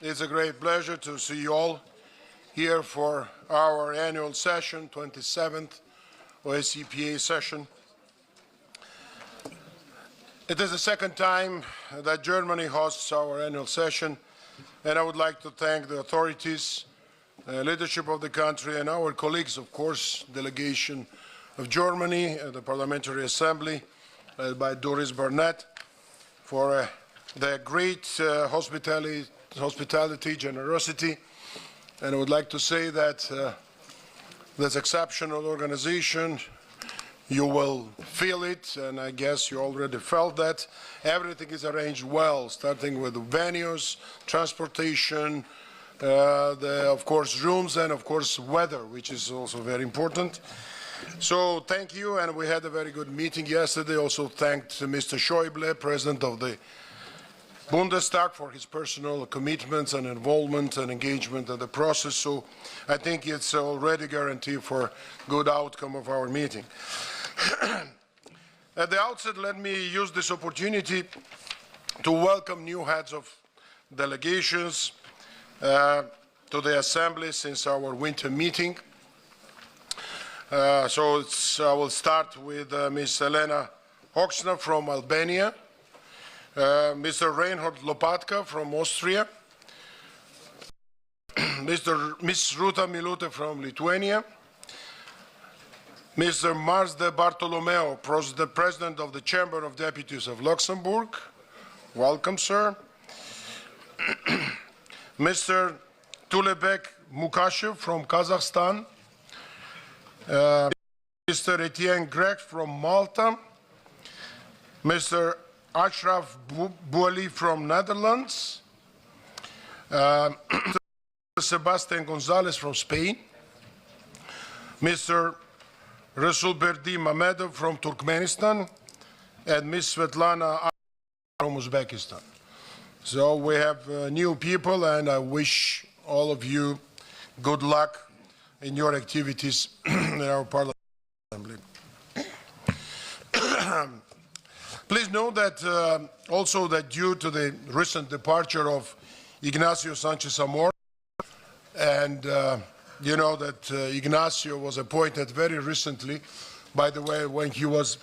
It's a great pleasure to see you all here for our annual session, 27th OSCPA session. It is the second time that Germany hosts our annual session, and I would like to thank the authorities, leadership of the country, and our colleagues, of course, delegation of Germany, the Parliamentary Assembly, led by Doris Barnett, for their great hospitality, generosity. And I would like to say that this exceptional organization, you will feel it, and I guess you already felt that. Everything is arranged well, starting with the venues, transportation, of course, rooms, and of course, weather, which is also very important. So thank you, and we had a very good meeting yesterday. Also thanked Mr. Schäuble, President of the Bundestag, for his personal commitments and involvement and engagement in the process. So I think it's already guaranteed for good outcome of our meeting. At the outset, let me use this opportunity to welcome new heads of delegations to the Assembly since our winter meeting. I will start with Ms. Elena Hoxna from Albania, Mr. Reinhard Lopatka from Austria, Ms. Ruta Milute from Lithuania, Mr. Mars de Bartolomeo, the President of the Chamber of Deputies of Luxembourg. Welcome, sir. Mr. Tulebek Mukashev from Kazakhstan, Mr. Etienne Grech from Malta, Mr. Ashraf Bouali from Netherlands, Mr. Sebastian Gonzalez from Spain, Mr. Rasul Berdi Mamedov from Turkmenistan, and Ms. Svetlana from Uzbekistan. So we have new people, and I wish all of you good luck in your activities in our Parliament Assembly. Please note that also that due to the recent departure of Ignacio Sanchez Amor, and you know that Ignacio was appointed very recently, by the way, when he was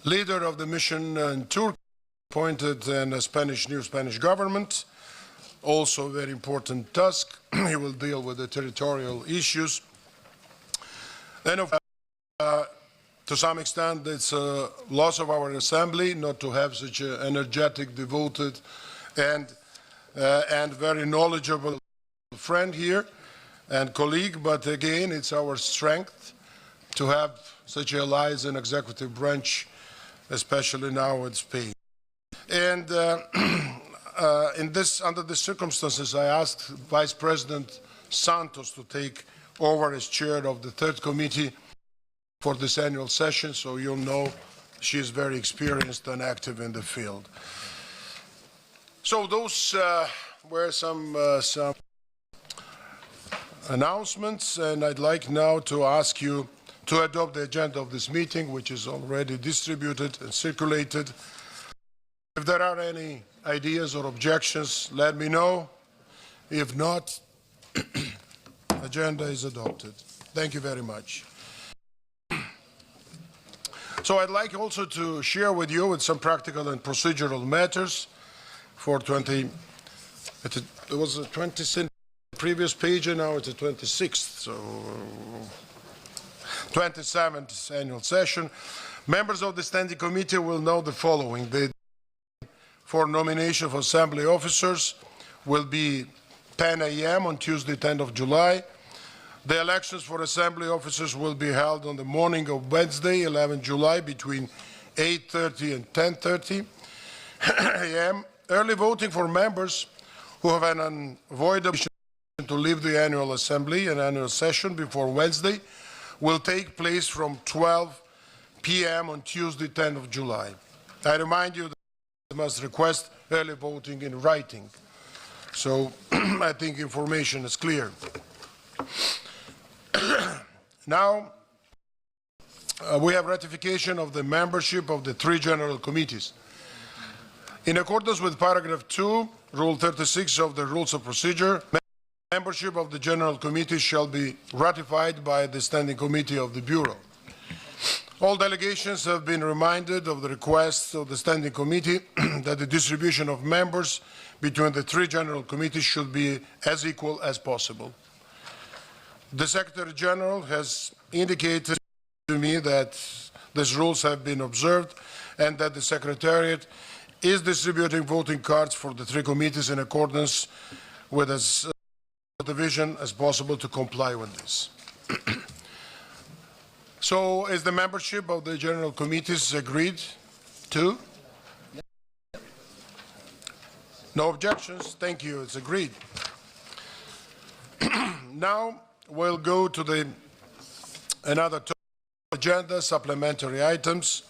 leader of the mission in Turkey, appointed in the new Spanish government. Also a very important task. He will deal with the territorial issues. And to some extent, it's a loss of our assembly not to have such an energetic, devoted, and very knowledgeable friend here and colleague. But again, it's our strength to have such allies in executive branch, especially now in Spain. And under the circumstances, I asked Vice President Santos to take over as chair of the third committee for this annual session, so you'll know she is very experienced and active in the field. So those were some announcements, and I'd like now to ask you to adopt the agenda of this meeting, which is already distributed and circulated. If there are any ideas or objections, let me know. If not, agenda is adopted. Thank you very much. So I'd like also to share with you some practical and procedural matters for it was the 26th previous page, and now it's the 26th, so 27th annual session. Members of the Standing Committee will know the following. For nomination of Assembly officers will be 10 a.m. on Tuesday, 10th of July. The elections for Assembly officers will be held on the morning of Wednesday, 11 July, between 8:30 and 10:30 a.m. Early voting for members who have an unavoidable to leave the annual Assembly and annual session before Wednesday will take place from 12 p.m. on Tuesday, 10th of July. I remind you that must request early voting in writing. So I think information is clear. Now we have ratification of the membership of the three general committees. In accordance with paragraph 2, Rule 36 of the Rules of Procedure, membership of the General Committee shall be ratified by the Standing Committee of the Bureau. All delegations have been reminded of the request of the Standing Committee that the distribution of members between the three General Committees should be as equal as possible. The Secretary General has indicated to me that these rules have been observed and that the Secretariat is distributing voting cards for the three committees in accordance with as division as possible to comply with this. So is the membership of the General Committees agreed to? No objections? Thank you. It's agreed. Now we'll go to another agenda, supplementary items.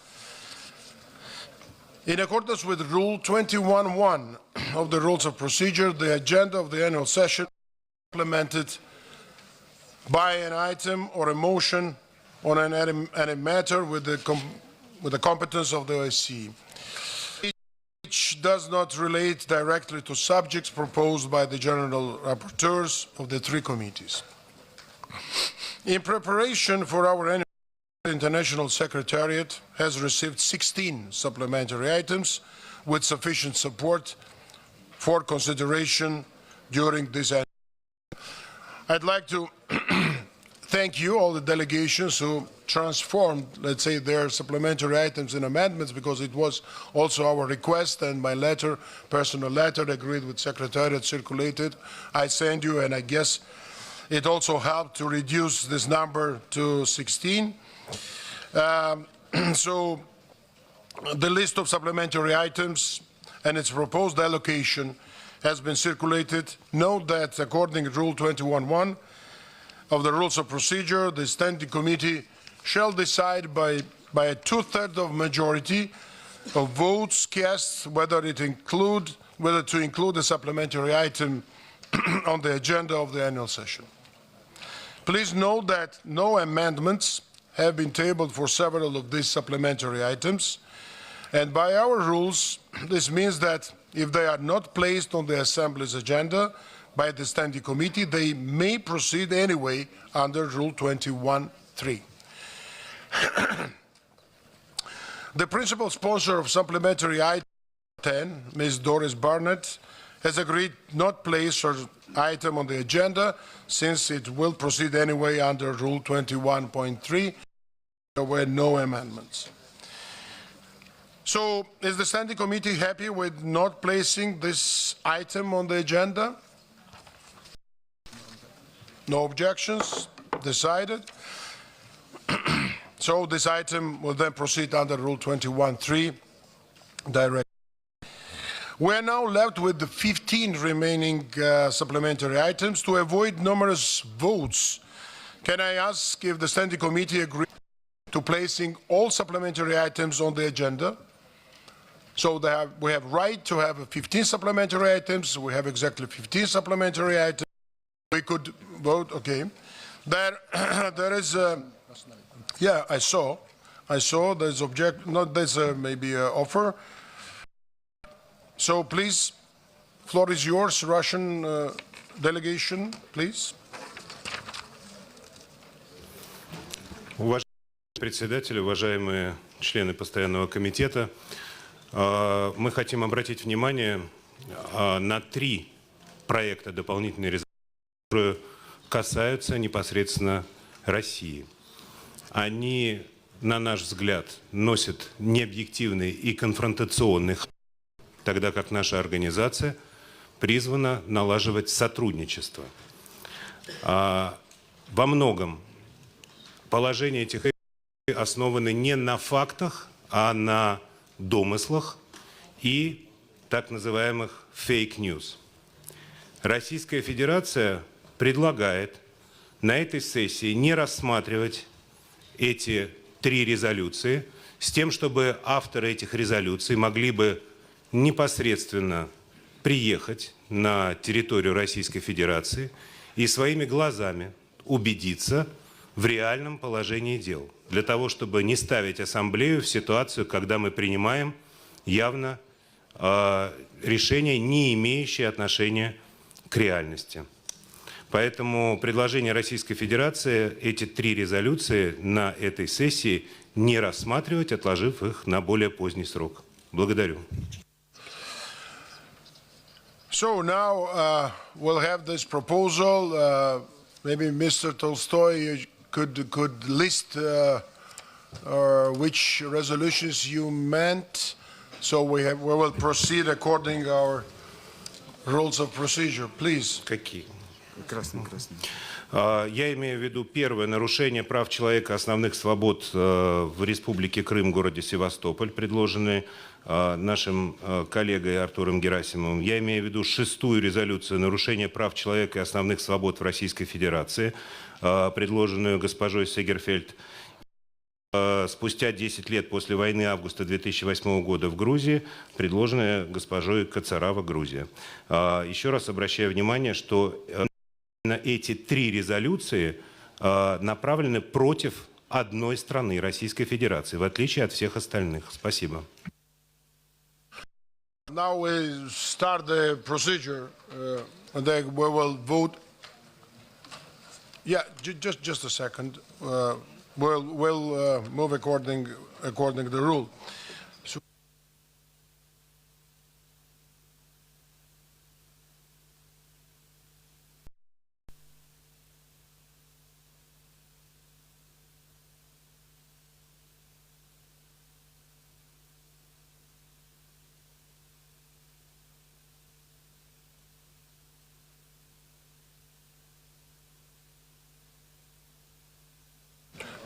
In accordance with Rule 21.1 of the Rules of Procedure, the agenda of the annual session is supplemented by an item or a motion on any matter with the competence of the OSCE, which does not relate directly to subjects proposed by the general rapporteurs of the three committees. In preparation for our annual International Secretariat has received 16 supplementary items with sufficient support for consideration during this annual. I'd like to thank you, all the delegations who transformed, let's say, their supplementary items in amendments, because it was also our request, and my letter, personal letter, agreed with Secretariat, circulated. I send you, and I guess it also helped to reduce this number to 16. So the list of supplementary items and its proposed allocation has been circulated. Note that according to Rule 21.1 of the Rules of Procedure, the Standing Committee shall decide by a two-thirds of majority of votes cast whether to include a supplementary item on the agenda of the annual session. Please note that no amendments have been tabled for several of these supplementary items, and by our rules, this means that if they are not placed on the Assembly's agenda by the Standing Committee, they may proceed anyway under Rule 21.3. The principal sponsor of supplementary item 10, Ms. Doris Barnett, has agreed not place her item on the agenda since it will proceed anyway under Rule 21.3. There were no amendments. So is the Standing Committee happy with not placing this item on the agenda? No objections? Decided. So this item will then proceed under Rule 21.3 directly. We are now left with the 15 remaining supplementary items. To avoid numerous votes, can I ask if the Standing Committee agrees to placing all supplementary items on the agenda? So we have right to have 15 supplementary items. We have exactly 15 supplementary items. We could vote, okay. There is, yeah, I saw there's maybe an offer. So please, floor is yours, Russian delegation, please. Уважаемый председатель, уважаемые члены постоянного комитета, мы хотим обратить внимание на 3 проекта дополнительной резолюции, которые касаются непосредственно России. Они, на наш взгляд, носят необъективный и конфронтационный характер, тогда как наша организация призвана налаживать сотрудничество. Во многом положения этих основаны не на фактах, а на домыслах и так называемых фейк-ньюс. Российская Федерация предлагает на этой сессии не рассматривать эти 3 резолюции с тем, чтобы авторы этих резолюций могли бы непосредственно приехать на территорию Российской Федерации и своими глазами убедиться в реальном положении дел, для того, чтобы не ставить Ассамблею в ситуацию, когда мы принимаем явно решения, не имеющие отношения к реальности. Поэтому предложение Российской Федерации эти 3 резолюции на этой сессии не рассматривать, отложив их на более поздний срок. Благодарю. So now we'll have this proposal. Maybe Mr. Tolstoy you could list which resolutions you meant. So we will proceed according to our rules of procedure. Please. Какие? Красный. Я имею в виду первое нарушение прав человека, основных свобод в Республике Крым, городе Севастополь, предложенные нашим коллегой Артуром Герасимовым. Я имею в виду 6-ю резолюцию нарушения прав человека и основных свобод в Российской Федерации, предложенную госпожой Сегерфельд. Спустя 10 лет после войны августа 2008 года в Грузии, предложенная госпожой Кацарава, Грузия. Еще раз обращаю внимание, что эти 3 резолюции направлены против одной страны, Российской Федерации, в отличие от всех остальных. Спасибо. Now we start the procedure, and then we will vote. Yeah, just a second. We'll move according to the rule.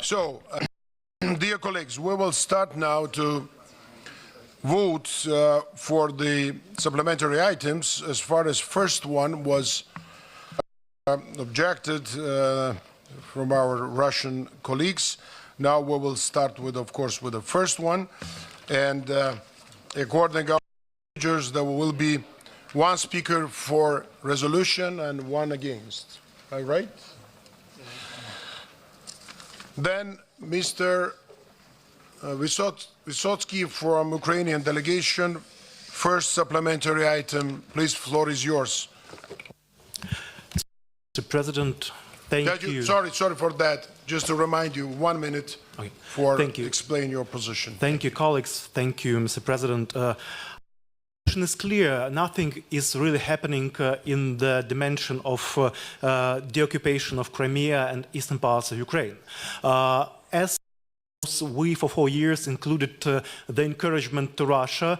So, dear colleagues, we will start now to vote for the supplementary items. As far as first one was objected from our Russian colleagues. Now we will start with, of course, with the first one. And according to our procedures, there will be 1 speaker for resolution and 1 against. All right? Then Mr. Vysotsky from Ukrainian delegation, first supplementary item. Please, floor is yours. Mr. President, thank you. Sorry for that. Just to remind you, 1 minute for explain your position. Thank you, colleagues. Thank you, Mr. President. Is clear. Nothing is really happening in the dimension of the occupation of Crimea and eastern parts of Ukraine. As we, for 4 years, included the encouragement to Russia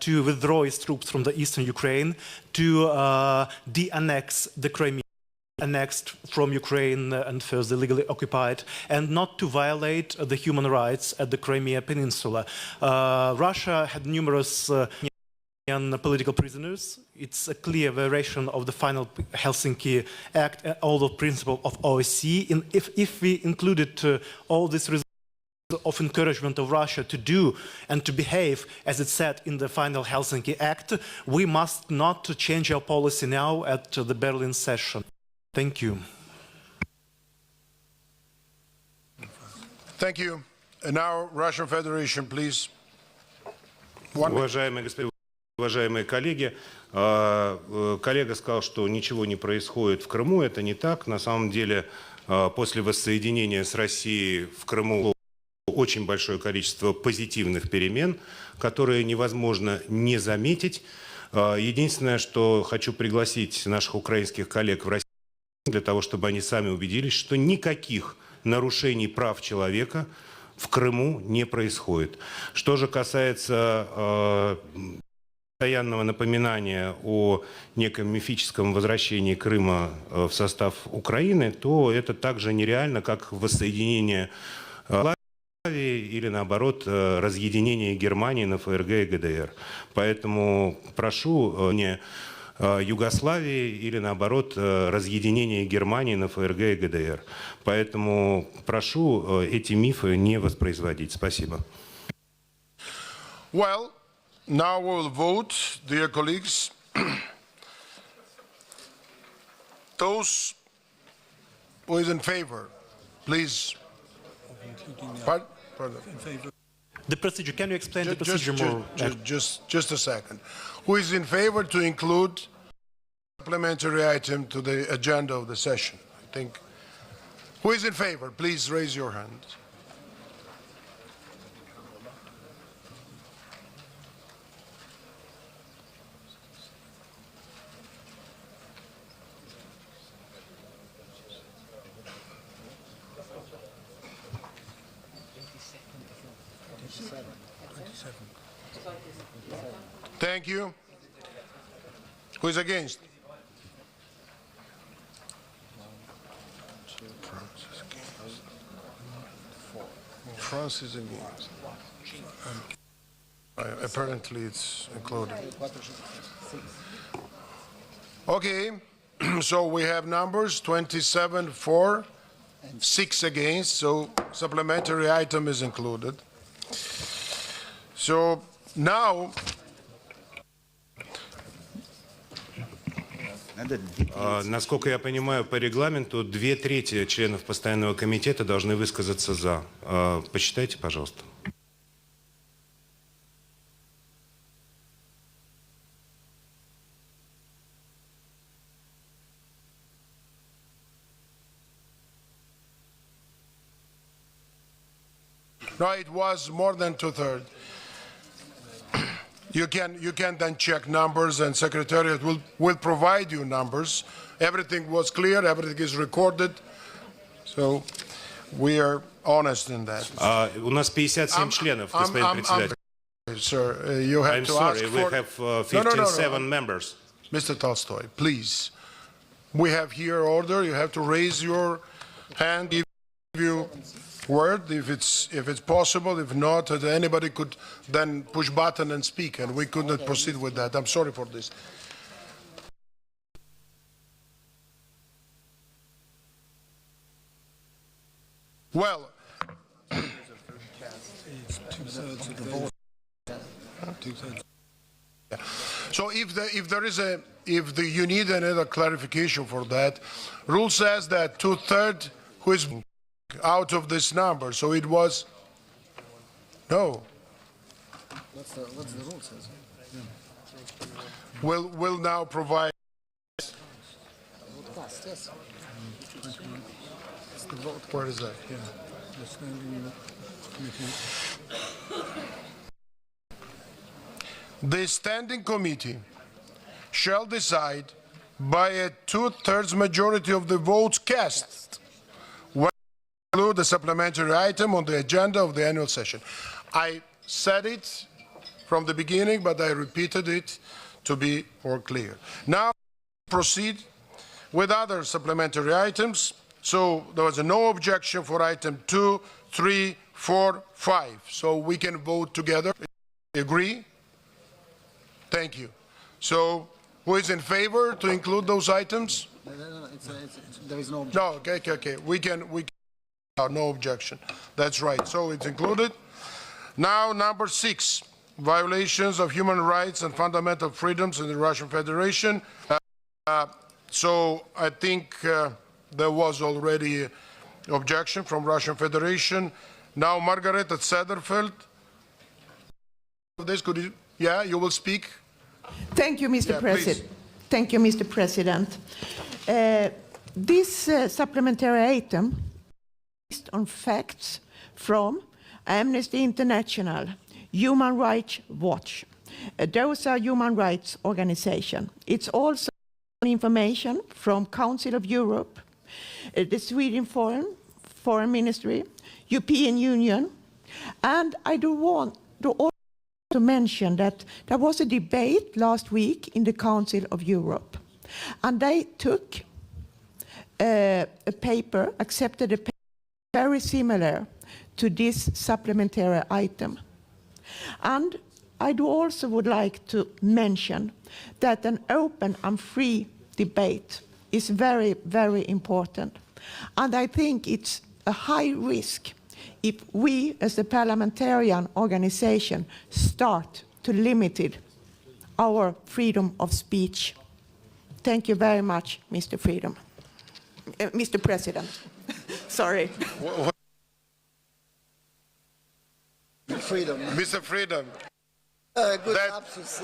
to withdraw its troops from the eastern Ukraine, to de-annex the Crimea, annexed from Ukraine and first illegally occupied, and not to violate the human rights at the Crimea Peninsula. Russia had numerous political prisoners. It's a clear violation of the final Helsinki Act, all the principle of OSCE. If we included all these results of encouragement of Russia to do and to behave as it said in the final Helsinki Act, we must not change our policy now at the Berlin session. Thank you. Thank you. And now, Russian Federation, please. Уважаемые коллеги, коллега сказал, что ничего не происходит в Крыму. Это не так. На самом деле, после воссоединения с Россией в Крыму очень большое количество позитивных перемен, которые невозможно не заметить. Единственное, что хочу пригласить наших украинских коллег в Россию, для того, чтобы они сами убедились, что никаких нарушений прав человека в Крыму не происходит. Что же касается постоянного напоминания о неком мифическом возвращении Крыма в состав Украины, то это также нереально, как воссоединение или, наоборот, разъединение Германии на ФРГ и ГДР. Поэтому прошу не Югославии или, наоборот, разъединение Германии на ФРГ и ГДР. Поэтому прошу эти мифы не воспроизводить. Спасибо. Well, now we'll vote, dear colleagues. Those who is in favor, please. Pardon? The procedure, can you explain the procedure more? Just a second. Who is in favor to include supplementary item to the agenda of the session? I think. Who is in favor? Please raise your hand. Thank you. Who is against? France is against. Apparently it's included. Okay, so we have numbers 27 for, 6 against, so supplementary item is included. So now насколько я понимаю, по регламенту 2/3 членов постоянного комитета должны высказаться «за». Почитайте, пожалуйста. No, it was more than 2/3. You can then check numbers, and Secretariat will provide you numbers. Everything was clear, everything is recorded, so we are honest in that. У нас 57 членов, господин председатель. Sir, you have I'm to sorry, ask we for... have 57 members. Mr. Tolstoy, please. We have here order. You have to raise your hand. Give you word if it's possible. If not, anybody could then push button and speak, and we could not proceed with that. I'm sorry for this. Well, so if you need another clarification for that, rule says that 2/3 who is out of this number, so it was no. What's the rule says? Will now provide. Vote passed, yes. It's the vote. Where is that? Yeah. The standing committee. The standing committee shall decide by a 2/3 majority of the votes cast whether to include the supplementary item on the agenda of the annual session. I said it from the beginning, but I repeated it to be more clear. Now proceed with other supplementary items. So there was no objection for item 2, 3, 4, 5. So we can vote together. Agree? Thank you. So who is in favor to include those items? No, there is no objection. No, okay. We can, no objection. That's right. So it's included. Now, number 6, violations of human rights and fundamental freedoms in the Russian Federation. So I think there was already objection from Russian Federation. Now, Margareta Sederfeld. This could you, yeah, you will speak. Thank you, Mr. President. Thank you, Mr. President. This supplementary item based on facts from Amnesty International, Human Rights Watch. Those are human rights organizations. It's also information from Council of Europe, the Sweden Foreign Ministry, European Union, and I do want to mention that there was a debate last week in the Council of Europe, and they took a paper, accepted a paper very similar to this supplementary item. And I do also would like to mention that an open and free debate is very, very important. And I think it's a high risk if we, as a parliamentarian organization, start to limit our freedom of speech. Thank you very much, Mr. Mr. President. Sorry. Freedom. Mr. Freedom. Good That- lapsus.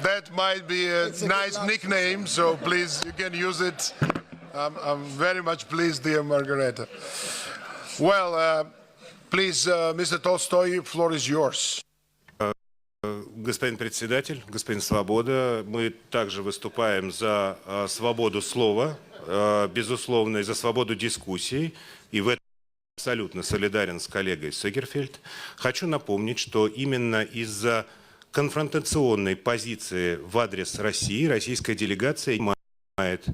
That might be a It's a nice good nickname, so please, you can use it. I'm very much pleased, dear Margareta. Well, please, Mr. Tolstoy, floor is yours. Господин председатель, господин Свобода, мы также выступаем за свободу слова, безусловно, и за свободу дискуссий, и в этом абсолютно солидарен с коллегой Сегерфельд. Хочу напомнить, что именно из-за конфронтационной позиции в адрес России российская делегация принимает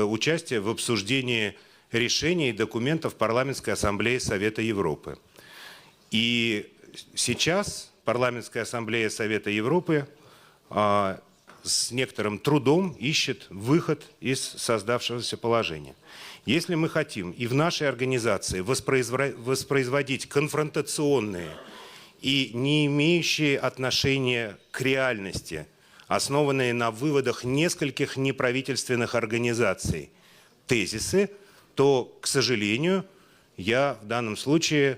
участие в обсуждении решений и документов Парламентской ассамблеи Совета Европы. И сейчас Парламентская ассамблея Совета Европы с некоторым трудом ищет выход из создавшегося положения. Если мы хотим и в нашей организации воспроизводить конфронтационные и не имеющие отношения к реальности, основанные на выводах нескольких неправительственных организаций, тезисы, то, к сожалению, я в данном случае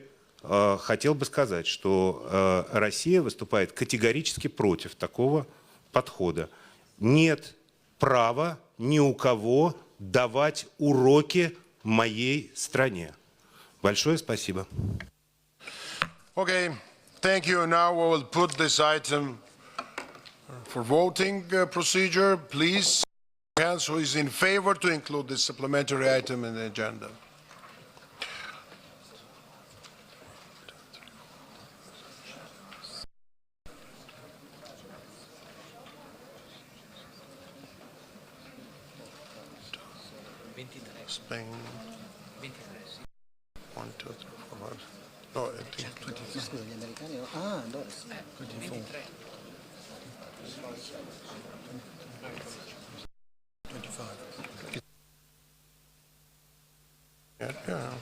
хотел бы сказать, что Россия выступает категорически против такого подхода. Нет права ни у кого давать уроки моей стране. Большое спасибо. Okay, thank you. Now we will put this item for voting procedure. Please, hands who is in favor to include this supplementary item in the agenda. Spain. 1, 2, 3, 4, 5. No, I think Ma scusa, gli americani no? Ah, allora sì. 24. 25. Yeah.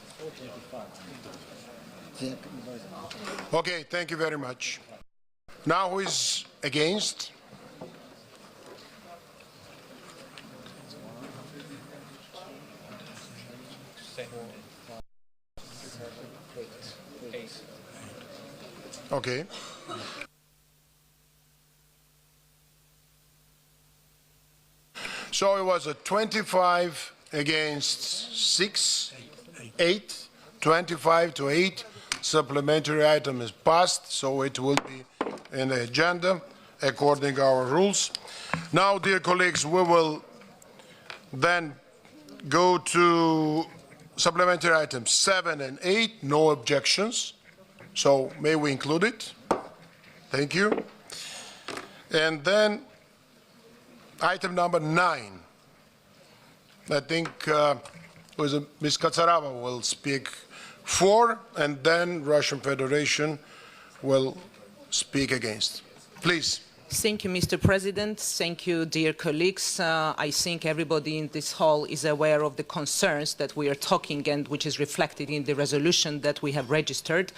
Sì, Okay, thank you very much. Now who is against? Okay. So it was a 25 against 6, 8, 25 to 8. Supplementary item is passed, so it will be in the agenda according to our rules. Now, dear colleagues, we will then go to supplementary items 7 and 8, no objections. So may we include it? Thank you. And then item number 9. I think Ms. Katsarava will speak for, and then Russian Federation will speak against. Please. Thank you, Mr. President. Thank you, dear colleagues. I think everybody in this hall is aware of the concerns that we are talking and which is reflected in the resolution that we have registered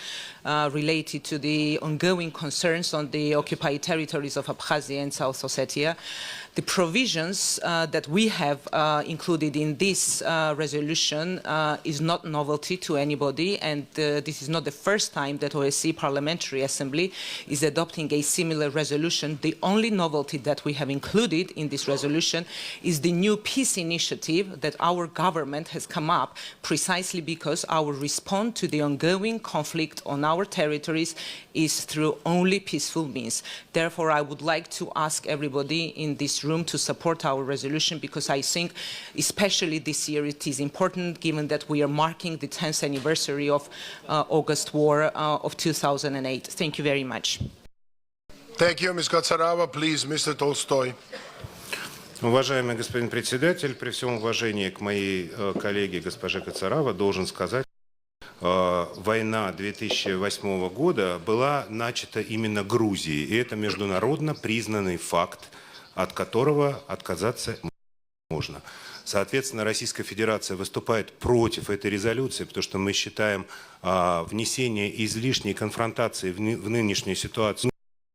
related to the ongoing concerns on the occupied territories of Abkhazia and South Ossetia. The provisions that we have included in this resolution is not novelty to anybody, and this is not the first time that OSCE Parliamentary Assembly is adopting a similar resolution. The only novelty that we have included in this resolution is the new peace initiative that our government has come up precisely because our response to the ongoing conflict on our territories is through only peaceful means. Therefore, I would like to ask everybody in this room to support our resolution because I think, especially this year, it is important given that we are marking the 10th anniversary of August War of 2008. Thank you very much. Thank you, Ms. Katsarava. Please, Mr. Tolstoy. Уважаемый господин председатель, при всем уважении к моей коллеге госпоже Кацарава, должен сказать, война 2008 года была начата именно Грузией, и это международно признанный факт, от которого отказаться можно. Соответственно, Российская Федерация выступает против этой резолюции, потому что мы считаем внесение излишней конфронтации в нынешнюю ситуацию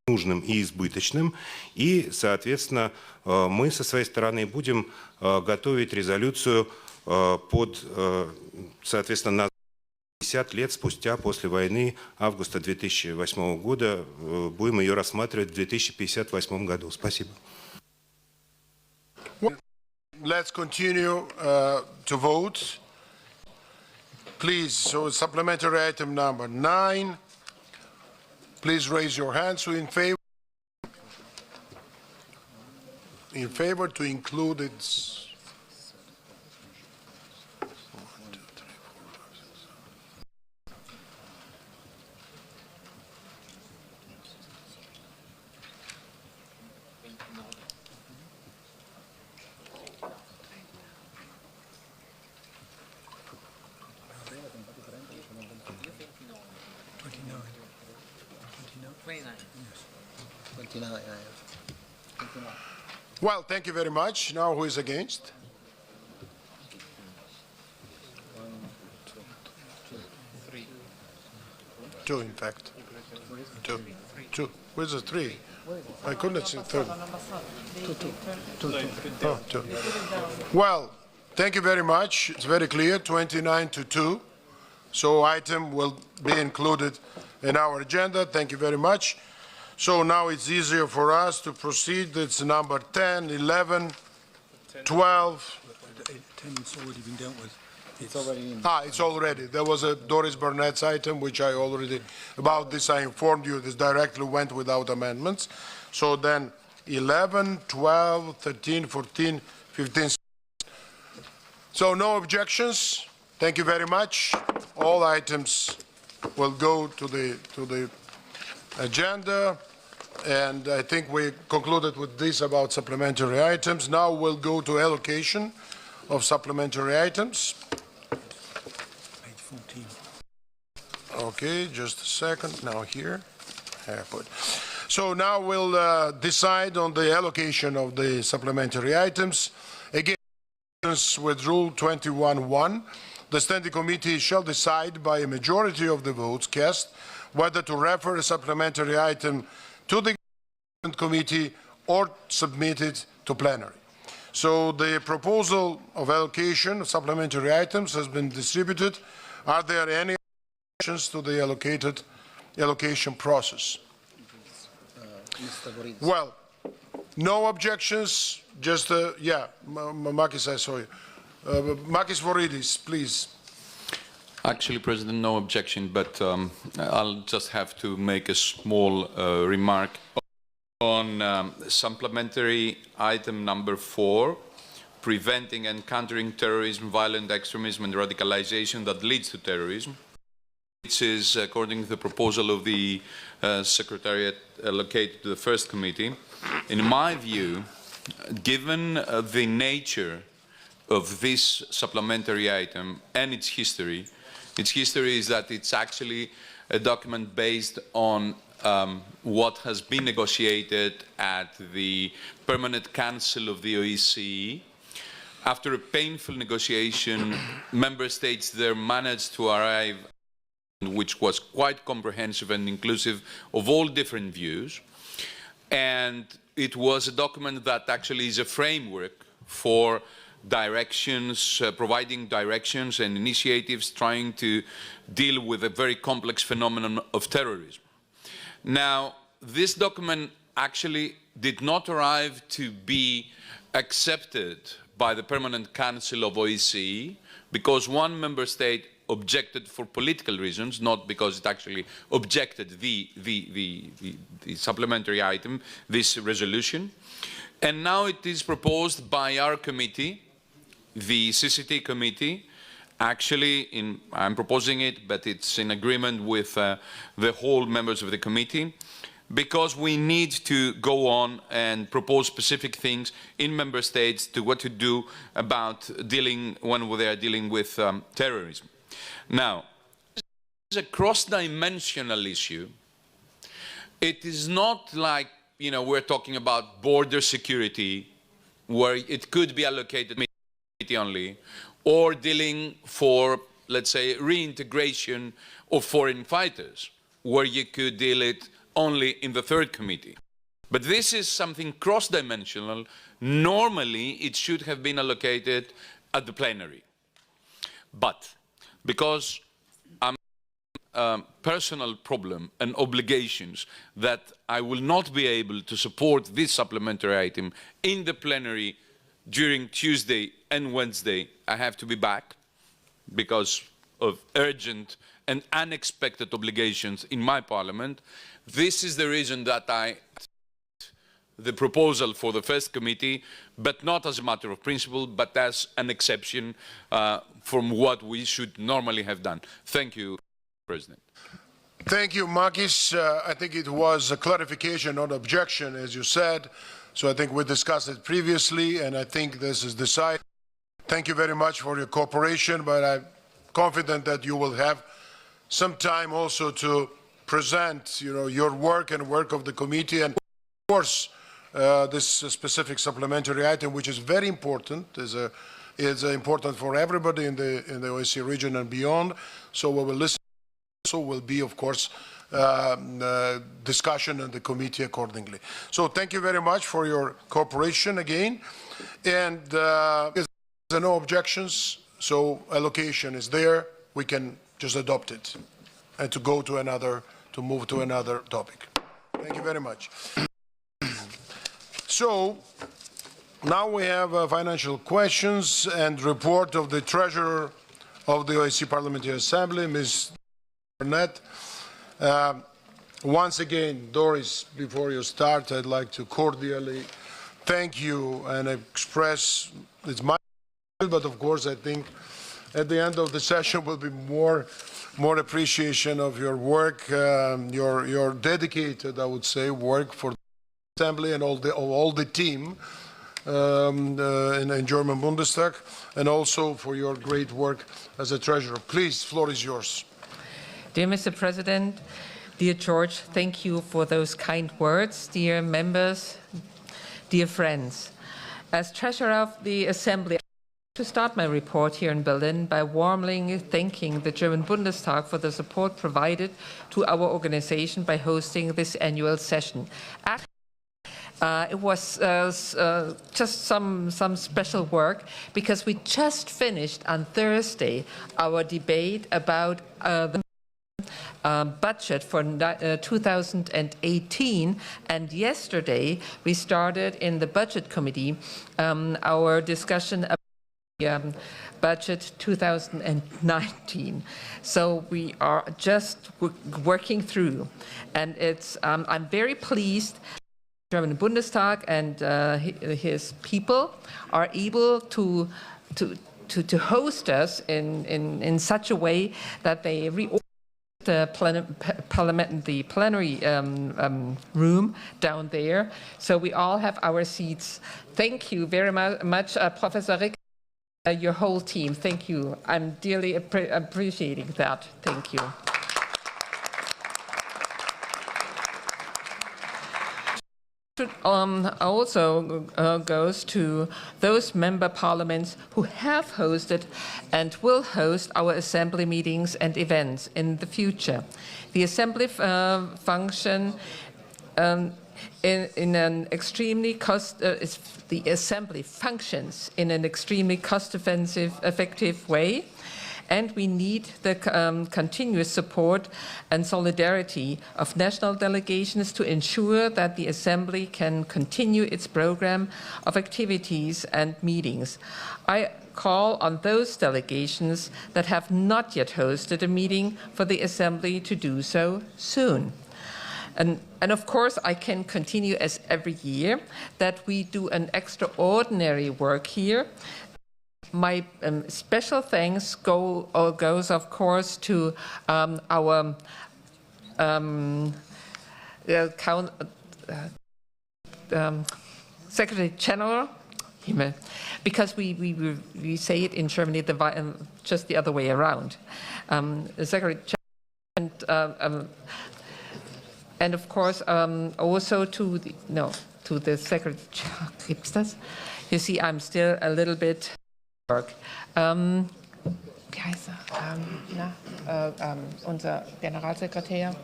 нужным и избыточным. И, соответственно, мы со своей стороны будем готовить резолюцию под, соответственно, 50 лет спустя, после войны, августа 2008 года, будем ее рассматривать в 2058 году. Спасибо. Let's continue to vote. Please, so supplementary item number 9. Please raise your hands. Who in favor? In favor to include its. 1, 2, 3, 4, 5, 6, 7. Well, thank you very much. Now, who is against? 2, in fact. 2. Where's the 3? I couldn't see 3. Oh, 2. Well, thank you very much. It's very clear, 29 to 2. So item will be included in our agenda. Thank you very much. So now it's easier for us to proceed. It's number 10, 11, 12. 10's already been dealt with. It's already. There was a Doris Burnett's item, which I already, about this I informed you, this directly went without amendments. So then 11, 12, 13, 14, 15. So no objections. Thank you very much. All items will go to the agenda. And I think we concluded with this about supplementary items. Now we'll go to allocation of supplementary items. Page 14. Okay, just a second. Now here. So now we'll decide on the allocation of the supplementary items. Again, with Rule 21.1, the Standing Committee shall decide by a majority of the votes cast whether to refer a supplementary item to the committee or submit it to plenary. So the proposal of allocation of supplementary items has been distributed. Are there any objections to the allocation process? Well, no objections, just, Makis, I saw you. Makis Voridis, please. Actually, President, no objection, but I'll just have to make a small remark on supplementary item number 4, preventing and countering terrorism, violent extremism and radicalization that leads to terrorism. Which is, according to the proposal of the Secretariat allocated to the first committee. In my view, given the nature of this supplementary item and its history is that it's actually a document based on what has been negotiated at the Permanent Council of the OSCE. After a painful negotiation, member states there managed to arrive, which was quite comprehensive and inclusive of all different views. And it was a document that actually is a framework for directions, providing directions and initiatives trying to deal with a very complex phenomenon of terrorism. Now, this document actually did not arrive to be accepted by the Permanent Council of OSCE because one member state objected for political reasons, not because it actually objected the supplementary item, this resolution. And now it is proposed by our committee, the CCT committee. Actually, I'm proposing it, but it's in agreement with the whole members of the committee, because we need to go on and propose specific things in member states to what to do about dealing when they are dealing with terrorism. Now, this is a cross-dimensional issue. It is not like, we're talking about border security, where it could be allocated only, or dealing for, let's say, reintegration of foreign fighters, where you could deal it only in the third committee. But this is something cross-dimensional. Normally, it should have been allocated at the plenary. But because I'm personal problem and obligations that I will not be able to support this supplementary item in the plenary during Tuesday and Wednesday. I have to be back because of urgent and unexpected obligations in my parliament. This is the reason that the proposal for the first committee, but not as a matter of principle, but as an exception from what we should normally have done. Thank you, President. Thank you, Makis. I think it was a clarification, not objection, as you said. So I think we discussed it previously, and I think this is decided. Thank you very much for your cooperation, but I'm confident that you will have some time also to present, your work and work of the committee, and of course, this specific supplementary item, which is very important, is important for everybody in the OSCE region and beyond. So we will listen. Also will be, of course, discussion in the committee accordingly. So thank you very much for your cooperation again. And if there are no objections, so allocation is there. We can just adopt it and to move to another topic. Thank you very much. So now we have financial questions and report of the Treasurer of the OSCE Parliamentary Assembly, Ms. Burnett. Once again, Doris, before you start, I'd like to cordially thank you and express, it's my, but of course I think at the end of the session will be more appreciation of your work, your dedicated, I would say, work for the Assembly and all the team in German Bundestag, and also for your great work as a treasurer. Please, floor is yours. Dear Mr. President, dear George, thank you for those kind words. Dear members, dear friends, as Treasurer of the Assembly, I want to start my report here in Berlin by warmly thanking the German Bundestag for the support provided to our organization by hosting this annual session. It was just some special work because we just finished on Thursday our debate about the budget for 2018, and yesterday we started in the Budget Committee our discussion about the budget 2019. So we are just working through, and it's I'm very pleased the German Bundestag and his people are able to host us in such a way that they reorganize the plenary room down there, so we all have our seats. Thank you very much, Professor Rick, your whole team. Thank you. I'm dearly appreciating that. Thank you. Also goes to those member parliaments who have hosted and will host our assembly meetings and events in the future. The assembly function in an extremely the assembly functions in an extremely cost-effective way. And we need the continuous support and solidarity of national delegations to ensure that the Assembly can continue its program of activities and meetings. I call on those delegations that have not yet hosted a meeting for the Assembly to do so soon. And of course, I can continue as every year that we do an extraordinary work here. My special thanks goes, of course, to our Secretary General, because we say it in Germany just the other way around. The Secretary General and of course also to the Secretary General. You see, I'm still a little bit. Wie heißt er? Unser Generalsekretär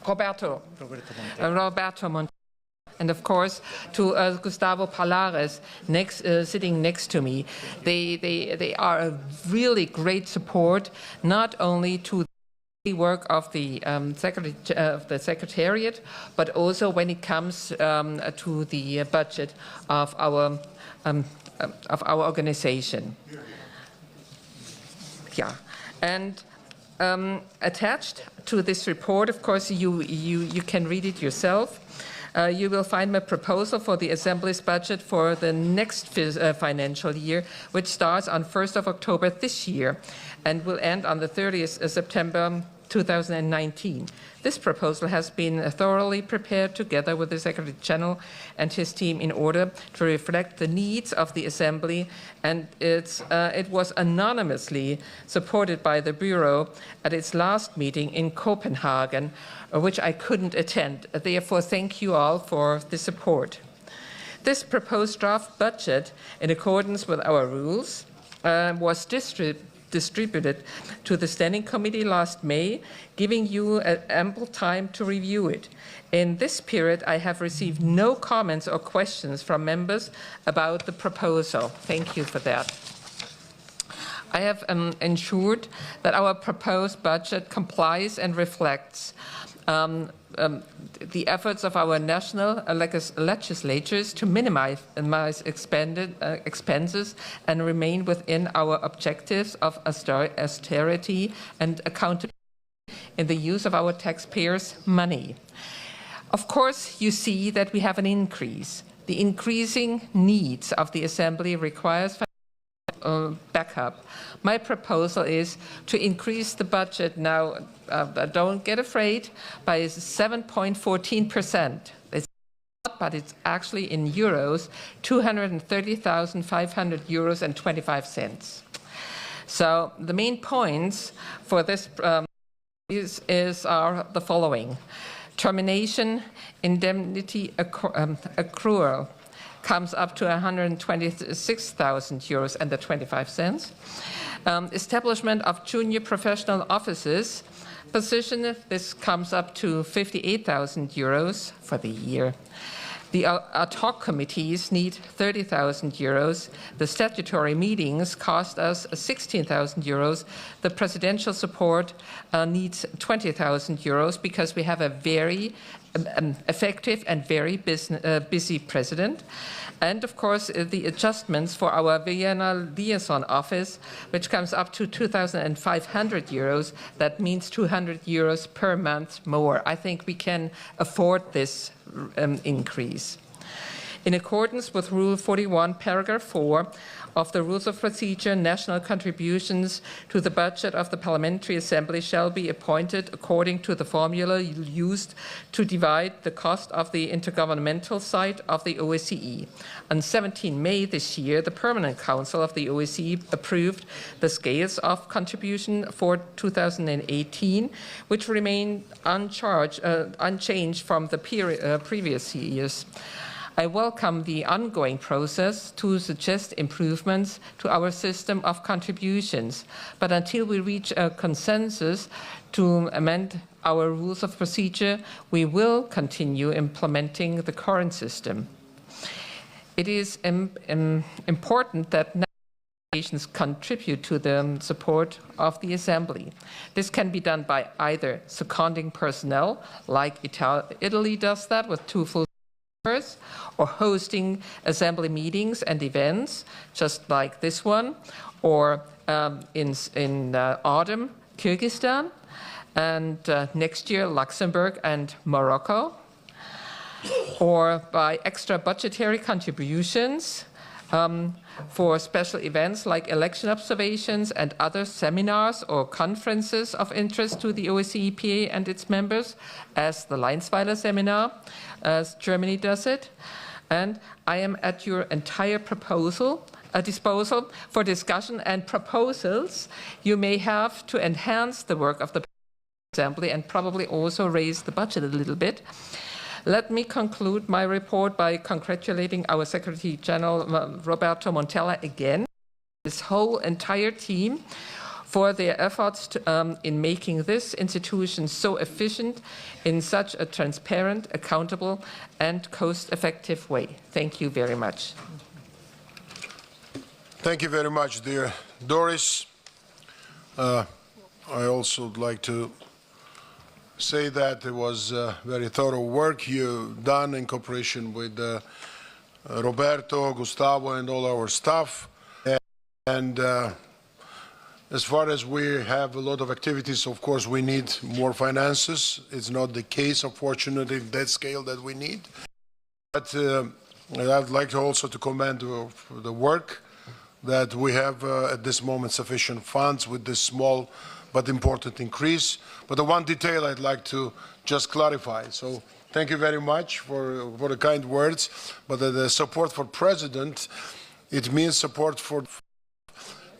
Roberto Montalvo. And of course to Gustavo Palares sitting next to me. They are a really great support, not only to work of the Secretariat, but also when it comes to the budget of our organization. Yeah, and attached to this report, of course, you can read it yourself. You will find my proposal for the Assembly's budget for the next financial year, which starts on 1st of October this year and will end on the 30th of September 2019. This proposal has been thoroughly prepared together with the Secretary General and his team in order to reflect the needs of the Assembly, and it was anonymously supported by the Bureau at its last meeting in Copenhagen, which I couldn't attend. Therefore, thank you all for the support. This proposed draft budget, in accordance with our rules, was distributed to the Standing Committee last May, giving you ample time to review it. In this period, I have received no comments or questions from members about the proposal. Thank you for that. I have ensured that our proposed budget complies and reflects the efforts of our national legislatures to minimize expenses and remain within our objectives of austerity and accountability in the use of our taxpayers' money. Of course, you see that we have an increase. The increasing needs of the Assembly requires backup. My proposal is to increase the budget now, don't get afraid, by 7.14%. It's not, but it's actually in euros, 230,500 euros and 25 cents. So the main points for this are the following. Termination indemnity accrual comes up to 126,000 euros and 25 cents. Establishment of junior professional officers position, this comes up to 58,000 euros for the year. The ad hoc committees need 30,000 euros. The statutory meetings cost us 16,000 euros. The presidential support needs 20,000 euros because we have a very effective and very busy president. And of course, the adjustments for our Vienna liaison office, which comes up to 2,500 euros. That means 200 euros per month more. I think we can afford this increase. In accordance with Rule 41, Paragraph 4 of the Rules of Procedure, national contributions to the budget of the Parliamentary Assembly shall be appointed according to the formula used to divide the cost of the intergovernmental side of the OSCE. On 17 May this year, the Permanent Council of the OSCE approved the scales of contribution for 2018, which remain unchanged from the previous years. I welcome the ongoing process to suggest improvements to our system of contributions, but until we reach a consensus to amend our rules of procedure, we will continue implementing the current system. It is important that nations contribute to the support of the Assembly. This can be done by either seconding personnel, like Italy does that with 2 full or hosting assembly meetings and events, just like this one, or in autumn, Kyrgyzstan, and next year, Luxembourg and Morocco, or by extra budgetary contributions for special events like election observations and other seminars or conferences of interest to the OSCE EPA and its members, as the Leinsweiler seminar, as Germany does it. And I am at your entire disposal for discussion and proposals you may have to enhance the work of the Assembly and probably also raise the budget a little bit. Let me conclude my report by congratulating our Secretary General, Roberto Montella, again, his whole entire team, for their efforts in making this institution so efficient in such a transparent, accountable, and cost-effective way. Thank you very much. Thank you very much, dear Doris. I also would like to say that it was very thorough work you done in cooperation with Roberto, Gustavo, and all our staff. And as far as we have a lot of activities, of course, we need more finances. It's not the case, unfortunately, that scale that we need. But I'd like to also to commend the work that we have at this moment sufficient funds with this small but important increase. But the one detail I'd like to just clarify. So thank you very much for the kind words. But the support for President, it means support for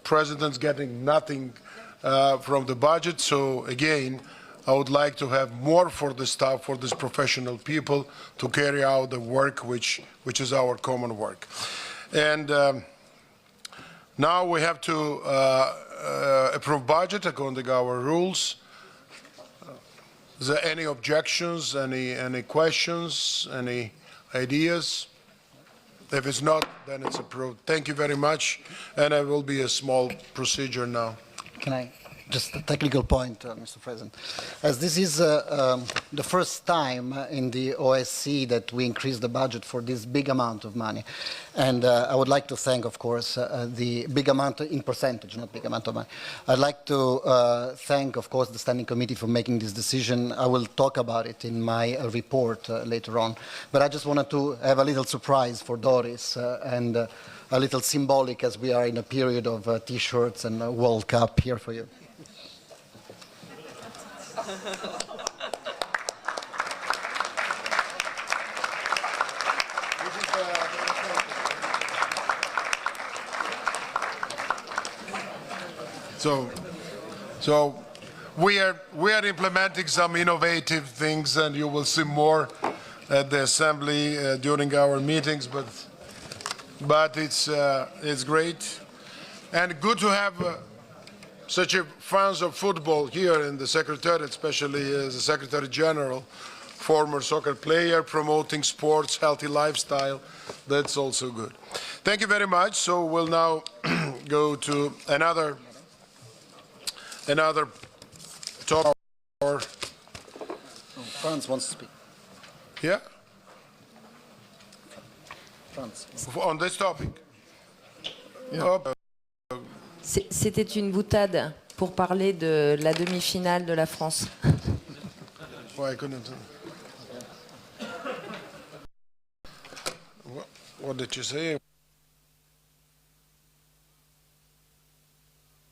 Presidents getting nothing from the budget. So again, I would like to have more for the staff, for these professional people to carry out the work which is our common work. And now we have to approve budget according to our rules. Is there any objections, any questions, any ideas? If it's not, then it's approved. Thank you very much. And there will be a small procedure now. Can I, just a technical point, Mr. President. As this is the first time in the OSCE that we increase the budget for this big amount of money. And I would like to thank, of course, the big amount in percentage, not big amount of money. I'd like to thank, of course, the Standing Committee for making this decision. I will talk about it in my report later on. But I just wanted to have a little surprise for Doris and a little symbolic as we are in a period of T-shirts and a World Cup here for you. So we are implementing some innovative things, and you will see more at the Assembly during our meetings. But it's great and good to have such a fans of football here in the Secretariat, especially as a Secretary General, former soccer player, promoting sports, healthy lifestyle. That's also good. Thank you very much. So we'll now go to another topic. Franz wants to speak. Yeah? Franz. On this topic. Yeah. Oh. C'était une boutade pour parler de la demi-finale de la France. What did you say?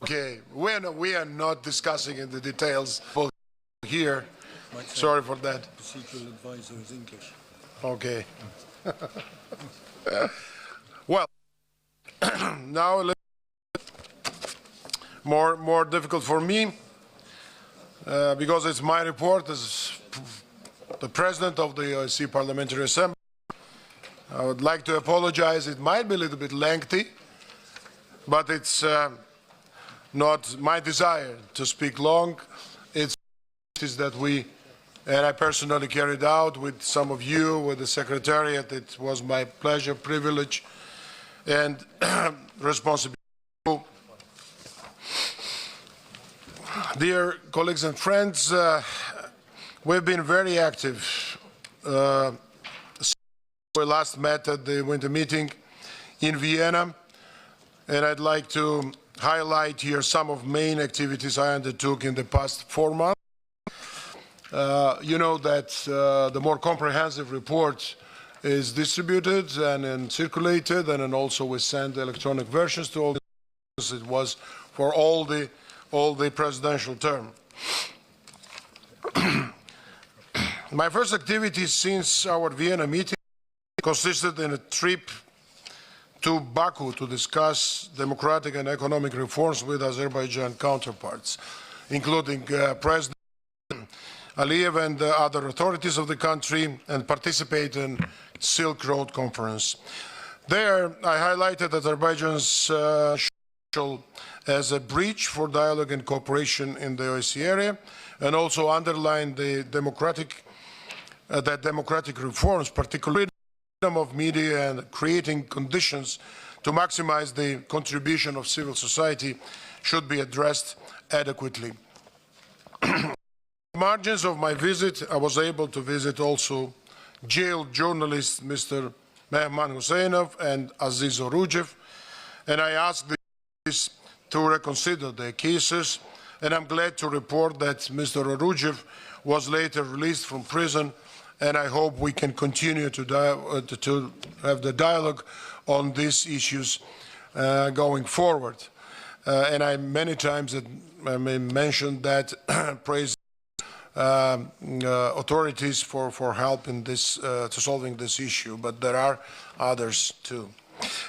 Okay, we are not discussing in the details here. Sorry for that. Procedural advisor is English. Okay. Well, now more difficult for me because it's my report as the President of the OSCE Parliamentary Assembly. I would like to apologize. It might be a little bit lengthy, but it's not my desire to speak long. It's that and I personally carried out with some of you, with the Secretariat. It was my pleasure, privilege, and responsibility. Dear colleagues and friends, we've been very active since we last met at the winter meeting in Vienna, and I'd like to highlight here some of main activities I undertook in the past 4 months. You know that the more comprehensive report is distributed and circulated, and then also we send electronic versions to all the it was for all the presidential term. My first activity since our Vienna meeting consisted in a trip to Baku to discuss democratic and economic reforms with Azerbaijan counterparts, including President Aliyev and other authorities of the country, and participate in Silk Road Conference. There, I highlighted Azerbaijan's as a breach for dialogue and cooperation in the OSCE area, and also underlined that democratic reforms, particularly freedom of media and creating conditions to maximize the contribution of civil society, should be addressed adequately. margins of my visit, I was able to visit also jailed journalists Mr. Mehman Husseinov and Aziz Orujev, and I asked this to reconsider their cases, and I'm glad to report that Mr. Orujev was later released from prison, and I hope we can continue to have the dialogue on these issues going forward. And I many times mentioned that praise authorities for help in this to solving this issue, but there are others too.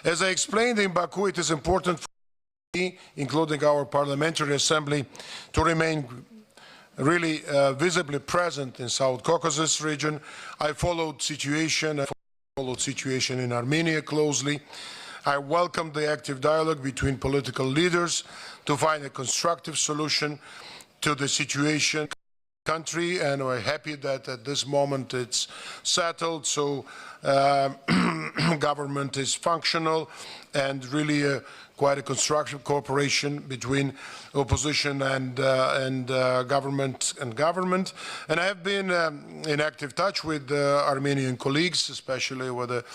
As I explained in Baku, it is important for me, including our Parliamentary Assembly, to remain really visibly present in South Caucasus region. I followed situation in Armenia closely. I welcome the active dialogue between political leaders to find a constructive solution to the situation in the country, and we're happy that at this moment it's settled, so government is functional and really quite a constructive cooperation between opposition and government. And I have been in active touch with Armenian colleagues, especially with the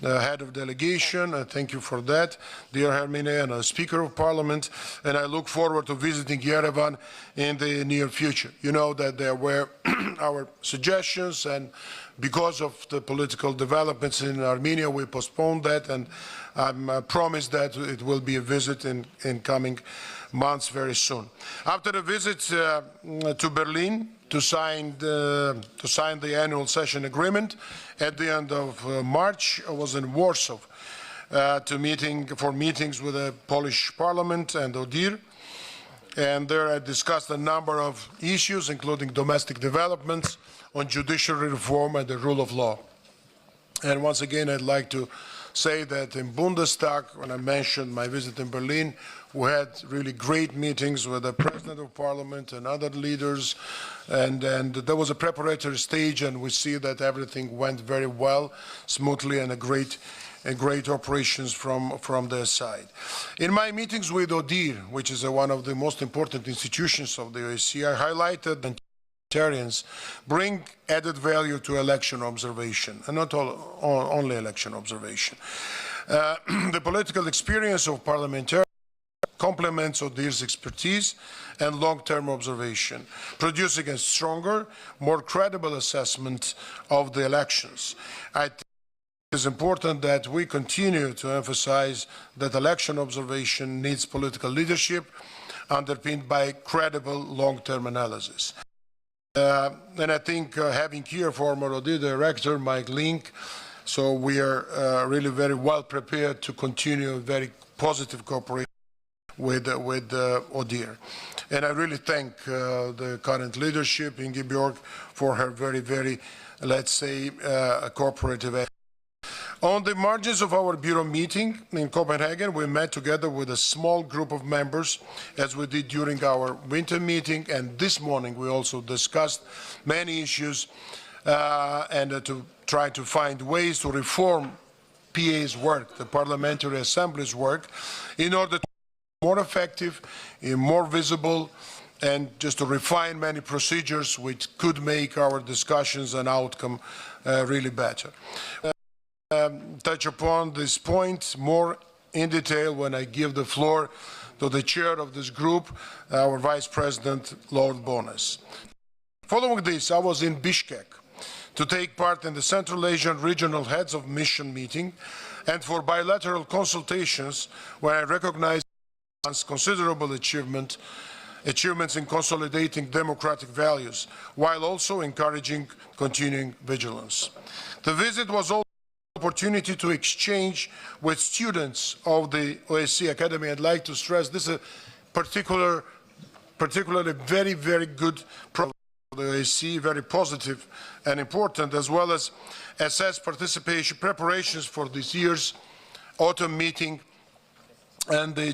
head of delegation. Thank you for that, dear Armenia, and Speaker of Parliament. And I look forward to visiting Yerevan in the near future. You know that there were our suggestions, and because of the political developments in Armenia, we postponed that, and I promise that it will be a visit in coming months very soon. After a visit to Berlin to sign the annual session agreement at the end of March, I was in Warsaw for meetings with the Polish Parliament and ODIHR, and there I discussed a number of issues, including domestic developments on judiciary reform and the rule of law. And once again, I'd like to say that in Bundestag, when I mentioned my visit in Berlin, we had really great meetings with the President of Parliament and other leaders, and there was a preparatory stage, and we see that everything went very well, smoothly, and a great operations from their side. In my meetings with ODIHR, which is one of the most important institutions of the OSCE, I highlighted that parliamentarians bring added value to election observation, and not only election observation. The political experience of parliamentarians complements ODIHR's expertise and long-term observation, producing a stronger, more credible assessment of the elections. I think it is important that we continue to emphasize that election observation needs political leadership underpinned by credible long-term analysis. And I think having here former ODIHR Director Mike Link, so we are really very well prepared to continue very positive cooperation with ODIHR. And I really thank the current leadership, Ingeborg, for her very, let's say, cooperative effort. On the margins of our Bureau meeting in Copenhagen, we met together with a small group of members, as we did during our winter meeting, and this morning we also discussed many issues and to try to find ways to reform PA's work, the Parliamentary Assembly's work, in order to be more effective, more visible, and just to refine many procedures which could make our discussions and outcome really better. Touch upon this point more in detail when I give the floor to the chair of this group, our Vice President, Lord Bonas. Following this, I was in Bishkek to take part in the Central Asian Regional Heads of Mission meeting and for bilateral consultations where I recognized considerable achievements in consolidating democratic values, while also encouraging continuing vigilance. The visit was also opportunity to exchange with students of the OSCE Academy. I'd like to stress this is a particularly very good program for the OSCE, very positive and important, as well as assess participation preparations for this year's autumn meeting and the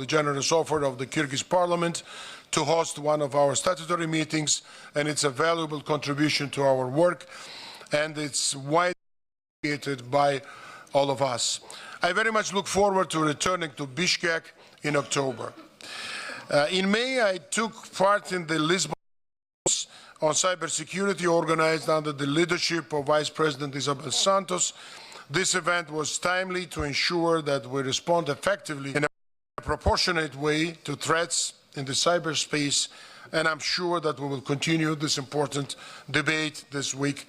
generous offer of the Kyrgyz Parliament to host one of our statutory meetings, and it's a valuable contribution to our work, and it's widely appreciated by all of us. I very much look forward to returning to Bishkek in October. In May, I took part in the Lisbon on cybersecurity organized under the leadership of Vice President Isabel Santos. This event was timely to ensure that we respond effectively in a proportionate way to threats in the cyberspace, and I'm sure that we will continue this important debate this week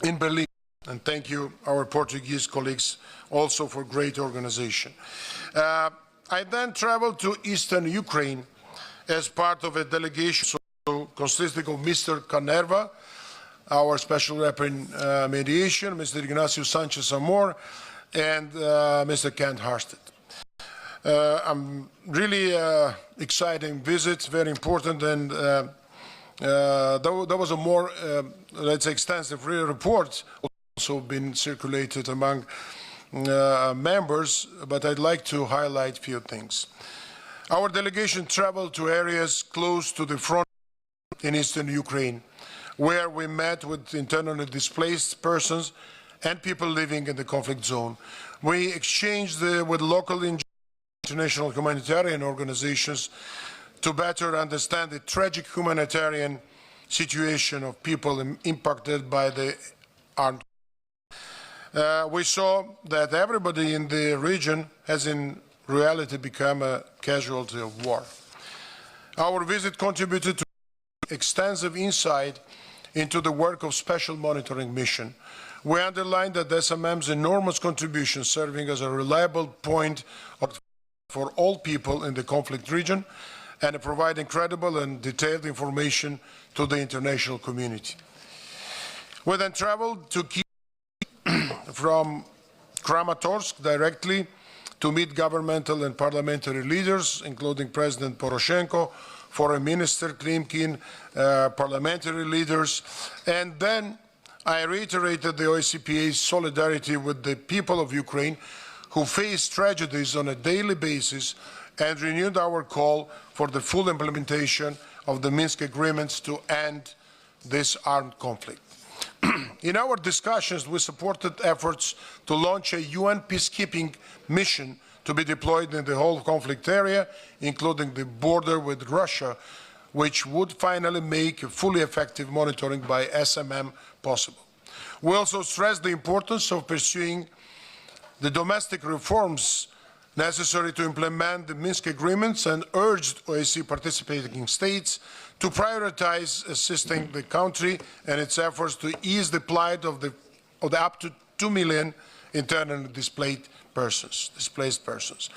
in Berlin. And thank you, our Portuguese colleagues, also for great organization. I then traveled to eastern Ukraine as part of a delegation consisting of Mr. Canerva, our special rep in mediation, Mr. Ignacio Sanchez Amor, and Mr. Kent Harstead. I'm really exciting visit, very important, and there was a more, let's say, extensive report also been circulated among members, but I'd like to highlight a few things. Our delegation traveled to areas close to the front in eastern Ukraine, where we met with internally displaced persons and people living in the conflict zone. We exchanged with local international humanitarian organizations to better understand the tragic humanitarian situation of people impacted by the armed. We saw that everybody in the region has in reality become a casualty of war. Our visit contributed to extensive insight into the work of Special Monitoring Mission. We underlined that SMM's enormous contribution serving as a reliable point for all people in the conflict region and providing credible and detailed information to the international community. We then traveled to Kyiv from Kramatorsk directly to meet governmental and parliamentary leaders, including President Poroshenko, Foreign Minister Klimkin, parliamentary leaders, and then I reiterated the OSCPA's solidarity with the people of Ukraine who face tragedies on a daily basis and renewed our call for the full implementation of the Minsk agreements to end this armed conflict. In our discussions, we supported efforts to launch a UN peacekeeping mission to be deployed in the whole conflict area, including the border with Russia, which would finally make a fully effective monitoring by SMM possible. We also stressed the importance of pursuing the domestic reforms necessary to implement the Minsk agreements and urged OSCE participating states to prioritize assisting the country and its efforts to ease the plight of the up to 2 million internally displaced persons.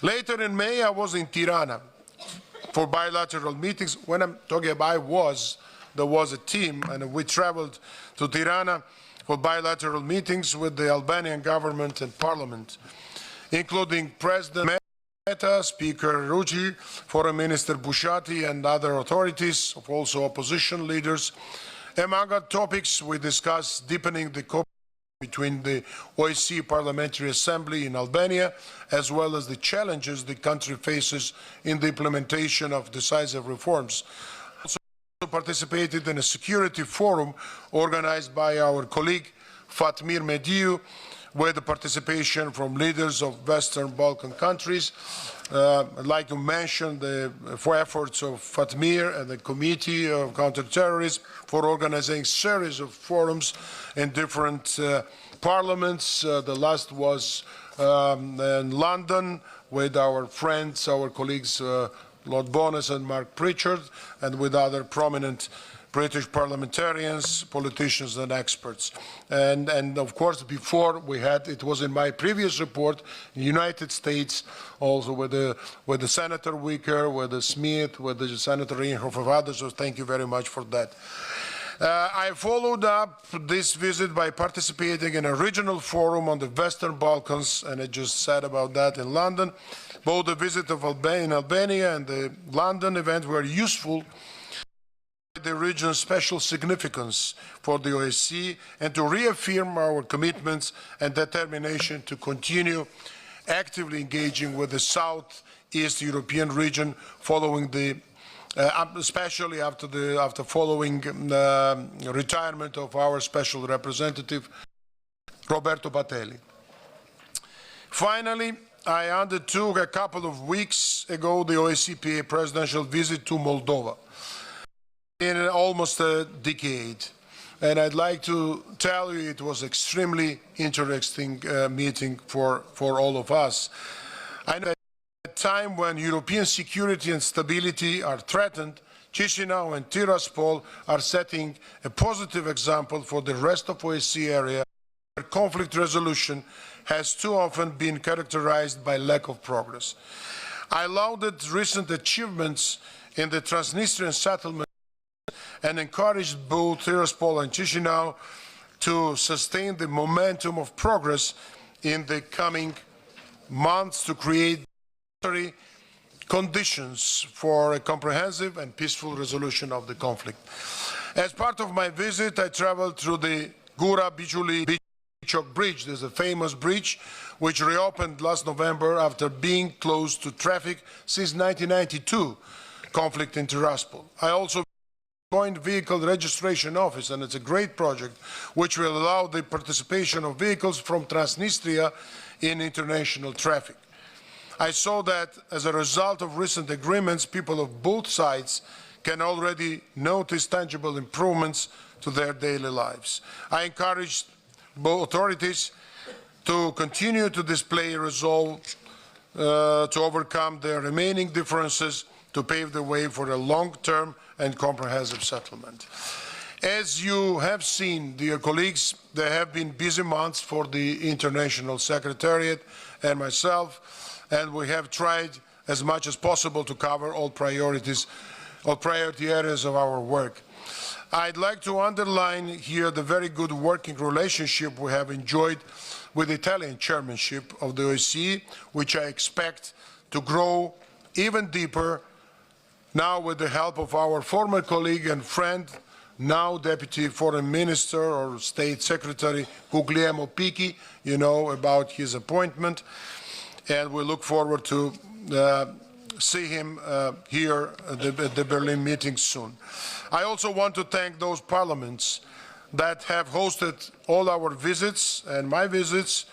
Later in May, I was in Tirana for bilateral meetings. When I'm talking about there was a team, and we traveled to Tirana for bilateral meetings with the Albanian government and parliament, including President Meta, Speaker Rugi, Foreign Minister Bushati, and other authorities, also opposition leaders. Among other topics, we discussed deepening the cooperation between the OSCE Parliamentary Assembly in Albania, as well as the challenges the country faces in the implementation of decisive reforms. Also participated in a security forum organized by our colleague Fatmir Mediu, with the participation from leaders of Western Balkan countries. I'd like to mention the efforts of Fatmir and the Committee of Counterterrorism for organizing a series of forums in different parliaments. The last was in London with our friends, our colleagues, Lord Bonas and Mark Pritchard, and with other prominent British parliamentarians, politicians and experts. And of course, before we had, it was in my previous report, in the United States, also with the Senator Wicker, with the Smith, with the Senator Inhofe and others, so thank you very much for that. I followed up this visit by participating in a regional forum on the Western Balkans, and I just said about that in London. Both the visit of Albania and the London event were useful the region's special significance for the OSCE and to reaffirm our commitments and determination to continue actively engaging with the Southeast European region following the especially after following retirement of our special representative Roberto Batali. Finally, I undertook a couple of weeks ago the OSCE presidential visit to Moldova. in almost a decade. And I'd like to tell you it was extremely interesting meeting for all of us. I know at a time when European security and stability are threatened, Chisinau and Tiraspol are setting a positive example for the rest of OSCE area, where conflict resolution has too often been characterized by lack of progress. I lauded recent achievements in the Transnistrian settlement and encouraged both Tiraspol and Chisinau to sustain the momentum of progress in the coming months to create necessary conditions for a comprehensive and peaceful resolution of the conflict. As part of my visit, I traveled through the Gura-Bijuli-Bichok Bridge. There's a famous bridge which reopened last November after being closed to traffic since 1992 conflict in Tiraspol. I also joined vehicle registration office, and it's a great project which will allow the participation of vehicles from Transnistria in international traffic. I saw that as a result of recent agreements, people of both sides can already notice tangible improvements to their daily lives. I encouraged both authorities to continue to display resolve to overcome their remaining differences to pave the way for a long-term and comprehensive settlement. As you have seen, dear colleagues, there have been busy months for the International Secretariat and myself, and we have tried as much as possible to cover all priority areas of our work. I'd like to underline here the very good working relationship we have enjoyed with the Italian chairmanship of the OSCE, which I expect to grow even deeper now with the help of our former colleague and friend, now Deputy Foreign Minister or State Secretary Guglielmo Picchi, you know about his appointment, and we look forward to see him here at the Berlin meeting soon. I also want to thank those parliaments that have hosted all our visits and my visits,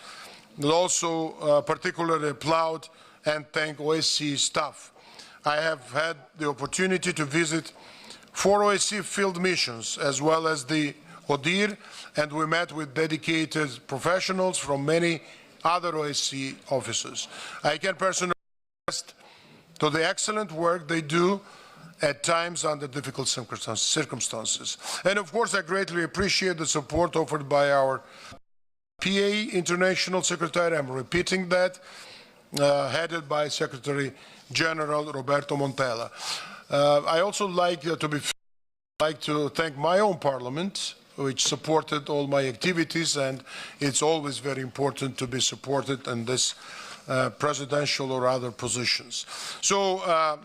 and also particularly applaud and thank OSCE staff. I have had the opportunity to visit 4 OSCE field missions as well as the ODIHR, and we met with dedicated professionals from many other OSCE offices. I can personally attest to the excellent work they do at times under difficult circumstances. And of course, I greatly appreciate the support offered by our PA International Secretary, I'm repeating that, headed by Secretary General Roberto Montella. I also like to thank my own parliament, which supported all my activities, and it's always very important to be supported in this presidential or other positions. So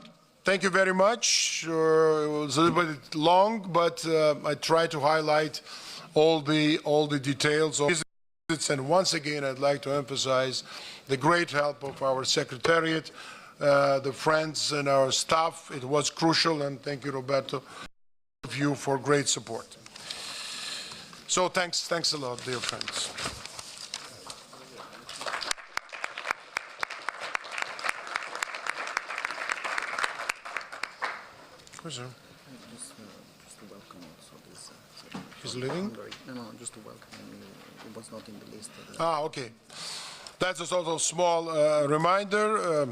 thank you very much. It was a little bit long, but I tried to highlight all the details of visits. And once again, I'd like to emphasize the great help of our Secretariat, the friends and our staff. It was crucial, and thank you, Roberto, of you for great support. So thanks a lot, dear friends. Where's he? Just to welcome also this. He's leaving? No, just to welcome him. It was not in the list. Okay. That's a sort of small reminder.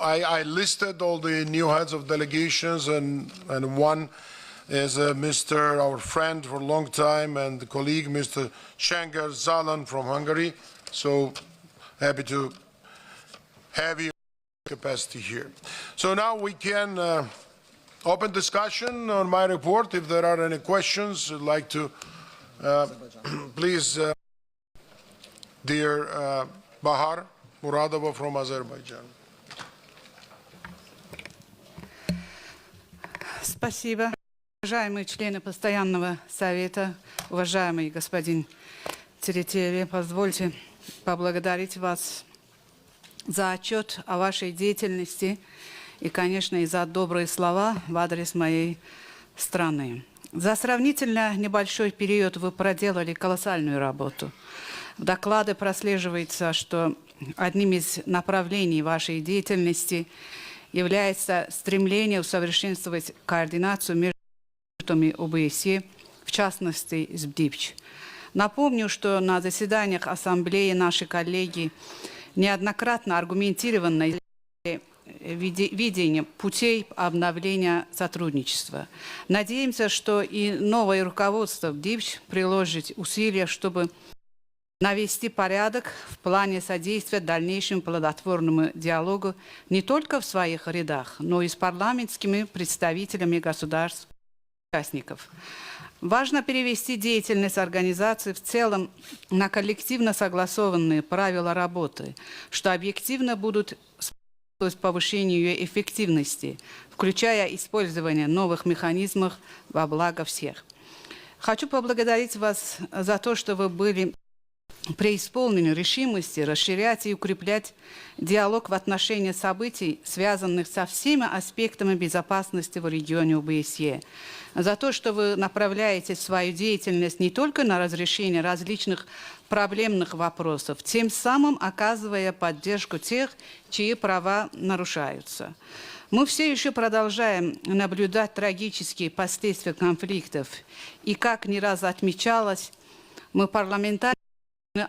I listed all the new heads of delegations, and one is our friend for a long time and colleague, Mr. Schenger Zalan from Hungary. So happy to have you in capacity here. So now we can open discussion on my report. If there are any questions, I'd like to please, dear Bahar Muradova from Azerbaijan. Спасибо. Уважаемые члены Постоянного совета, уважаемый господин Теретьеви, позвольте поблагодарить вас за отчет о вашей деятельности и, конечно, и за добрые слова в адрес моей страны. За сравнительно небольшой период вы проделали колоссальную работу. В докладе прослеживается, что одним из направлений вашей деятельности является стремление усовершенствовать координацию между ОБСЕ, в частности, с БДИПЧ. Напомню, что на заседаниях Ассамблеи наши коллеги неоднократно аргументированно видение путей обновления сотрудничества. Надеемся, что и новое руководство БДИПЧ приложит усилия, чтобы навести порядок в плане содействия дальнейшему плодотворному диалогу не только в своих рядах, но и с парламентскими представителями государств-участников. Важно перевести деятельность организации в целом на коллективно согласованные правила работы, что объективно будут способствовать повышению ее эффективности, включая использование новых механизмов во благо всех. Хочу поблагодарить вас за то, что вы были преисполнены решимости расширять и укреплять диалог в отношении событий, связанных со всеми аспектами безопасности в регионе ОБСЕ, за то, что вы направляете свою деятельность не только на разрешение различных проблемных вопросов, тем самым оказывая поддержку тех, чьи права нарушаются. Мы все еще продолжаем наблюдать трагические последствия конфликтов, и, как не раз отмечалось, мы парламентарии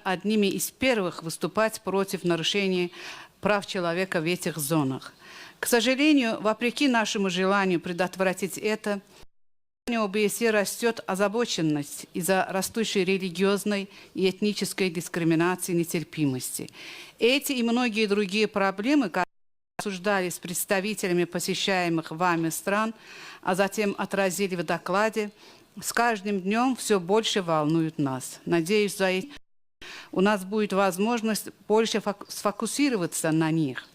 одними из первых выступать против нарушений прав человека в этих зонах. К сожалению, вопреки нашему желанию предотвратить это, в ОБСЕ растет озабоченность из-за растущей религиозной и этнической дискриминации и нетерпимости. Эти и многие другие проблемы, которые обсуждались с представителями посещаемых вами стран, а затем отразили в докладе, с каждым днем все больше волнуют нас. Надеюсь, у нас будет возможность больше сфокусироваться на них.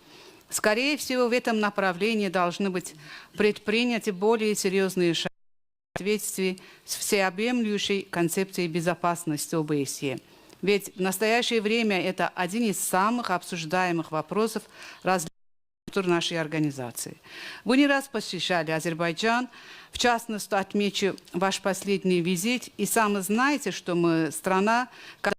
Скорее всего, в этом направлении должны быть предприняты более серьезные шаги в соответствии с всеобъемлющей концепцией безопасности ОБСЕ. Ведь в настоящее время это один из самых обсуждаемых вопросов различных структур нашей организации. Вы не раз посещали Азербайджан, в частности, отмечу ваш последний визит, и сами знаете, что мы страна, которая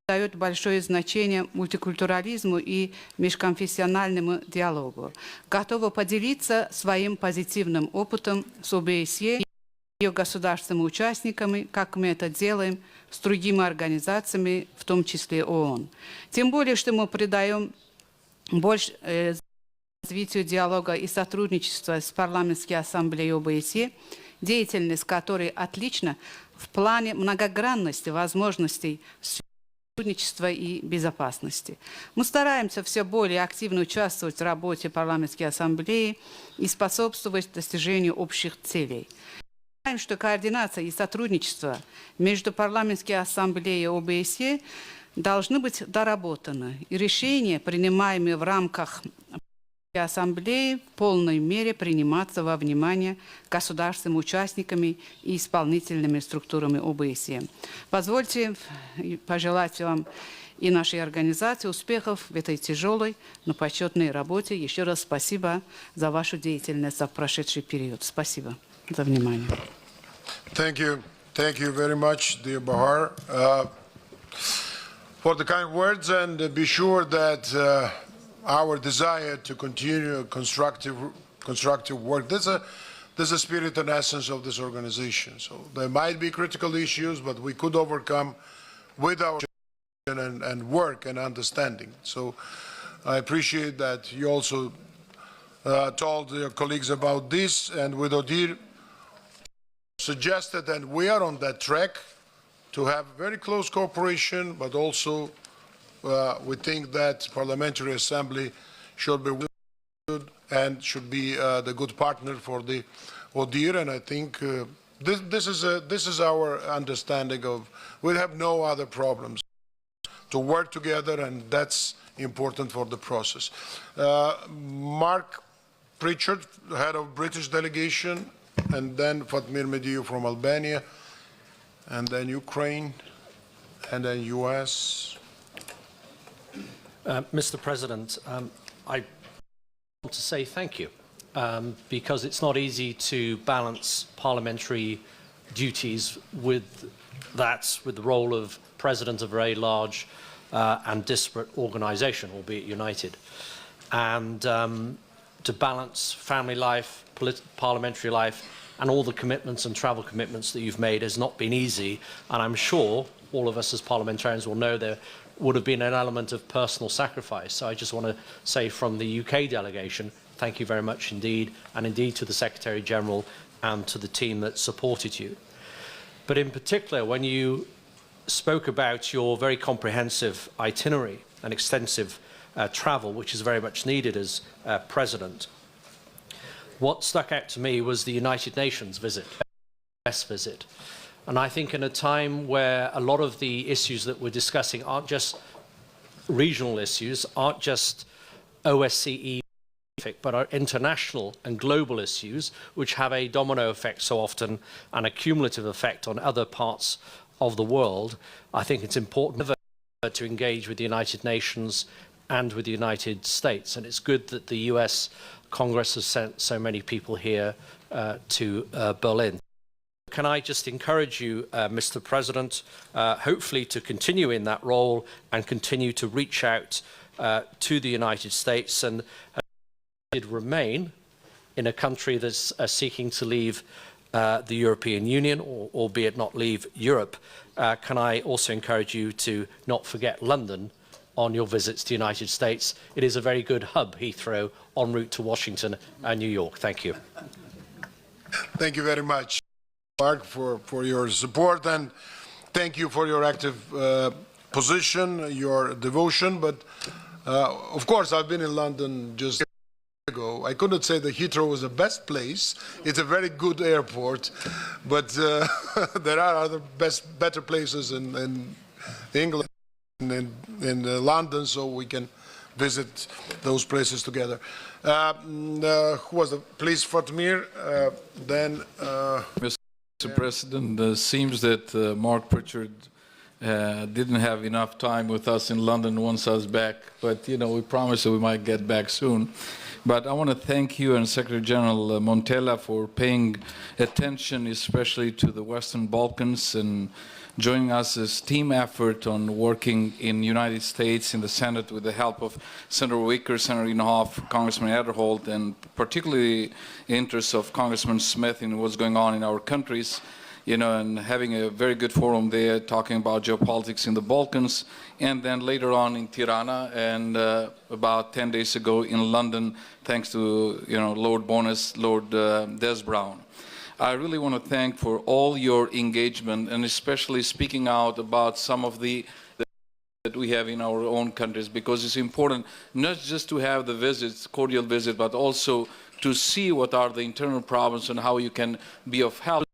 дает большое значение мультикультурализму и межконфессиональному диалогу. Готова поделиться своим позитивным опытом с ОБСЕ и ее государственными участниками, как мы это делаем с другими организациями, в том числе ООН. Тем более, что мы придаем больше развитию диалога и сотрудничества с парламентской ассамблеей ОБСЕ, деятельность которой отлична в плане многогранности возможностей сотрудничества и безопасности. Мы стараемся все более активно участвовать в работе парламентской ассамблеи и способствовать достижению общих целей. Знаем, что координация и сотрудничество между парламентской ассамблеей и ОБСЕ должны быть доработаны, и решения, принимаемые в рамках Ассамблеи, в полной мере приниматься во внимание государственными участниками и исполнительными структурами ОБСЕ. Позвольте пожелать вам и нашей организации успехов в этой тяжелой, но почетной работе. Еще раз спасибо за вашу деятельность за прошедший период. Спасибо за внимание. Thank you very much, dear Bahar, for the kind words, and be sure that our desire to continue constructive work. There's a spirit and essence of this organization. So there might be critical issues, but we could overcome with our and work and understanding. So I appreciate that you also told your colleagues about this, and with Odir suggested, and we are on that track to have very close cooperation, but also we think that Parliamentary Assembly should be good and should be the good partner for the ODIHR, and I think this is our understanding of. We have no other problems to work together, and that's important for the process. Mark Pritchard, head of British delegation, and then Fatmir Mediu from Albania, and then Ukraine, and then US. Mr. President, I want to say thank you because it's not easy to balance parliamentary duties with the role of president of a very large and disparate organisation, albeit united. And to balance family life, parliamentary life, and all the commitments and travel commitments that you've made has not been easy. And I'm sure all of us as parliamentarians will know there would have been an element of personal sacrifice. So I just want to say from the UK delegation, thank you very much indeed, and indeed to the Secretary-General and to the team that supported you. But in particular, when you spoke about your very comprehensive itinerary and extensive travel, which is very much needed as President, what stuck out to me was the United Nations visit, US visit. And I think in a time where a lot of the issues that we're discussing aren't just regional issues, aren't just OSCE, but are international and global issues, which have a domino effect so often and a cumulative effect on other parts of the world, I think it's important to engage with the United Nations and with the United States. And it's good that the US Congress has sent so many people here to Berlin. Can I just encourage you, Mr. President, hopefully to continue in that role and continue to reach out to the United States and remain in a country that's seeking to leave the European Union, or albeit not leave Europe. Can I also encourage you to not forget London on your visits to the United States? It is a very good hub, Heathrow, en route to Washington and New York. Thank you. Thank you very much, Mark, for your support, and thank you for your active position, your devotion. But of course, I've been in London just ago. I couldn't say that Heathrow was the best place. It's a very good airport, but there are other better places in England and in London, so we can visit those places together. Who was the please, Fatmir? Mr. President, it seems that Mark Pritchard didn't have enough time with us in London, wants us back, but you know, we promised that we might get back soon. But I want to thank you and Secretary General Montella for paying attention especially to the Western Balkans and joining us as team effort on working in the United States in the Senate with the help of Senator Wicker, Senator Inhofe, Congressman Ederholt, and particularly the interests of Congressman Smith in what's going on in our countries, you know, and having a very good forum there talking about geopolitics in the Balkans, and then later on in Tirana, and about 10 days ago in London, thanks to, you know, Lord Bonas, Lord Des Brown. I really want to thank for all your engagement, and especially speaking out about some of the that we have in our own countries, because it's important not just to have the visits, cordial visit, but also to see what are the internal problems and how you can be of help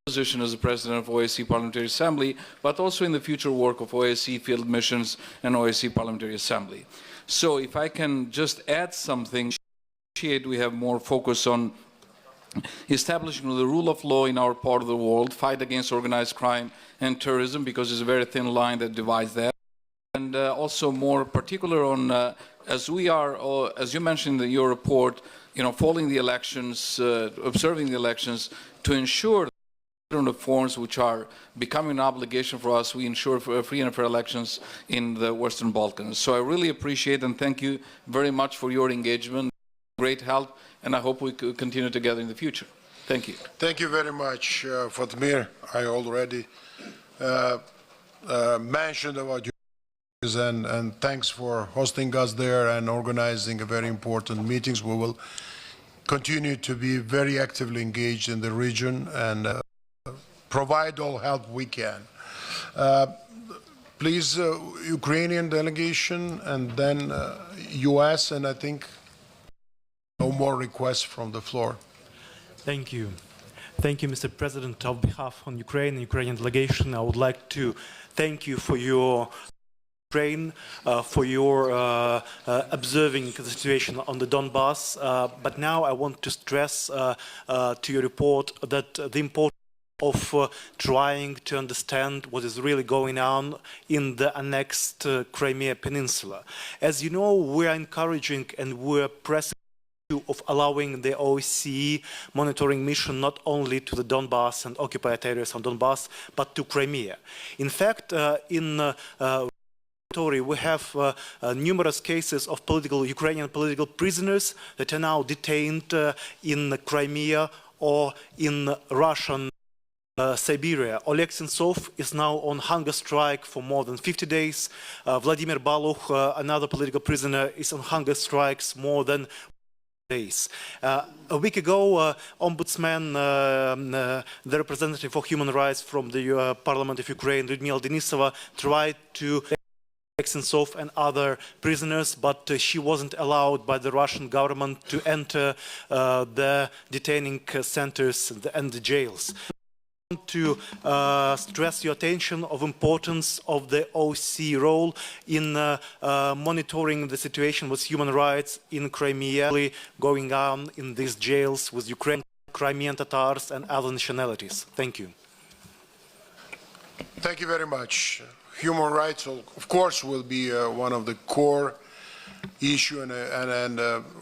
position as the President of OSCE Parliamentary Assembly, but also in the future work of OSCE field missions and OSCE Parliamentary Assembly. So if I can just add something, we have more focus on establishing the rule of law in our part of the world, fight against organized crime and terrorism, because it's a very thin line that divides that, and also more particular on, as we are, as you mentioned in your report, you know, following the elections, observing the elections, to ensure reforms which are becoming an obligation for us, we ensure for free and fair elections in the Western Balkans. So I really appreciate and thank you very much for your engagement, great help, and I hope we could continue together in the future. Thank you. Thank you very much, Fatmir. I already mentioned about you, and thanks for hosting us there and organizing a very important meetings. We will continue to be very actively engaged in the region and provide all help we can. Please, Ukrainian delegation, and then US, and I think no more requests from the floor. Thank you. Thank you, Mr. President. On behalf of Ukraine and Ukrainian delegation, I would like to thank you for your observing the situation on the Donbass. But now I want to stress to your report that the importance of trying to understand what is really going on in the annexed Crimea Peninsula. As you know, we are encouraging and we're pressing of allowing the OSCE monitoring mission not only to the Donbass and occupied areas on Donbass, but to Crimea. In fact, in We have numerous cases of Ukrainian political prisoners that are now detained in Crimea or in Russian Siberia. Oleg Sentsov is now on hunger strike for more than 50 days. Vladimir Baluch, another political prisoner, is on hunger strikes more than days. A week ago, Ombudsman, the representative for human rights from the Parliament of Ukraine, Lyudmila Denisova, tried to Sentsov and other prisoners, but she wasn't allowed by the Russian government to enter the detaining centers and the jails. I want to stress your attention of importance of the OSCE role in monitoring the situation with human rights in Crimea, going on in these jails with Ukrainian, Crimean Tatars and other nationalities. Thank you. Thank you very much. Human rights, of course, will be one of the core issue and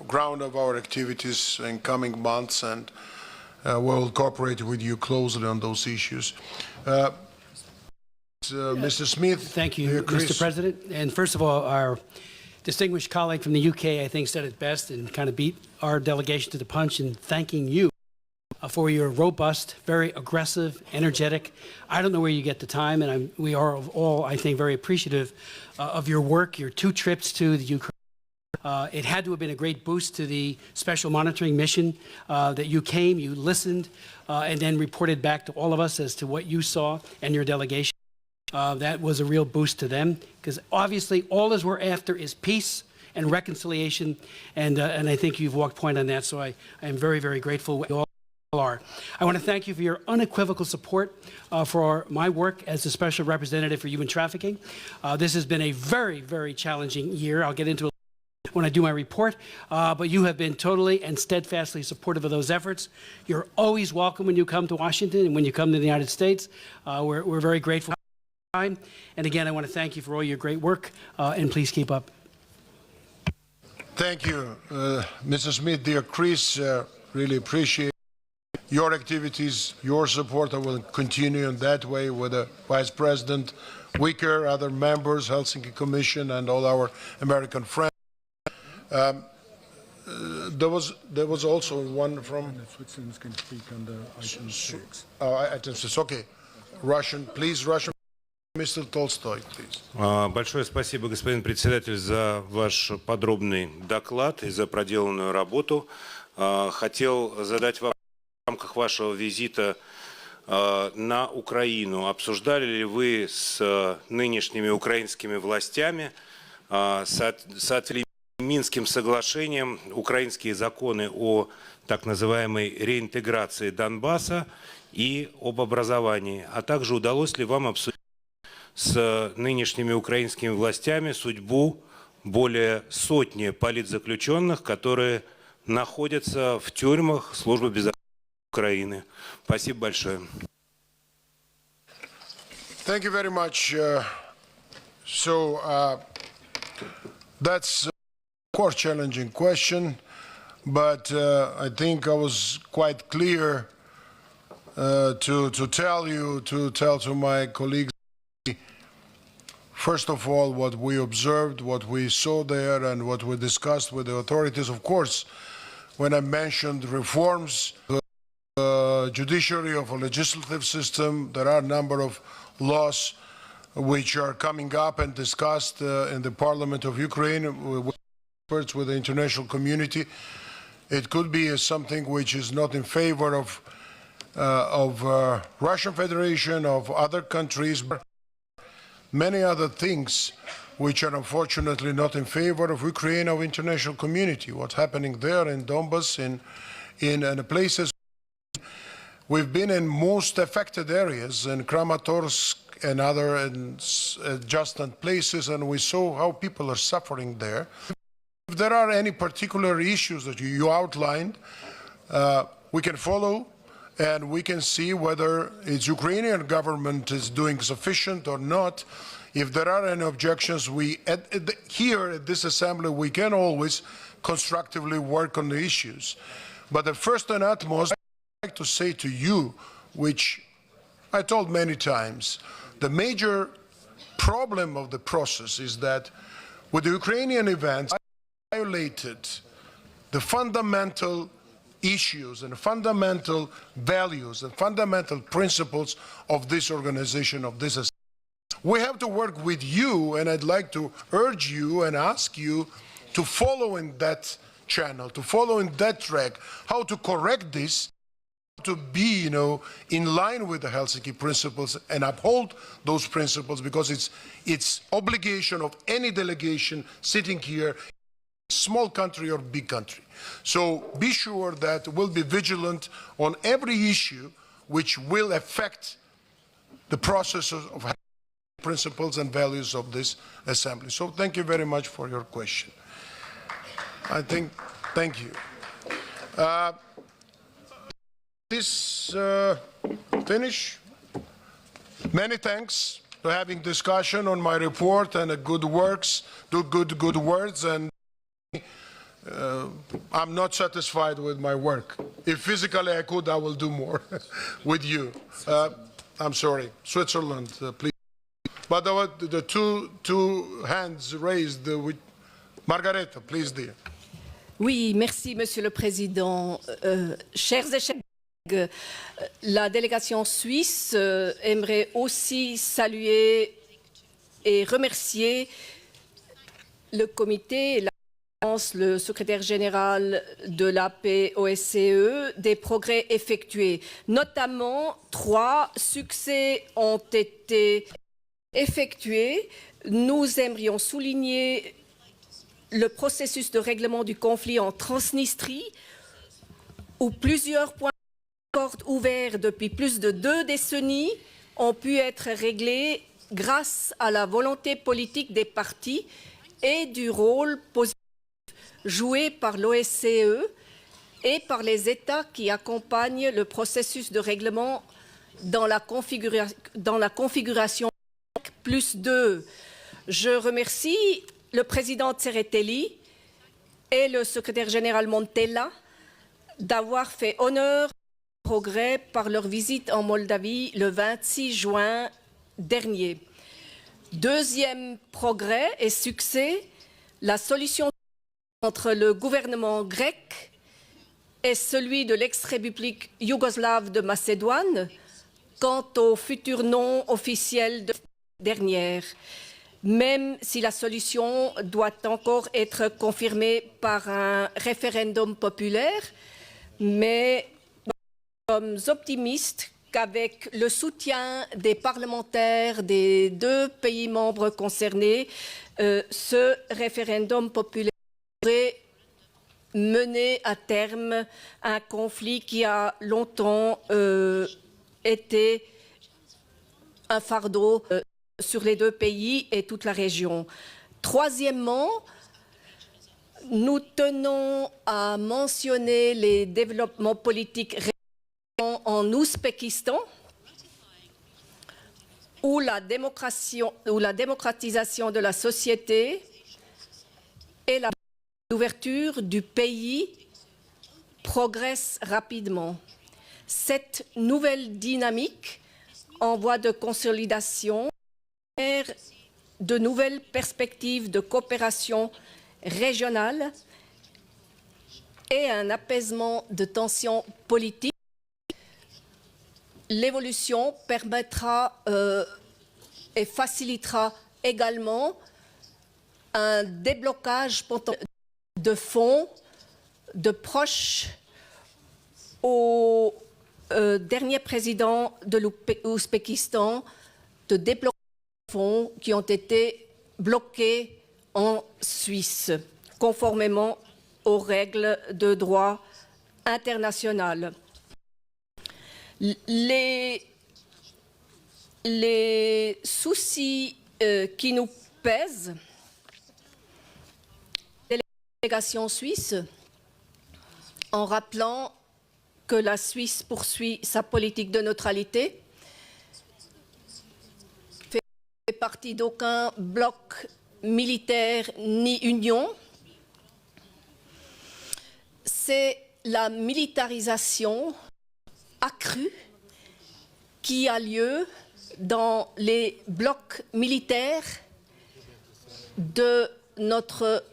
ground of our activities in coming months, and we'll cooperate with you closely on those issues. Mr. Smith. Thank you, Mr. President. And first of all, our distinguished colleague from the UK, I think, said it best and kind of beat our delegation to the punch in thanking you for your robust, very aggressive, energetic. I don't know where you get the time, and we are all, I think, very appreciative of your work, your 2 trips to the Ukraine. It had to have been a great boost to the special monitoring mission that you came, you listened, and then reported back to all of us as to what you saw and your delegation. That was a real boost to them, because obviously all as we're after is peace and reconciliation, and I think you've walked point on that, so I am very, very grateful. Are. I want to thank you for your unequivocal support for my work as the Special Representative for Human Trafficking. This has been a very, very challenging year. I'll get into it when I do my report, but you have been totally and steadfastly supportive of those efforts. You're always welcome when you come to Washington and when you come to the United States. We're very grateful. And again, I want to thank you for all your great work, and please keep up. Thank you, Mr. Smith, dear Chris. Really appreciate your activities, your support. I will continue in that way with the Vice President Wicker, other members, Helsinki Commission, and all our American friends. There was also one from Switzerland can speak under item 6. Item 6. Okay, Russian, please, Russian. Mr. Tolstoy, please. Большое спасибо, господин председатель, за ваш подробный доклад и за проделанную работу. Хотел задать вопрос. В рамках вашего визита на Украину обсуждали ли вы с нынешними украинскими властями соответственно Минским соглашением украинские законы о так называемой реинтеграции Донбасса и об образовании, а также удалось ли вам обсудить с нынешними украинскими властями судьбу более сотни политзаключенных, которые находятся в тюрьмах службы безопасности Украины. Спасибо большое. Thank you very much. That's of course challenging question, but I think I was quite clear to tell to my colleagues, first of all, what we observed, what we saw there, and what we discussed with the authorities. Of course, when I mentioned reforms, judiciary, of a legislative system, there are a number of laws which are coming up and discussed in the Parliament of Ukraine with experts, with the international community. It could be something which is not in favor of Russian Federation, of other countries, but many other things which are unfortunately not in favor of Ukraine, of international community. What's happening there in Donbas, in places. We've been in most affected areas, in Kramatorsk and other adjacent places, and we saw how people are suffering there. If there are any particular issues that you outlined, we can follow, and we can see whether its Ukrainian government is doing sufficient or not. If there are any objections, here at this assembly, we can always constructively work on the issues. But the first and utmost, I'd like to say to you, which I told many times, the major problem of the process is that with the Ukrainian events, violated the fundamental issues and fundamental values and fundamental principles of this organization, of this assembly. We have to work with you, and I'd like to urge you and ask you to follow in that channel, to follow in that track, how to correct this, to be, in line with the Helsinki principles and uphold those principles, because it's obligation of any delegation sitting here, small country or big country. So be sure that we'll be vigilant on every issue which will affect the process of principles and values of this assembly. So thank you very much for your question. Thank you. This finish. Many thanks for having discussion on my report and good works, good words, and I'm not satisfied with my work. If physically I could, I will do more with you. I'm sorry, Switzerland, please. But the two hands raised with Margareta, please, dear. Oui, merci, Monsieur le Président. Chers et chers collègues, la délégation suisse aimerait aussi saluer et remercier le comité, le secrétaire général de l'APOSCE des progrès effectués. Notamment, 3 succès ont été effectués. Nous aimerions souligner le processus de règlement du conflit en Transnistrie, où plusieurs points d'accord ouverts depuis plus de 2 décennies ont pu être réglés grâce à la volonté politique des partis et du rôle positif joué par l'OSCE et par les États qui accompagnent le processus de règlement dans la configuration +2. Je remercie le président Tsereteli et le secrétaire général Montella d'avoir fait honneur au progrès par leur visite en Moldavie le 26 juin dernier. Deuxième progrès et succès, la solution entre le gouvernement grec et celui de l'ex-république yougoslave de Macédoine quant au futur nom officiel de la dernière, même si la solution doit encore être confirmée par un référendum populaire, mais nous sommes optimistes qu'avec le soutien des parlementaires des 2 pays membres concernés, ce référendum populaire pourrait mener à terme un conflit qui a longtemps été un fardeau sur les 2 pays et toute la région. Troisièmement, nous tenons à mentionner les développements politiques récents en Ouzbékistan, où la démocratisation de la société et l'ouverture du pays progressent rapidement. Cette nouvelle dynamique en voie de consolidation de nouvelles perspectives de coopération régionale et un apaisement de tensions politiques. L'évolution permettra et facilitera également un déblocage de fonds de proches au dernier président de l'Ouzbékistan de débloquer des fonds qui ont été bloqués en Suisse, conformément aux règles de droit international. Les soucis qui nous pèsent, la délégation suisse, en rappelant que la Suisse poursuit sa politique de neutralité, fait partie d'aucun bloc militaire ni union. C'est la militarisation accrue qui a lieu dans les blocs militaires de notre...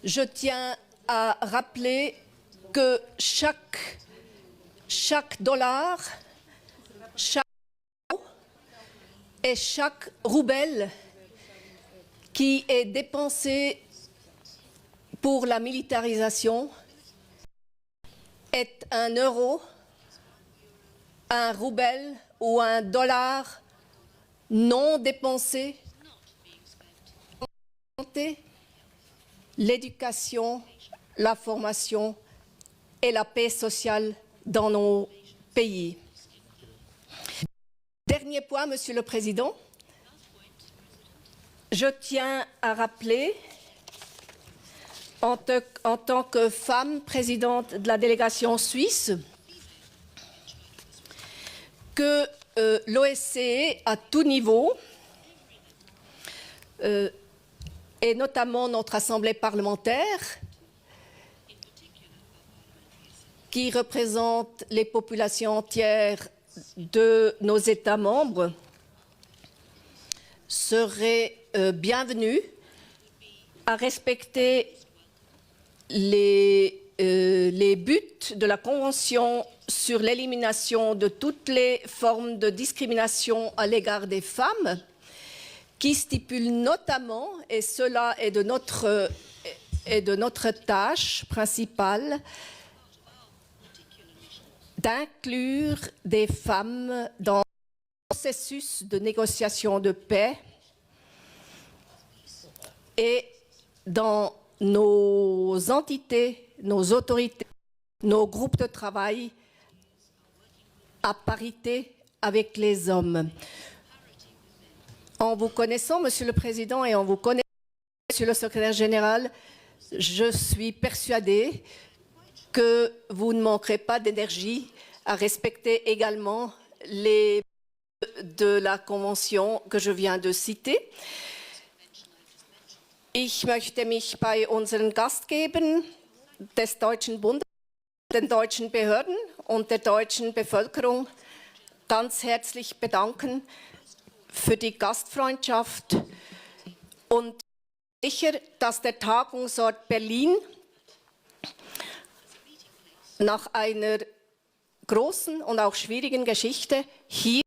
Je tiens à rappeler que chaque dollar, chaque euro et chaque rouble qui est dépensé pour la militarisation est un euro, un rouble ou un dollar non dépensé pour la santé, l'éducation, la formation et la paix sociale dans nos pays. Dernier point, Monsieur le Président, je tiens à rappeler, en tant que femme présidente de la délégation suisse, que l'OSCE à tout niveau, et notamment notre Assemblée parlementaire, qui représente les populations entières de nos États membres, serait bienvenue à respecter les buts de la Convention sur l'élimination de toutes les formes de discrimination à l'égard des femmes, qui stipule notamment, et cela est de notre tâche principale, d'inclure des femmes dans le processus de négociation de paix et dans nos entités, nos autorités, nos groupes de travail à parité avec les hommes. En vous connaissant, Monsieur le Président, et en vous connaissant, Monsieur le Secrétaire général, je suis persuadée que vous ne manquerez pas d'énergie à respecter également les de la Convention que je viens de citer. Ich möchte mich bei unseren Gastgebern des Deutschen Bundes, den deutschen Behörden und der deutschen Bevölkerung ganz herzlich bedanken für die Gastfreundschaft und sicher, dass der Tagungsort Berlin nach einer großen und auch schwierigen Geschichte hier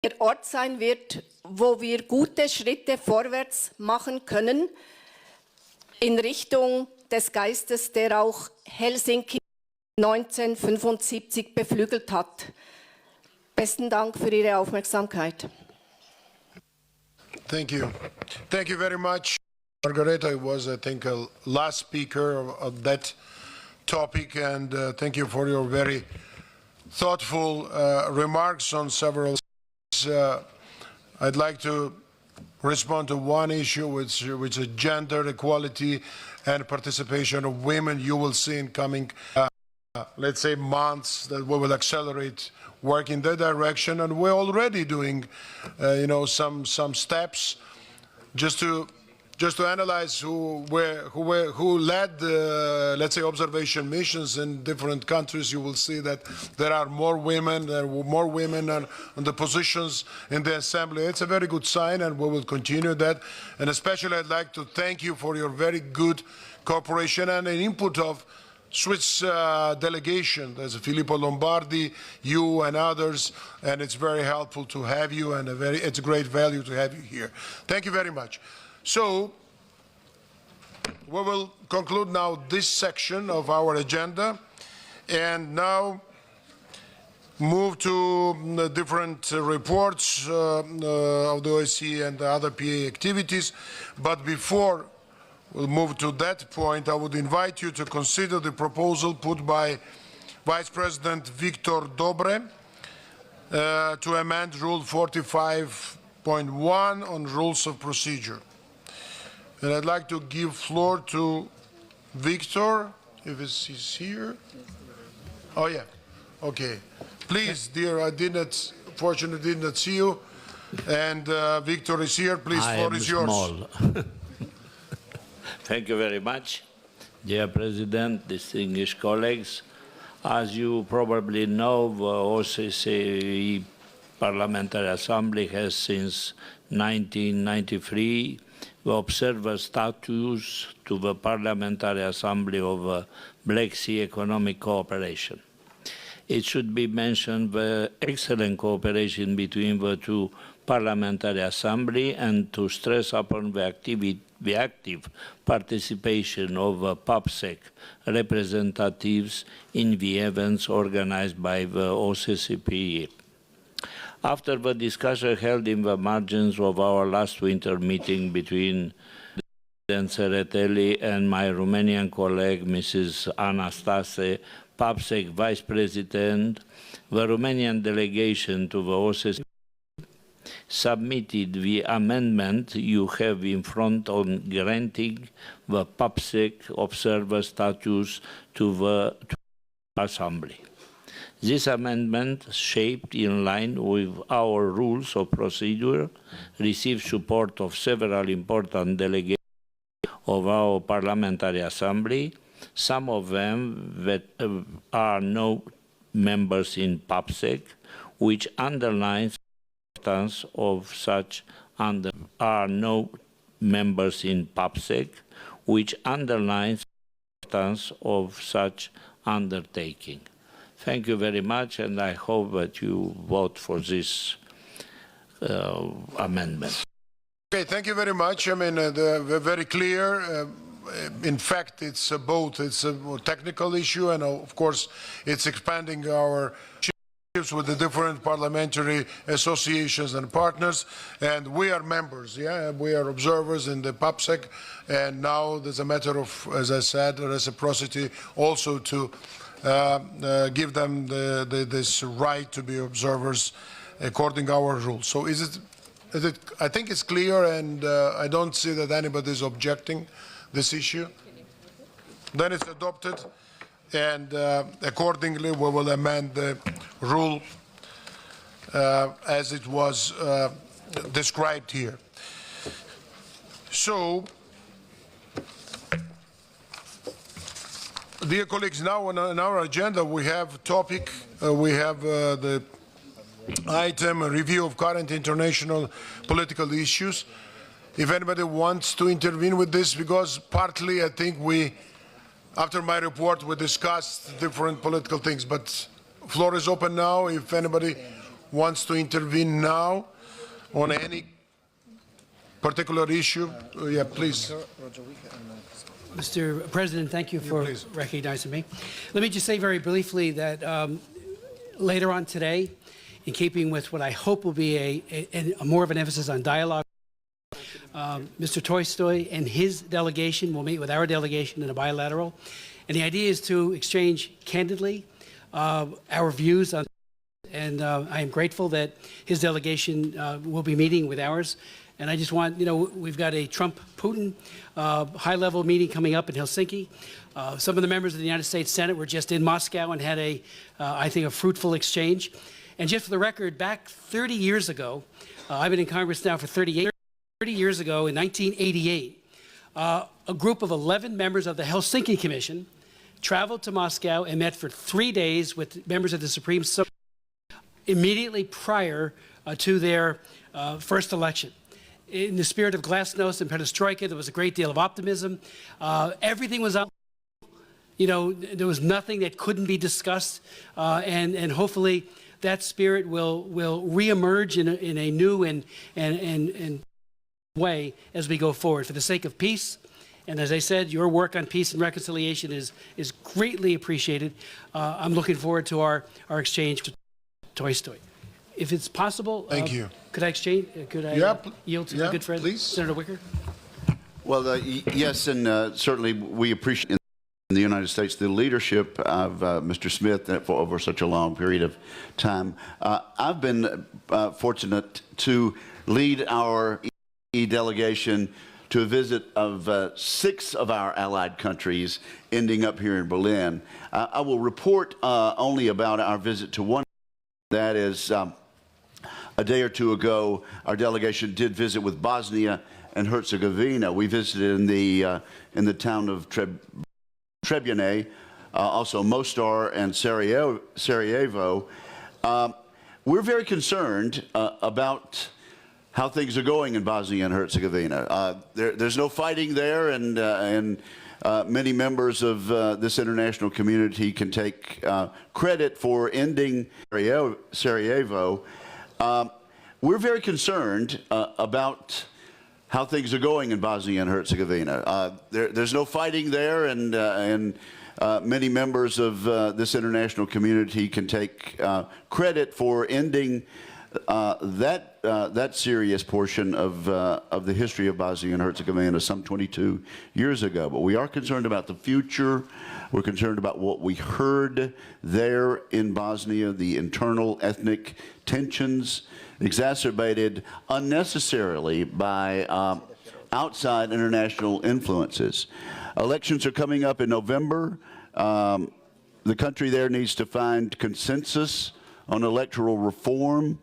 der Ort sein wird, wo wir gute Schritte vorwärts machen können in Richtung des Geistes, der auch Helsinki 1975 beflügelt hat. Besten Dank für Ihre Aufmerksamkeit. Thank you. Thank you very much. Margareta was, I think, a last speaker of that topic, and thank you for your very thoughtful remarks on several. I'd like to respond to one issue, which is gender equality and participation of women. You will see in coming, let's say, months that we will accelerate work in that direction, and we're already doing, some steps just to analyze who led the, let's say, observation missions in different countries. You will see that there are more women. There were more women on the positions in the assembly. It's a very good sign, and we will continue that. And especially, I'd like to thank you for your very good cooperation and an input of Swiss delegation. There's Filippo Lombardi, you and others, and it's very helpful to have you, and it's a great value to have you here. Thank you very much. So, we will conclude now this section of our agenda, and now move to the different reports of the OSCE and the other PA activities. But before we'll move to that point, I would invite you to consider the proposal put by Vice President Victor Dobre to amend Rule 45.1 on rules of procedure. And I'd like to give floor to Victor, if he's here. Oh, yeah. Okay. Please, dear, fortunately did not see you. And Victor is here. Please, floor is yours. Small. Thank you very much. Dear President, distinguished colleagues, As you probably know, the OSCE Parliamentary Assembly has since 1993 the observer status to the Parliamentary Assembly of Black Sea Economic Cooperation. It should be mentioned the excellent cooperation between the two Parliamentary Assembly and to stress upon the active participation of PAPSEC representatives in the events organized by the OSCE. After the discussion held in the margins of our last winter meeting between President Tsereteli and my Romanian colleague, Mrs. Anastase, PAPSEC Vice President, the Romanian delegation to the OSCE submitted the amendment you have in front on granting the PAPSEC observer status to the Assembly. This amendment, shaped in line with our rules of procedure, received support of several important delegations of our Parliamentary Assembly, some of them that are no members in PAPSEC, which underlines the importance of such undertaking. Thank you very much, and I hope that you vote for this amendment. Okay, thank you very much. I mean, they're very clear. In fact, it's both. It's a technical issue, and of course, it's expanding our relationships with the different parliamentary associations and partners. And we are members, yeah, we are observers in the PAPSEC. And now there's a matter of, as I said, reciprocity also to give them this right to be observers according to our rules. So I think it's clear, and I don't see that anybody is objecting this issue. Then it's adopted, and accordingly we will amend the rule as it was described here. So, dear colleagues, now on our agenda we have a topic, we have the item, a review of current international political issues. If anybody wants to intervene with this, because partly I think after my report, we discussed different political things, but floor is open now. If anybody wants to intervene now on any particular issue, yeah, please. Mr. President, thank you for recognizing me. Let me just say very briefly that later on today, in keeping with what I hope will be a more of an emphasis on dialogue, Mr. Tolstoy and his delegation will meet with our delegation in a bilateral. And the idea is to exchange candidly our views on, and I am grateful that his delegation will be meeting with ours. And I just want, we've got a Trump-Putin high-level meeting coming up in Helsinki. Some of the members of the United States Senate were just in Moscow and had I think, a fruitful exchange. And just for the record, back 30 years ago, I've been in Congress now for 30 years ago, in 1988, a group of 11 members of the Helsinki Commission traveled to Moscow and met for 3 days with members of the Supreme Court immediately prior to their first election. In the spirit of glasnost and perestroika, there was a great deal of optimism. Everything was up. There was nothing that couldn't be discussed, and hopefully that spirit will reemerge in a new and way as we go forward for the sake of peace. And as I said, your work on peace and reconciliation is greatly appreciated. I'm looking forward to our exchange with Tolstoy. If it's possible, thank you. Could I exchange? Could I yield to my good friend, please. Senator Wicker? Well, yes, and certainly we appreciate in the United States the leadership of Mr. Smith for over such a long period of time. I've been fortunate to lead our delegation to a visit of 6 of our allied countries, ending up here in Berlin. I will report only about our visit to one. That is, a day or two ago, our delegation did visit with Bosnia and Herzegovina. We visited in the town of Trebujene, also Mostar and Sarajevo. We're very concerned about how things are going in Bosnia and Herzegovina. There's no fighting there, and many members of this international community can take credit for ending Sarajevo. We're very concerned about how things are going in Bosnia and Herzegovina. There's no fighting there, and many members of this international community can take credit for ending that serious portion of the history of Bosnia and Herzegovina some 22 years ago. But we are concerned about the future. We're concerned about what we heard there in Bosnia, the internal ethnic tensions exacerbated unnecessarily by outside international influences. Elections are coming up in November. The country there needs to find consensus on electoral reform.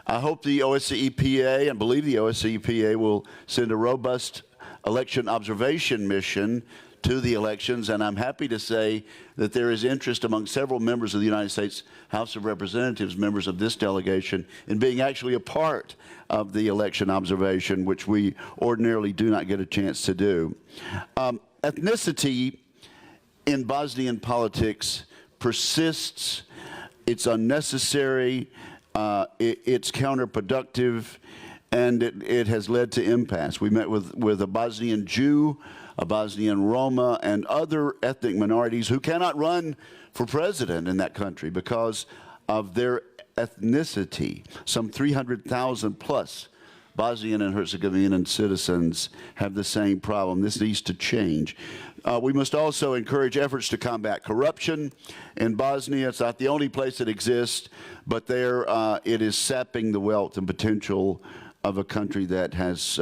I hope the OSCE EPA, and believe the OSCE EPA, will send a robust election observation mission to the elections, and I'm happy to say that there is interest among several members of the United States House of Representatives, members of this delegation, in being actually a part of the election observation, which we ordinarily do not get a chance to do. Ethnicity in Bosnian politics persists. It's unnecessary, it's counterproductive, and it has led to impasse. We met with a Bosnian Jew, a Bosnian Roma, and other ethnic minorities who cannot run for president in that country because of their ethnicity. Some 300,000 plus Bosnian and Herzegovinian citizens have the same problem. This needs to change. We must also encourage efforts to combat corruption in Bosnia. It's not the only place it exists, but there it is sapping the wealth and potential of a country that has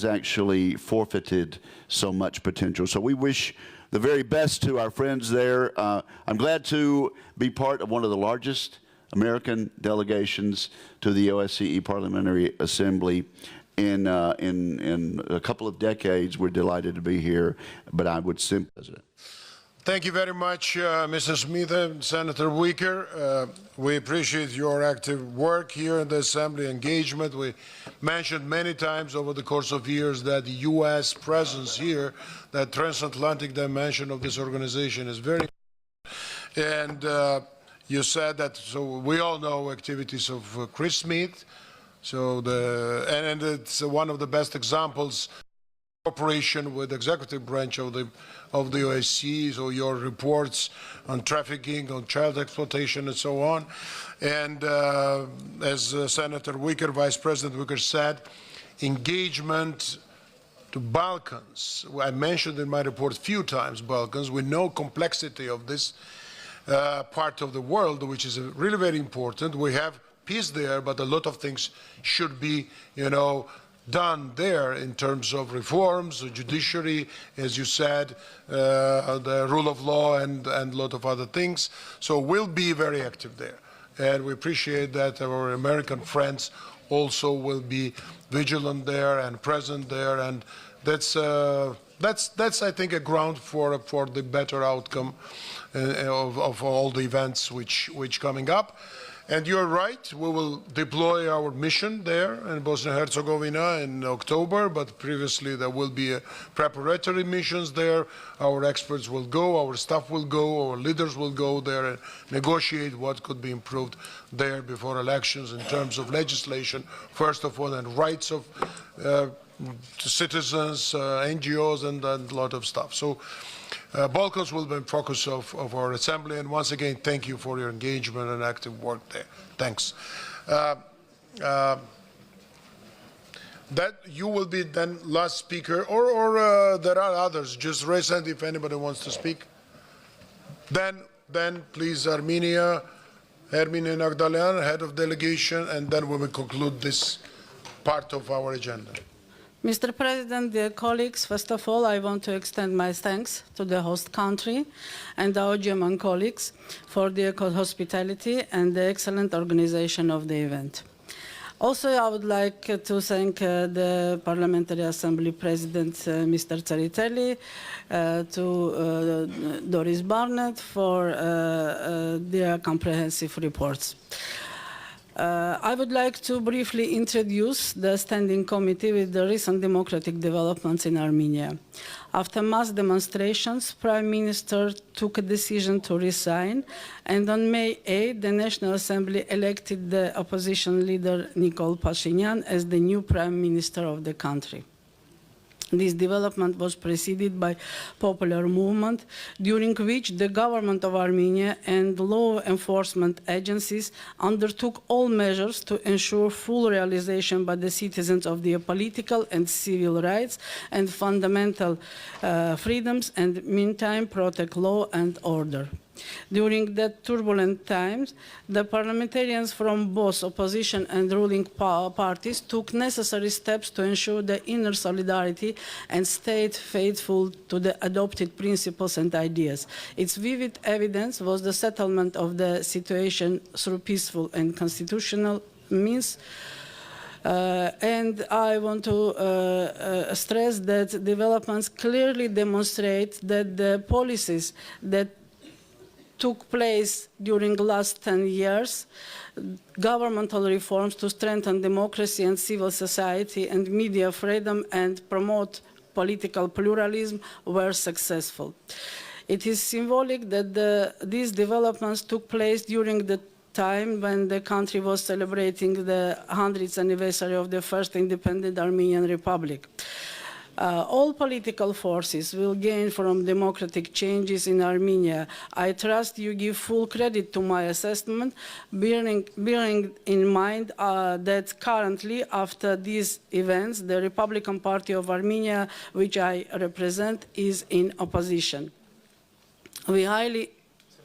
actually forfeited so much potential. So we wish the very best to our friends there. I'm glad to be part of one of the largest American delegations to the OSCE Parliamentary Assembly in a couple of decades. We're delighted to be here, but I would simply... Thank you very much, Mr. Smith and Senator Wicker. We appreciate your active work here in the Assembly, engagement. We mentioned many times over the course of years that the U.S. presence here, that transatlantic dimension of this organization is very important. And you said that, so we all know activities of Chris Smith, so and it's one of the best examples of cooperation with the executive branch of the OSCE, so your reports on trafficking, on child exploitation, and so on. And as Senator Wicker, Vice President Wicker said, engagement to Balkans. I mentioned in my report a few times Balkans. We know complexity of this part of the world, which is really very important. We have peace there, but a lot of things should be, done there in terms of reforms, the judiciary, as you said, the rule of law, and a lot of other things. So we'll be very active there. And we appreciate that our American friends also will be vigilant there and present there. And that's I think, a ground for the better outcome of all the events which coming up. And you're right, we will deploy our mission there in Bosnia and Herzegovina in October, but previously there will be preparatory missions there. Our experts will go, our staff will go, our leaders will go there and negotiate what could be improved there before elections in terms of legislation, first of all, and rights of citizens, NGOs, and a lot of stuff. So Balkans will be in focus of our Assembly, and once again, thank you for your engagement and active work there. Thanks. That you will be then last speaker, or there are others. Just raise hand if anybody wants to speak. Then please, Armenia Nagdalyan, head of delegation, and then we will conclude this part of our agenda. Mr. President, dear colleagues, first of all, I want to extend my thanks to the host country and our German colleagues for their hospitality and the excellent organization of the event. Also, I would like to thank the Parliamentary Assembly President, Mr. Tseriteli, to Doris Barnett for their comprehensive reports. I would like to briefly introduce the Standing Committee with the recent democratic developments in Armenia. After mass demonstrations, Prime Minister took a decision to resign, and on May 8, the National Assembly elected the opposition leader Nikol Pashinyan as the new Prime Minister of the country. This development was preceded by popular movement, during which the government of Armenia and law enforcement agencies undertook all measures to ensure full realization by the citizens of their political and civil rights and fundamental freedoms, and meantime protect law and order. During that turbulent times, the parliamentarians from both opposition and ruling parties took necessary steps to ensure the inner solidarity and stayed faithful to the adopted principles and ideas. Its vivid evidence was the settlement of the situation through peaceful and constitutional means. And I want to stress that developments clearly demonstrate that the policies that took place during the last 10 years, governmental reforms to strengthen democracy and civil society and media freedom and promote political pluralism were successful. It is symbolic that these developments took place during the time when the country was celebrating the 100th anniversary of the first independent Armenian Republic. All political forces will gain from democratic changes in Armenia. I trust you give full credit to my assessment, bearing in mind that currently, after these events, the Republican Party of Armenia, which I represent, is in opposition. We highly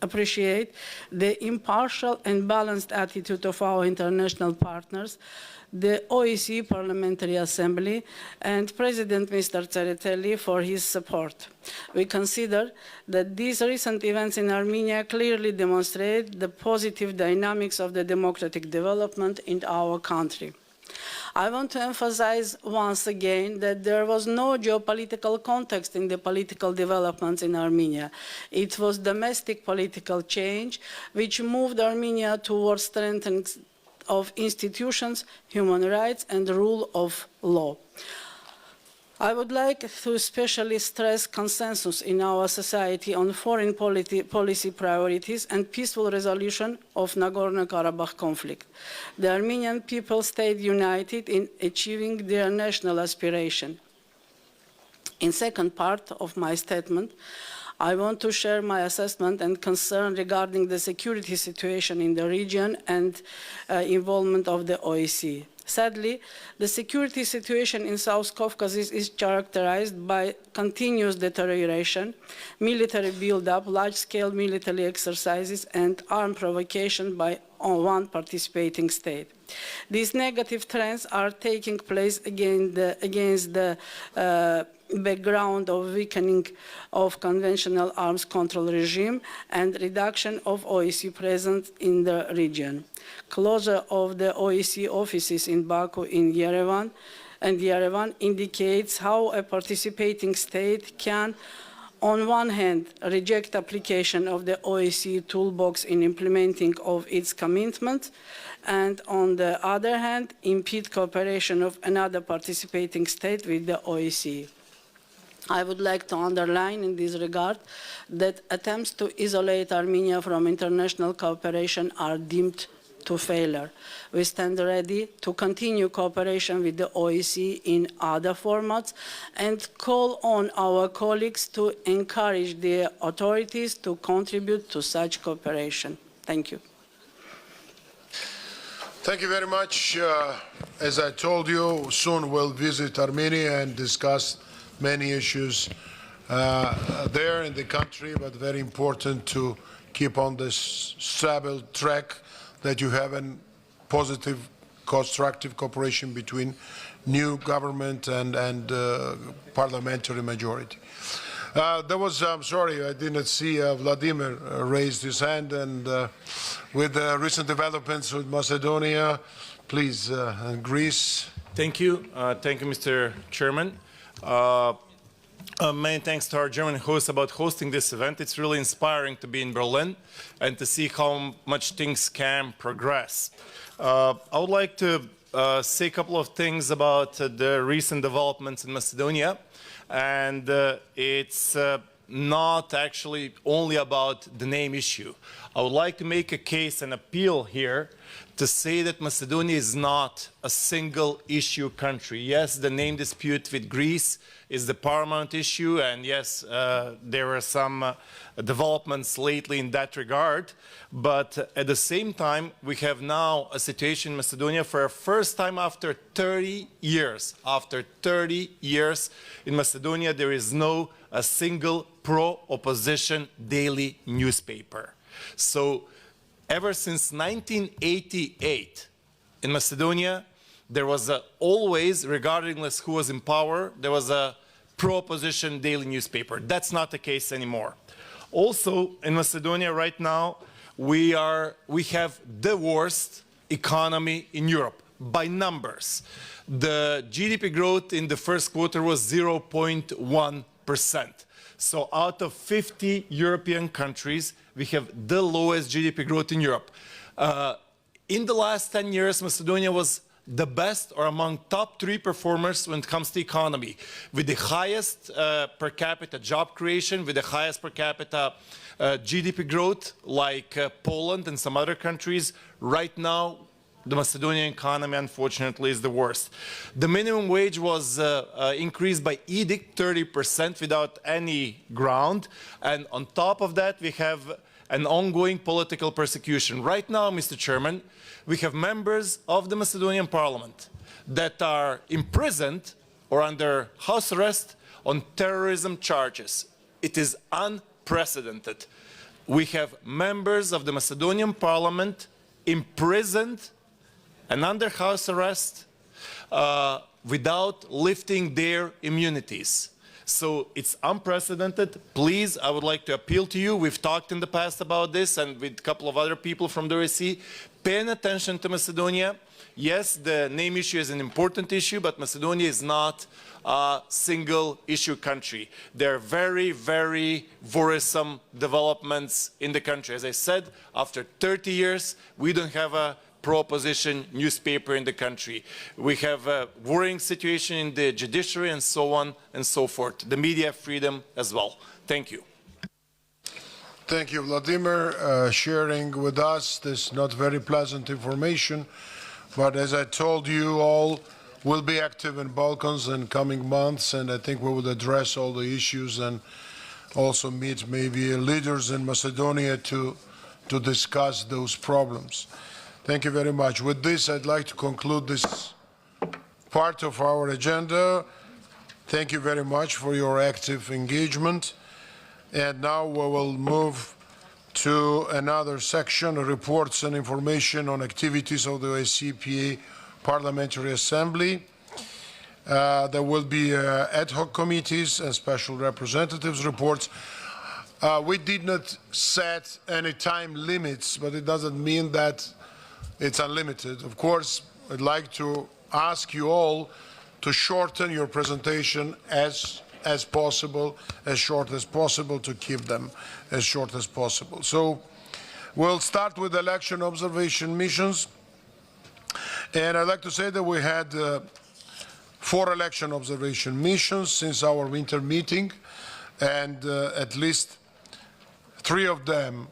appreciate the impartial and balanced attitude of our international partners, the OSCE Parliamentary Assembly, and President Mr. Tseriteli for his support. We consider that these recent events in Armenia clearly demonstrate the positive dynamics of the democratic development in our country. I want to emphasize once again that there was no geopolitical context in the political developments in Armenia. It was domestic political change which moved Armenia towards strengthening of institutions, human rights, and the rule of law. I would like to especially stress consensus in our society on foreign policy priorities and peaceful resolution of Nagorno-Karabakh conflict. The Armenian people stayed united in achieving their national aspiration. In the second part of my statement, I want to share my assessment and concern regarding the security situation in the region and involvement of the OSCE. Sadly, the security situation in South Caucasus is characterized by continuous deterioration, military build-up, large-scale military exercises, and armed provocation by one participating state. These negative trends are taking place against the background of weakening of conventional arms control regime and reduction of OSCE presence in the region. Closure of the OSCE offices in Baku and Yerevan indicates how a participating state can, on one hand, reject application of the OSCE toolbox in implementing of its commitment, and on the other hand, impede cooperation of another participating state with the OSCE. I would like to underline in this regard that attempts to isolate Armenia from international cooperation are deemed to failure. We stand ready to continue cooperation with the OSCE in other formats and call on our colleagues to encourage the authorities to contribute to such cooperation. Thank you. Thank you very much. As I told you, soon we'll visit Armenia and discuss many issues there in the country, but very important to keep on this stable track that you have in positive, constructive cooperation between new government and parliamentary majority. There was, I'm sorry, I didn't see Vladimir raised his hand, and with the recent developments with Macedonia, please, Greece. Thank you. Thank you, Mr. Chairman. Many thanks to our German host about hosting this event. It's really inspiring to be in Berlin and to see how much things can progress. I would like to say a couple of things about the recent developments in Macedonia. And it's not actually only about the name issue. I would like to make a case and appeal here to say that Macedonia is not a single issue country. Yes, the name dispute with Greece is the paramount issue, and yes, there were some developments lately in that regard, but at the same time, we have now a situation in Macedonia for the first time after 30 years. After 30 years in Macedonia, there is no a single pro-opposition daily newspaper. So ever since 1988 in Macedonia, there was always, regardless who was in power, there was a pro-opposition daily newspaper. That's not the case anymore. Also, in Macedonia right now, we have the worst economy in Europe by numbers. The GDP growth in the first quarter was 0.1%. So out of 50 European countries, we have the lowest GDP growth in Europe. In the last 10 years, Macedonia was the best or among top 3 performers when it comes to economy, with the highest per capita job creation, with the highest per capita GDP growth, like Poland and some other countries. Right now, the Macedonian economy, unfortunately, is the worst. The minimum wage was increased by edict 30% without any ground. And on top of that, we have an ongoing political persecution. Right now, Mr. Chairman, we have members of the Macedonian parliament that are imprisoned or under house arrest on terrorism charges. It is unprecedented. We have members of the Macedonian parliament imprisoned and under house arrest without lifting their immunities. So it's unprecedented. Please, I would like to appeal to you. We've talked in the past about this and with a couple of other people from the OSCE. Paying attention to Macedonia. Yes, the name issue is an important issue, but Macedonia is not a single issue country. There are very, very worrisome developments in the country. As I said, after 30 years, we don't have a pro-opposition newspaper in the country. We have a worrying situation in the judiciary and so on and so forth. The media freedom as well. Thank you. Thank you, Vladimir, sharing with us this not very pleasant information. But as I told you, all will be active in Balkans in coming months, and I think we will address all the issues and also meet maybe leaders in Macedonia to discuss those problems. Thank you very much. With this, I'd like to conclude this part of our agenda. Thank you very much for your active engagement. And now we will move to another section, reports and information on activities of the OSCE Parliamentary Assembly. There will be ad hoc committees and special representatives reports. We did not set any time limits, but it doesn't mean that it's unlimited. Of course, I'd like to ask you all to shorten your presentation as possible, as short as possible, to keep them as short as possible. So we'll start with election observation missions. And I'd like to say that we had 4 election observation missions since our winter meeting, and at least 3 of them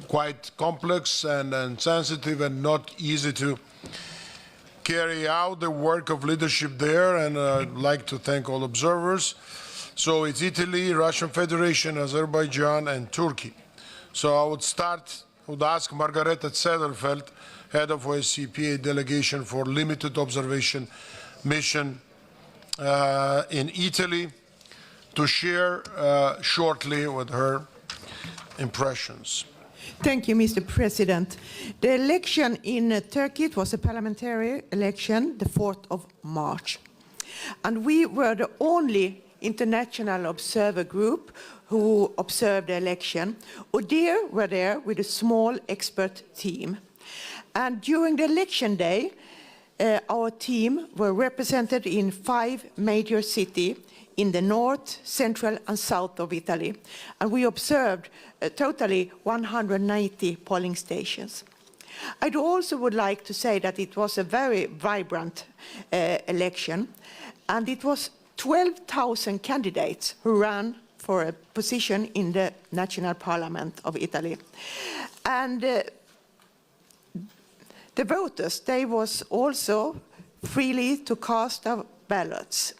quite complex and sensitive and not easy to carry out the work of leadership there, and I'd like to thank all observers. So it's Italy, Russian Federation, Azerbaijan, and Turkey. So I would ask Margareta Zederfeld, head of OSCE delegation for limited observation mission in Italy, to share shortly with her impressions. Thank you, Mr. President. The election in Turkey, it was a parliamentary election, the 4th of March. And we were the only international observer group who observed the election. ODIHR were there with a small expert team. And during the election day, our team were represented in 5 major cities in the north, central and south of Italy. And we observed totally 190 polling stations. I also would like to say that it was a very vibrant election, and it was 12,000 candidates who ran for a position in the National Parliament of Italy. And the voters, they was also freely to cast their ballots.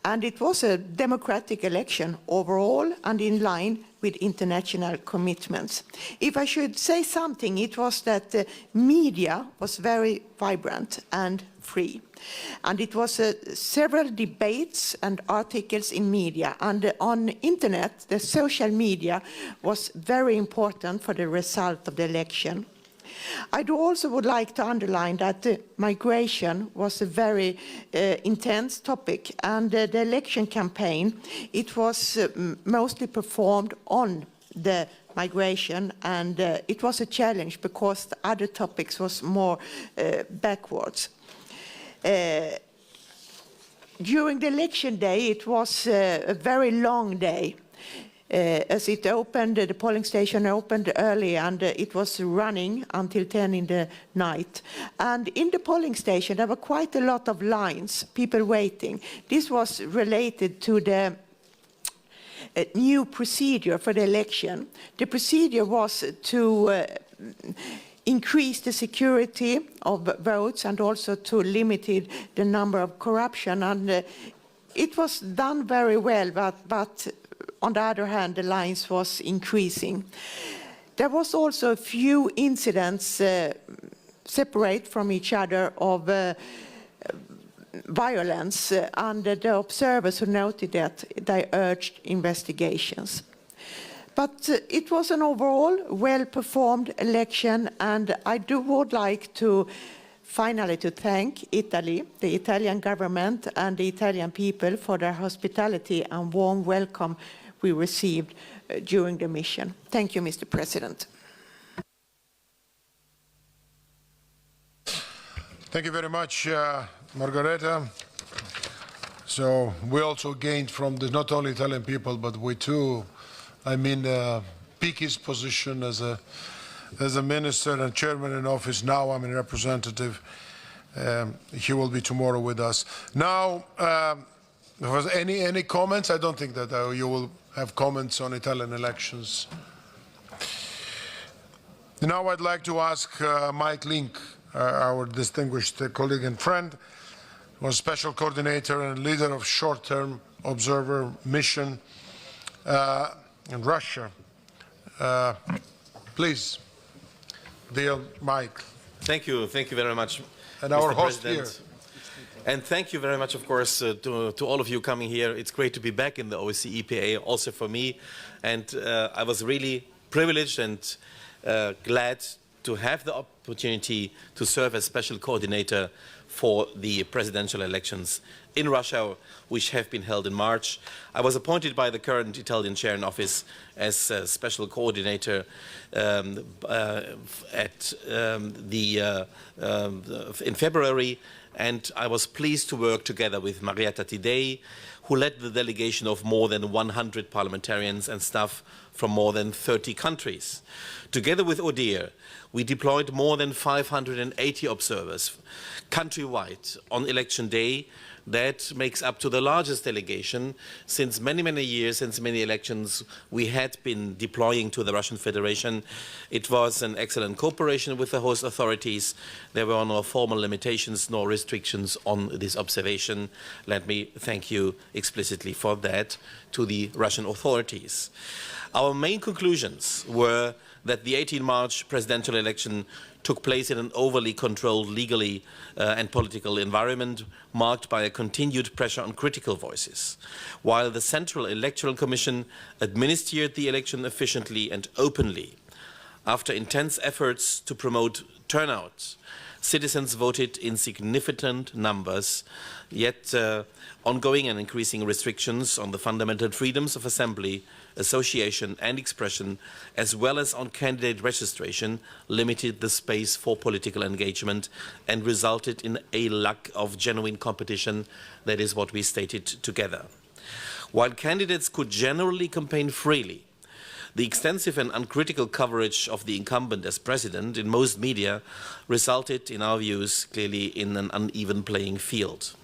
And it was a democratic election overall and in line with international commitments. If I should say something, it was that the media was very vibrant and free. And it was several debates and articles in media. And on internet, the social media was very important for the result of the election. I also would like to underline that migration was a very intense topic, and the election campaign, it was mostly performed on the migration, and it was a challenge because the other topics was more backwards. During the election day, it was a very long day. As it opened, the polling station opened early, and it was running until 10 in the night. And in the polling station, there were quite a lot of lines, people waiting. This was related to the new procedure for the election. The procedure was to increase the security of votes and also to limit the number of corruption. And it was done very well, but on the other hand, the lines was increasing. There was also a few incidents separate from each other of violence, and the observers who noted that, they urged investigations. But it was an overall well-performed election, and I would like to finally to thank Italy, the Italian government and the Italian people for their hospitality and warm welcome we received during the mission. Thank you, Mr. President. Thank you very much, Margareta. So we also gained from not only Italian people, but we too, pick his position as a minister and chairman in office. Now I'm a representative. He will be tomorrow with us. Now, was any comments? I don't think that you will have comments on Italian elections. Now I'd like to ask Mike Link, our distinguished colleague and friend, was special coordinator and leader of short-term observer mission in Russia. Please, dear Mike. Thank you very much, and our Mr. host President. here. And thank you very much, of course, to all of you coming here. It's great to be back in the OSCE EPA, also for me. And I was really privileged and glad to have the opportunity to serve as special coordinator for the presidential elections in Russia, which have been held in March. I was appointed by the current Italian chair in office as a special coordinator in February, and I was pleased to work together with Marietta Tidei, who led the delegation of more than 100 parliamentarians and staff from more than 30 countries. Together with ODIHR, we deployed more than 580 observers countrywide on election day. That makes up to the largest delegation since many years, since many elections we had been deploying to the Russian Federation. It was an excellent cooperation with the host authorities. There were no formal limitations nor restrictions on this observation. Let me thank you explicitly for that to the Russian authorities. Our main conclusions were that the 18 March presidential election took place in an overly controlled legally and political environment marked by a continued pressure on critical voices. While the Central Electoral Commission administered the election efficiently and openly, after intense efforts to promote turnout, citizens voted in significant numbers, yet ongoing and increasing restrictions on the fundamental freedoms of assembly, association and expression, as well as on candidate registration, limited the space for political engagement and resulted in a lack of genuine competition. That is what we stated together. While candidates could generally campaign freely, the extensive and uncritical coverage of the incumbent as president in most media resulted, in our views, clearly in an uneven playing field.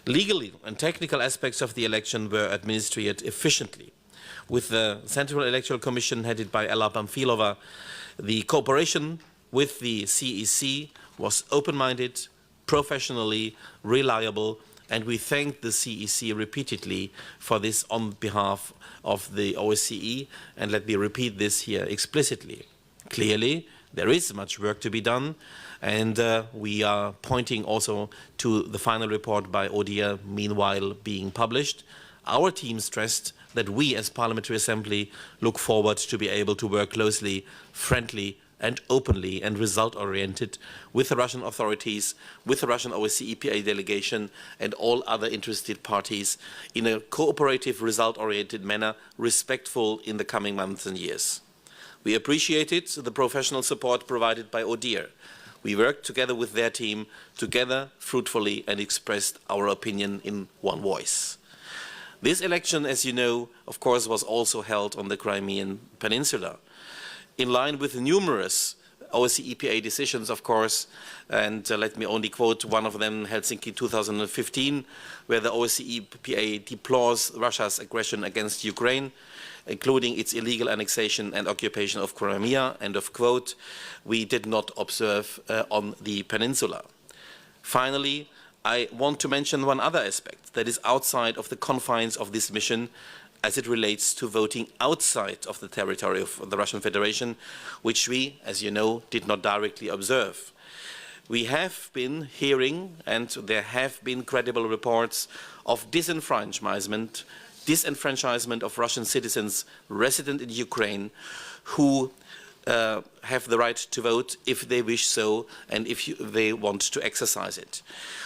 Legally and technical aspects of the election were administered efficiently. With the Central Electoral Commission headed by Ella Pamfilova, the cooperation with the CEC was open-minded, professionally reliable, and we thank the CEC repeatedly for this on behalf of the OSCE, and let me repeat this here explicitly. Clearly, there is much work to be done, and we are pointing also to the final report by ODIHR meanwhile being published. Our team stressed that we as Parliamentary Assembly look forward to be able to work closely, friendly and openly and result-oriented with the Russian authorities, with the Russian OSCE EPA delegation and all other interested parties in a cooperative, result-oriented manner, respectful in the coming months and years. We appreciated the professional support provided by ODIHR. We worked together with their team, together fruitfully, and expressed our opinion in one voice. This election, as you know, of course, was also held on the Crimean Peninsula. In line with numerous OSCE EPA decisions, of course, and let me only quote one of them, Helsinki 2015, where the OSCE EPA deplores Russia's aggression against Ukraine, including its illegal annexation and occupation of Crimea, end of quote, we did not observe on the peninsula. Finally, I want to mention one other aspect that is outside of the confines of this mission as it relates to voting outside of the territory of the Russian Federation, which we, as you know, did not directly observe. We have been hearing, and there have been credible reports of disenfranchisement of Russian citizens resident in Ukraine who have the right to vote if they wish so and if they want to exercise it.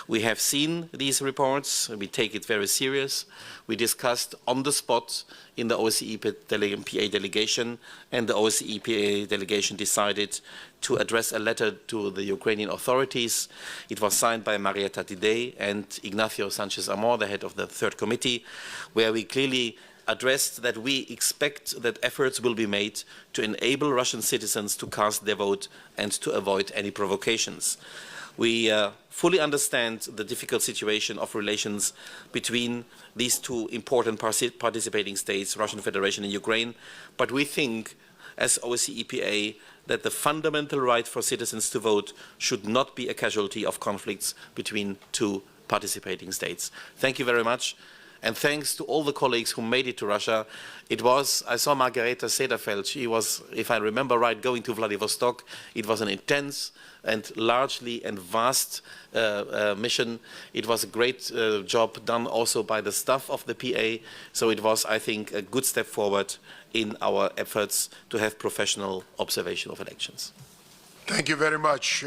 We have seen these reports, we take it very serious. We discussed on the spot in the OSCE EPA delegation, and the OSCE EPA delegation decided to address a letter to the Ukrainian authorities. It was signed by Marietta Tidei and Ignacio Sanchez Amor, the head of the third committee, where we clearly addressed that we expect that efforts will be made to enable Russian citizens to cast their vote and to avoid any provocations. We fully understand the difficult situation of relations between these two important participating states, Russian Federation and Ukraine, but we think, as OSCE EPA, that the fundamental right for citizens to vote should not be a casualty of conflicts between two participating states. Thank you very much. And thanks to all the colleagues who made it to Russia. It was, I saw Margareta Sederfeld, she was, if I remember right, going to Vladivostok. It was an intense and largely and vast mission. It was a great job done also by the staff of the PA. So it was, I think, a good step forward in our efforts to have professional observation of elections. Thank you very much.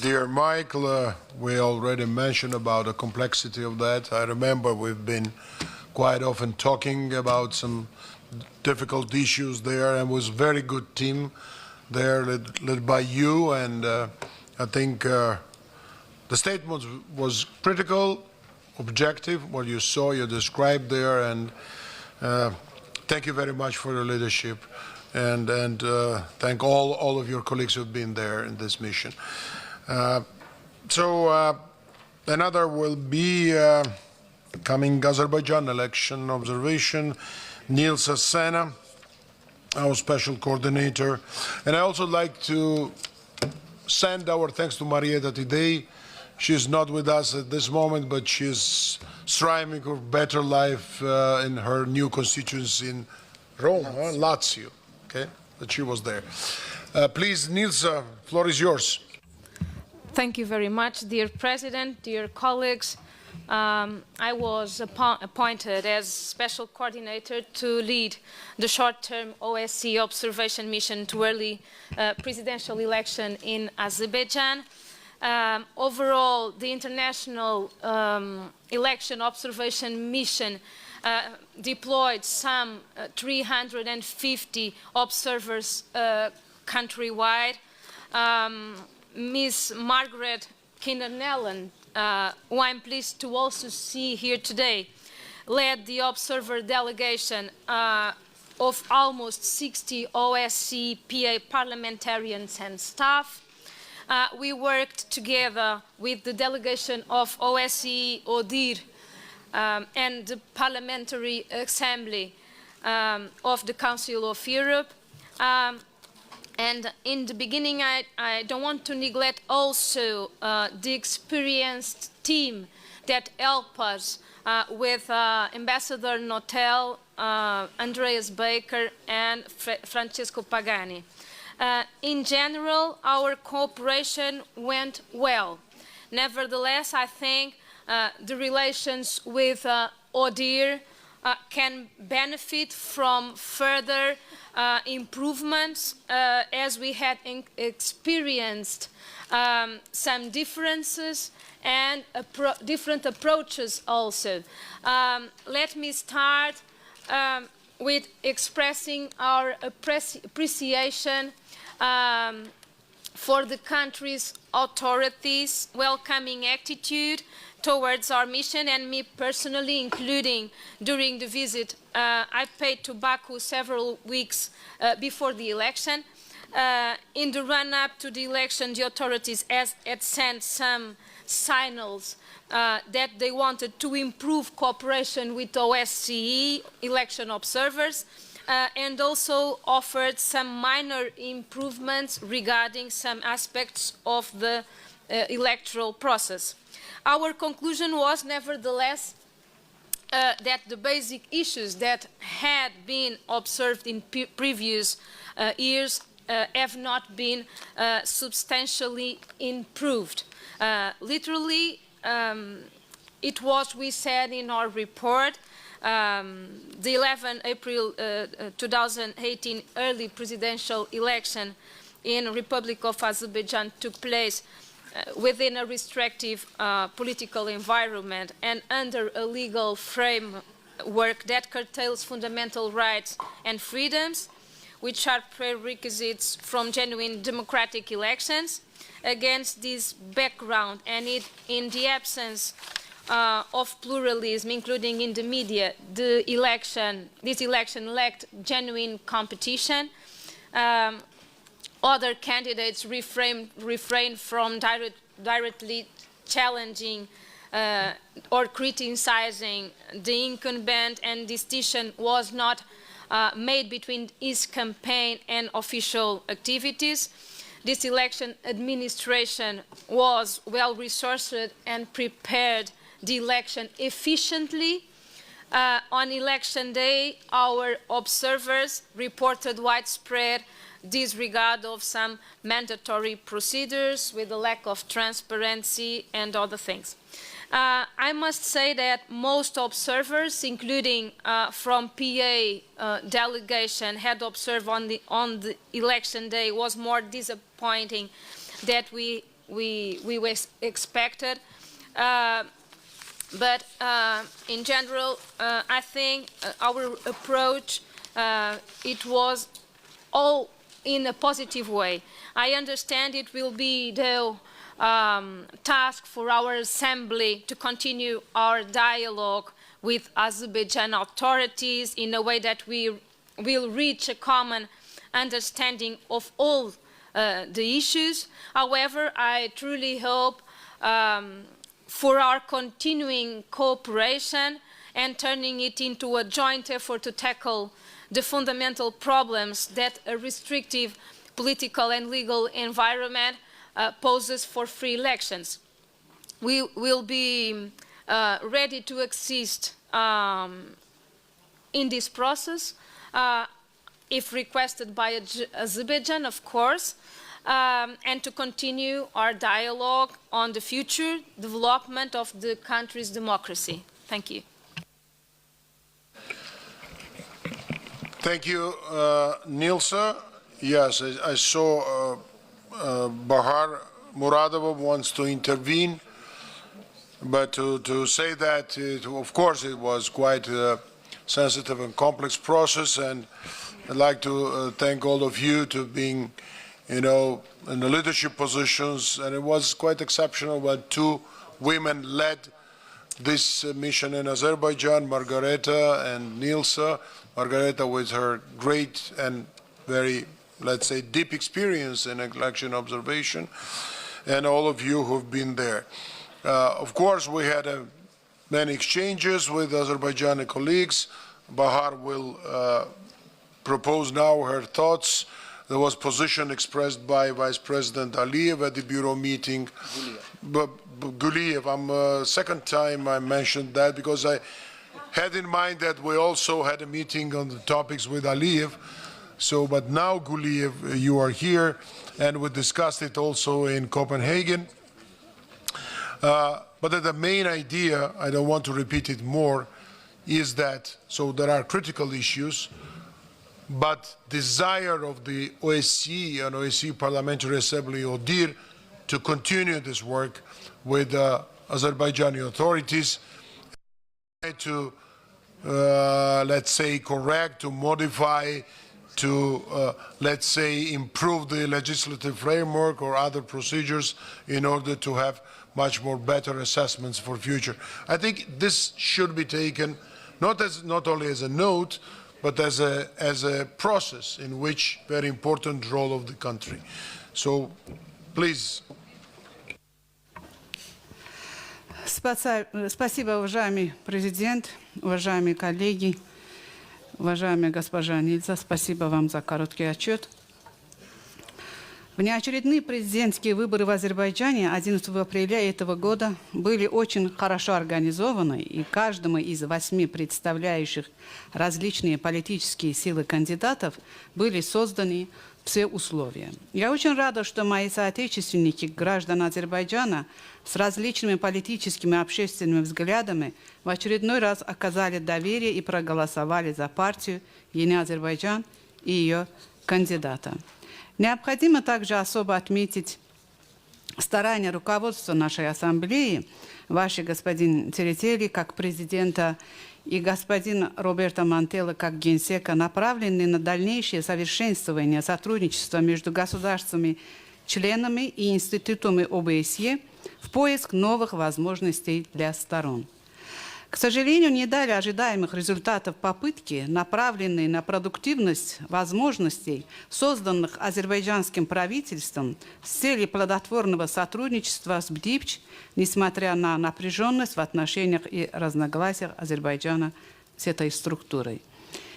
Dear Michael, we already mentioned about the complexity of that. I remember we've been quite often talking about some difficult issues there, and it was a very good team there led by you, and I think the statement was critical, objective, what you saw, you described there, and thank you very much for your leadership. And thank all of your colleagues who have been there in this mission. Another will be coming Azerbaijan election observation, Nils Asena, our special coordinator. And I also like to send our thanks to Marietta Tidei. She's not with us at this moment, but she's striving for better life in her new constituency in Rome, Lazio. Okay, that she was there. Please, Nils, floor is yours. Thank you very much, dear President, dear colleagues. I was appointed as special coordinator to lead the short-term OSCE observation mission to early presidential election in Azerbaijan. Overall, the international election observation mission deployed some 350 observers countrywide. Ms. Margaret Kinner-Nellen, who I'm pleased to also see here today, led the observer delegation of almost 60 OSCE PA parliamentarians and staff. We worked together with the delegation of OSCE ODIHR and the Parliamentary Assembly of the Council of Europe. And in the beginning, I don't want to neglect also the experienced team that helped us with Ambassador Notel, Andreas Baker, and Francesco Pagani. In general, our cooperation went well. Nevertheless, I think the relations with ODIHR can benefit from further improvements as we had experienced some differences and different approaches also. Let me start with expressing our appreciation for the country's authorities' welcoming attitude towards our mission, and me personally, including during the visit I paid to Baku several weeks before the election. In the run-up to the election, the authorities had sent some signals that they wanted to improve cooperation with OSCE election observers, and also offered some minor improvements regarding some aspects of the electoral process. Our conclusion was, nevertheless, that the basic issues that had been observed in previous years have not been substantially improved. Literally, it was, we said in our report, the 11 April 2018 early presidential election in the Republic of Azerbaijan took place within a restrictive political environment and under a legal framework that curtails fundamental rights and freedoms, which are prerequisites from genuine democratic elections. Against this background and in the absence of pluralism, including in the media, this election lacked genuine competition. Other candidates refrained from directly challenging or criticizing the incumbent, and distinction was not made between his campaign and official activities. This election administration was well-resourced and prepared the election efficiently. On election day, our observers reported widespread disregard of some mandatory procedures with a lack of transparency and other things. I must say that most observers, including from PA delegation, had observed on the election day was more disappointing than we expected. But in general, I think our approach, it was all in a positive way. I understand it will be the task for our assembly to continue our dialogue with Azerbaijan authorities in a way that we will reach a common understanding of all the issues. However, I truly hope for our continuing cooperation and turning it into a joint effort to tackle the fundamental problems that a restrictive political and legal environment poses for free elections. We will be ready to assist in this process, if requested by Azerbaijan, of course. and to continue our dialogue on the future development of the country's democracy. Thank you. Thank you, Nilsa. Yes, I saw Bahar Muradova wants to intervene, but to say that, of course, it was quite a sensitive and complex process, and I'd like to thank all of you to being, in the leadership positions, and it was quite exceptional when two women led this mission in Azerbaijan, Margareta and Nilsa. Margareta with her great and very, let's say, deep experience in election observation, and all of you who've been there. Of course, we had many exchanges with Azerbaijani colleagues. Bahar will propose now her thoughts. There was position expressed by Vice President Aliyev at the Bureau meeting. Guliyev, second time I mentioned that because I had in mind that we also had a meeting on the topics with Aliyev. So, but now Guliyev, you are here, and we discussed it also in Copenhagen. But the main idea, I don't want to repeat it more, is that, so there are critical issues, but desire of the OSCE and OSCE Parliamentary Assembly, ODIHR, to continue this work with Azerbaijani authorities to, let's say, correct, to modify, to, let's say, improve the legislative framework or other procedures in order to have much more better assessments for future. I think this should be taken not only as a note, but as a process in which very important role of the country. So, please. Спасибо, уважаемый президент, уважаемые коллеги, уважаемая госпожа Нильса. Спасибо вам за короткий отчет. Внеочередные президентские выборы в Азербайджане 11 апреля этого года были очень хорошо организованы, и каждому из 8 представляющих различные политические силы кандидатов были созданы все условия. Я очень рада, что мои соотечественники, граждане Азербайджана, с различными политическими и общественными взглядами в очередной раз оказали доверие и проголосовали за партию «Единый Азербайджан» и ее кандидата. Необходимо также особо отметить старания руководства нашей ассамблеи, ваши, господин Церетели, как президента, и господин Роберто Мантелло, как генсека, направленные на дальнейшее совершенствование сотрудничества между государствами, членами и институтами ОБСЕ в поиск новых возможностей для сторон. К сожалению, не дали ожидаемых результатов попытки, направленные на продуктивность возможностей, созданных азербайджанским правительством с целью плодотворного сотрудничества с БДИПЧ, несмотря на напряженность в отношениях и разногласиях Азербайджана с этой структурой.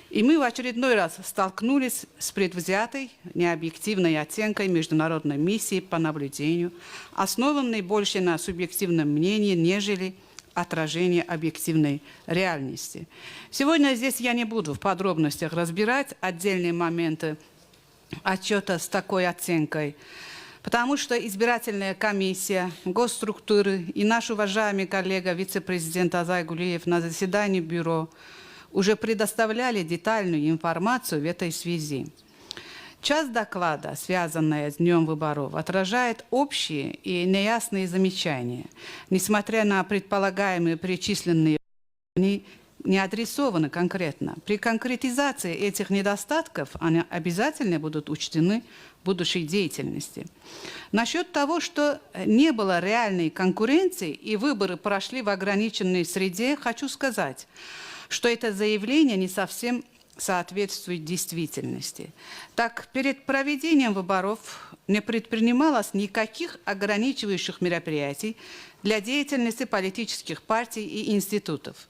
И мы в очередной раз столкнулись с предвзятой, необъективной оценкой международной миссии по наблюдению, основанной больше на субъективном мнении, нежели отражение объективной реальности. Сегодня здесь я не буду в подробностях разбирать отдельные моменты отчета с такой оценкой, потому что избирательная комиссия, госструктуры и наш уважаемый коллега, вице-президент Азай Гулиев на заседании бюро уже предоставляли детальную информацию в этой связи. Часть доклада, связанная с Днем выборов, отражает общие и неясные замечания. Несмотря на предполагаемые перечисленные, они не адресованы конкретно. При конкретизации этих недостатков они обязательно будут учтены в будущей деятельности. Насчет того, что не было реальной конкуренции и выборы прошли в ограниченной среде, хочу сказать, что это заявление не совсем соответствует действительности. Так, перед проведением выборов не предпринималось никаких ограничивающих мероприятий для деятельности политических партий и институтов.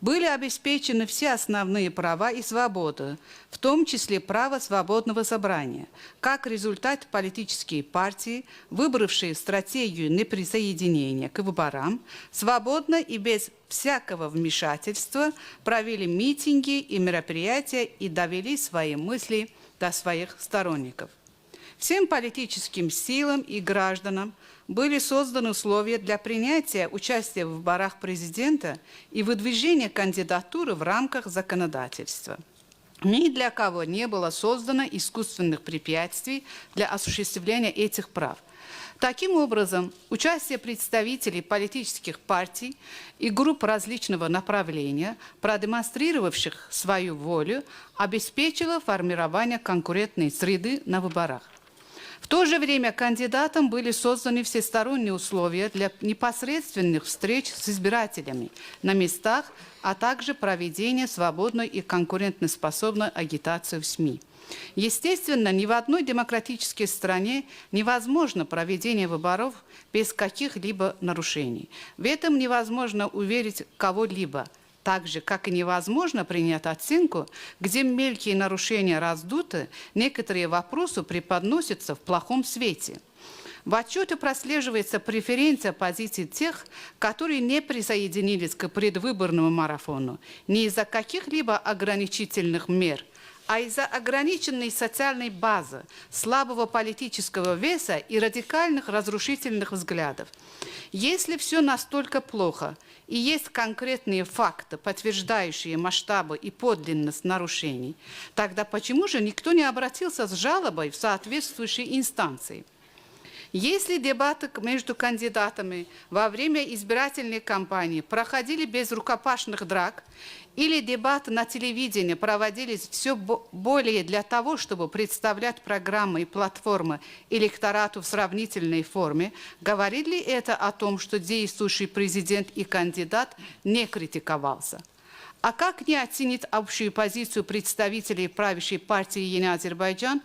Были обеспечены все основные права и свободы, в том числе право свободного собрания. Как результат, политические партии, выбравшие стратегию неприсоединения к выборам, свободно и без всякого вмешательства провели митинги и мероприятия и довели свои мысли до своих сторонников. Всем политическим силам и гражданам были созданы условия для принятия участия в выборах президента и выдвижения кандидатуры в рамках законодательства. Ни для кого не было создано искусственных препятствий для осуществления этих прав. Таким образом, участие представителей политических партий и групп различного направления, продемонстрировавших свою волю, обеспечило формирование конкурентной среды на выборах. В то же время кандидатам были созданы всесторонние условия для непосредственных встреч с избирателями на местах, а также проведения свободной и конкурентоспособной агитации в СМИ. Естественно, ни в одной демократической стране невозможно проведение выборов без каких-либо нарушений. В этом невозможно уверить кого-либо, так же, как и невозможно принять оценку, где мелкие нарушения раздуты, некоторые вопросы преподносятся в плохом свете. В отчете прослеживается преференция позиций тех, которые не присоединились к предвыборному марафону не из-за каких-либо ограничительных мер, а из-за ограниченной социальной базы, слабого политического веса и радикальных разрушительных взглядов. Если все настолько плохо и есть конкретные факты, подтверждающие масштабы и подлинность нарушений, тогда почему же никто не обратился с жалобой в соответствующие инстанции? Если дебаты между кандидатами во время избирательной кампании проходили без рукопашных драк, или дебаты на телевидении проводились все более для того, чтобы представлять программы и платформы электорату в сравнительной форме, говорит ли это о том, что действующий президент и кандидат не критиковался? А как не оценить общую позицию представителей правящей партии «Yeni Азербайджан»,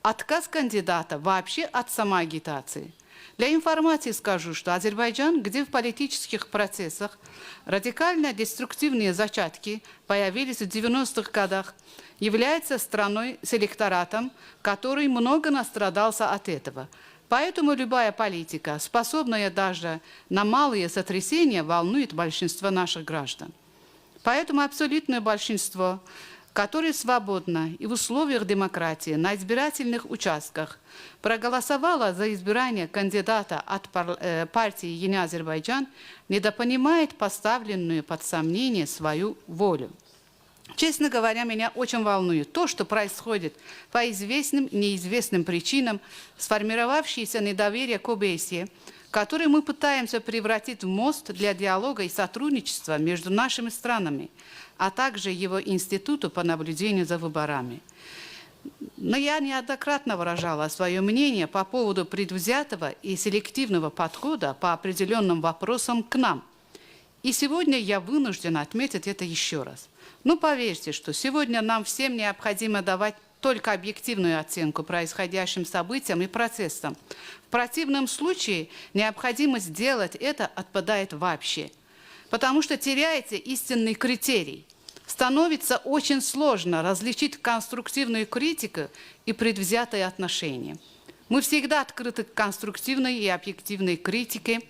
отказ кандидата вообще от самоагитации? Для информации скажу, что Азербайджан, где в политических процессах радикально деструктивные зачатки появились в 90-х годах, является страной с электоратом, который много настрадался от этого. Поэтому любая политика, способная даже на малые сотрясения, волнует большинство наших граждан. Поэтому абсолютное большинство, которое свободно и в условиях демократии на избирательных участках проголосовало за избрание кандидата от партии «Yeni Азербайджан», недопонимает поставленную под сомнение свою волю. Честно говоря, меня очень волнует то, что происходит по известным и неизвестным причинам, сформировавшееся недоверие к ОБСЕ, который мы пытаемся превратить в мост для диалога и сотрудничества между нашими странами, а также его институту по наблюдению за выборами. Но я неоднократно выражала свое мнение по поводу предвзятого и селективного подхода по определенным вопросам к нам. И сегодня я вынуждена отметить это еще раз. Но поверьте, что сегодня нам всем необходимо давать только объективную оценку происходящим событиям и процессам. В противном случае необходимость сделать это отпадает вообще, потому что теряется истинный критерий. Становится очень сложно различить конструктивную критику и предвзятое отношение. Мы всегда открыты к конструктивной и объективной критике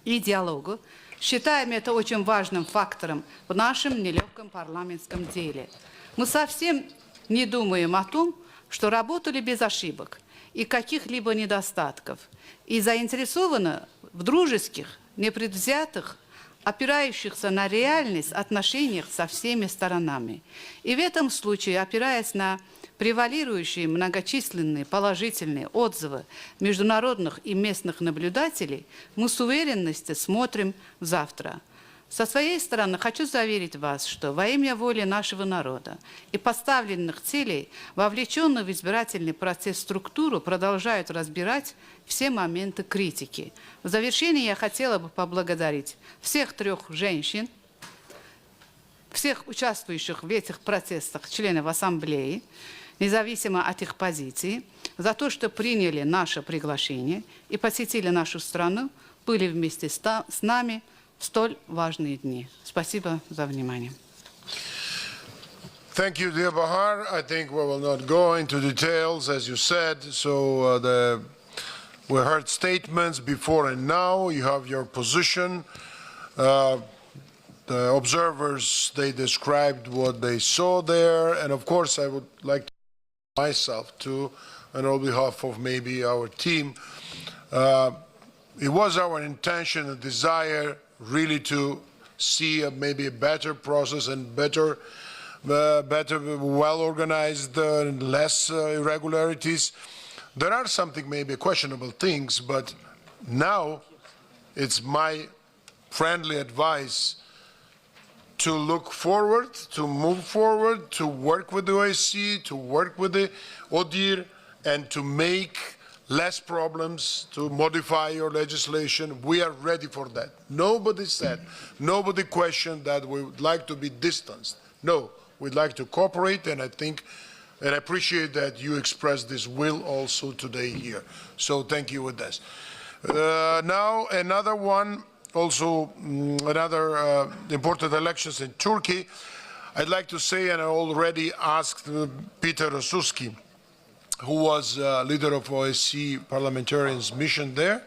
и диалогу. Считаем это очень важным фактором в нашем нелегком парламентском деле. Мы совсем не думаем о том, что работали без ошибок и каких-либо недостатков, и заинтересованы в дружеских, непредвзятых, опирающихся на реальность отношениях со всеми сторонами. И в этом случае, опираясь на превалирующие многочисленные положительные отзывы международных и местных наблюдателей, мы с уверенностью смотрим в завтра. Со своей стороны хочу заверить вас, что во имя воли нашего народа и поставленных целей вовлеченную в избирательный процесс структуру продолжают разбирать все моменты критики. В завершение я хотела бы поблагодарить всех трех женщин, всех участвующих в этих процессах членов Ассамблеи, независимо от их позиции, за то, что приняли наше приглашение и посетили нашу страну, были вместе с нами в столь важные дни. Спасибо за внимание. Thank you, dear Bahar. I think we will not go into details, as you said. So we heard statements before and now. You have your position. The observers, they described what they saw there. And of course, I would like to myself to and on behalf of maybe our team. It was our intention and desire really to see maybe a better process and better, well-organized, less irregularities. There are something maybe questionable things, but now it's my friendly advice to look forward, to move forward, to work with the OSCE, to work with the ODIHR, and to make less problems, to modify your legislation. We are ready for that. Nobody said, nobody questioned that we would like to be distanced. No, we'd like to cooperate, and I think and I appreciate that you expressed this will also today here. So thank you with this. Now another one, also another important elections in Turkey. I'd like to say, and I already asked Peter Osuski, who was leader of OSCE parliamentarians mission there,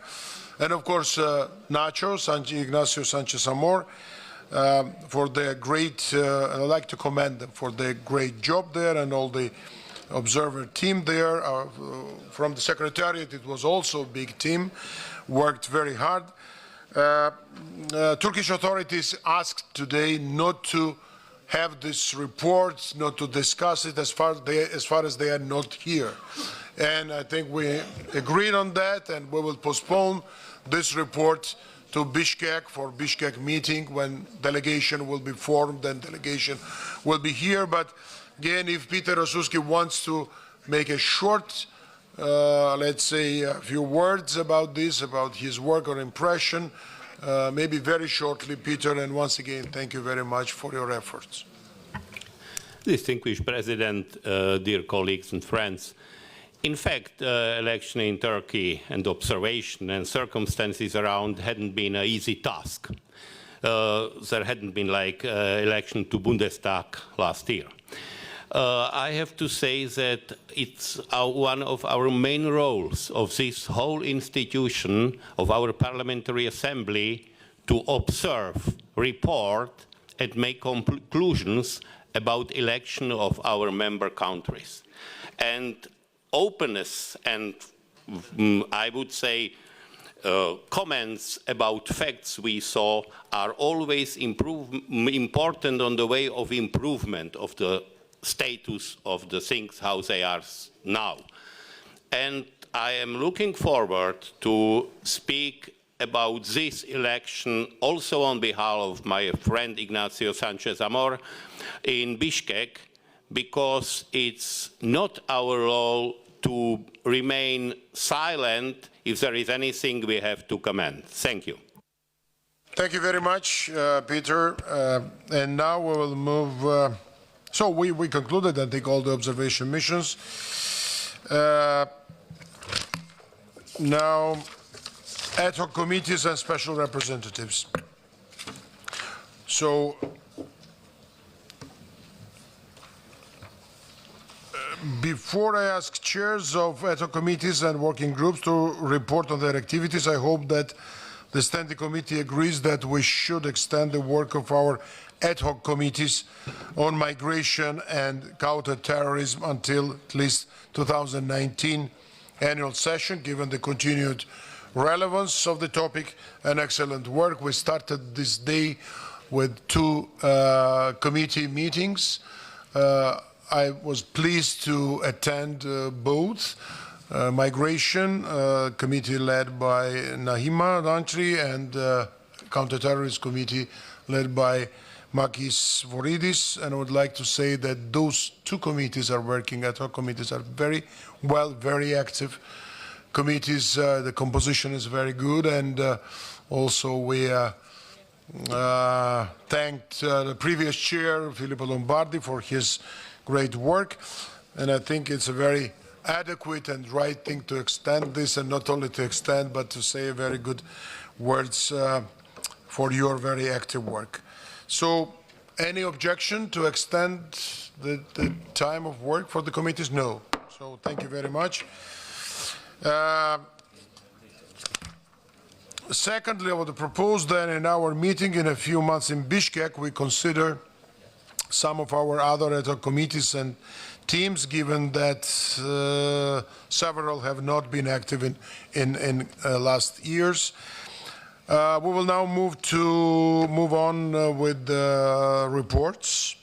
and of course Nacho, Ignacio Sanchez Amor, for their great, I'd like to commend them for their great job there, and all the observer team there. From the Secretariat, it was also a big team, worked very hard. Turkish authorities asked today not to have this report, not to discuss it as far as they are not here. And I think we agreed on that, and we will postpone this report to Bishkek for Bishkek meeting when delegation will be formed and delegation will be here. But again, if Peter Osuski wants to make a short, let's say, a few words about this, about his work or impression, maybe very shortly, Peter, and once again, thank you very much for your efforts. Distinguished President, dear colleagues and friends, in fact, election in Turkey and observation and circumstances around hadn't been an easy task. There hadn't been like election to Bundestag last year. I have to say that it's one of our main roles of this whole institution, of our Parliamentary Assembly, to observe, report, and make conclusions about election of our member countries. And openness and, I would say, comments about facts we saw are always important on the way of improvement of the status of the things how they are now. And I am looking forward to speak about this election also on behalf of my friend Ignacio Sanchez Amor in Bishkek, because it's not our role to remain silent if there is anything we have to comment. Thank you. Thank you very much, Peter. And now we will move. So we concluded, I think, all the observation missions. Now, ad hoc committees and special representatives. So, before I ask chairs of ad hoc committees and working groups to report on their activities, I hope that the Standing Committee agrees that we should extend the work of our ad hoc committees on migration and counter-terrorism until at least 2019 annual session, given the continued relevance of the topic and excellent work. We started this day with 2 committee meetings. I was pleased to attend both. Migration committee led by Nahima Dantri and counterterrorism committee led by Makis Voridis, and I would like to say that those 2 committees are working, ad hoc committees are very well, very active committees. The composition is very good, and also we thanked the previous chair, Filippo Lombardi, for his great work, and I think it's a very adequate and right thing to extend this, and not only to extend, but to say very good words for your very active work. So, any objection to extend the time of work for the committees? No. So, thank you very much. Secondly, I would propose that in our meeting in a few months in Bishkek, we consider some of our other ad hoc committees and teams, given that several have not been active in last years. We will now move on with the reports.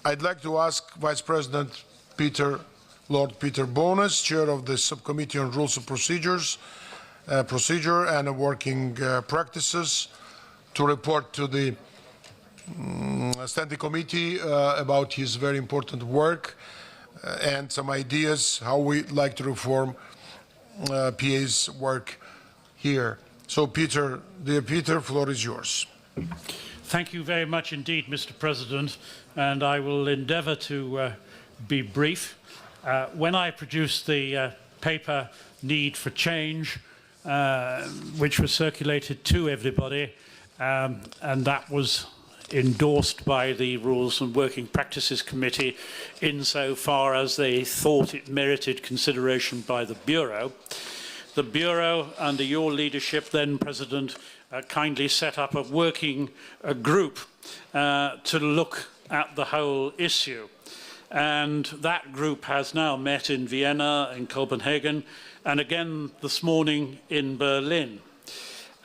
I'd like to ask Vice President Lord Peter Bonas, Chair of the Subcommittee on Rules of Procedure and Working Practices, to report to the Standing Committee about his very important work and some ideas how we'd like to reform PA's work here. So, Peter, dear Peter, floor is yours. Thank you very much indeed, Mr. President, and I will endeavour to be brief. When I produced the paper Need for Change, which was circulated to everybody, and that was endorsed by the Rules and Working Practices Committee insofar as they thought it merited consideration by the Bureau. The Bureau, under your leadership then, President, kindly set up a working group to look at the whole issue. And that group has now met in Vienna, in Copenhagen, and again this morning in Berlin.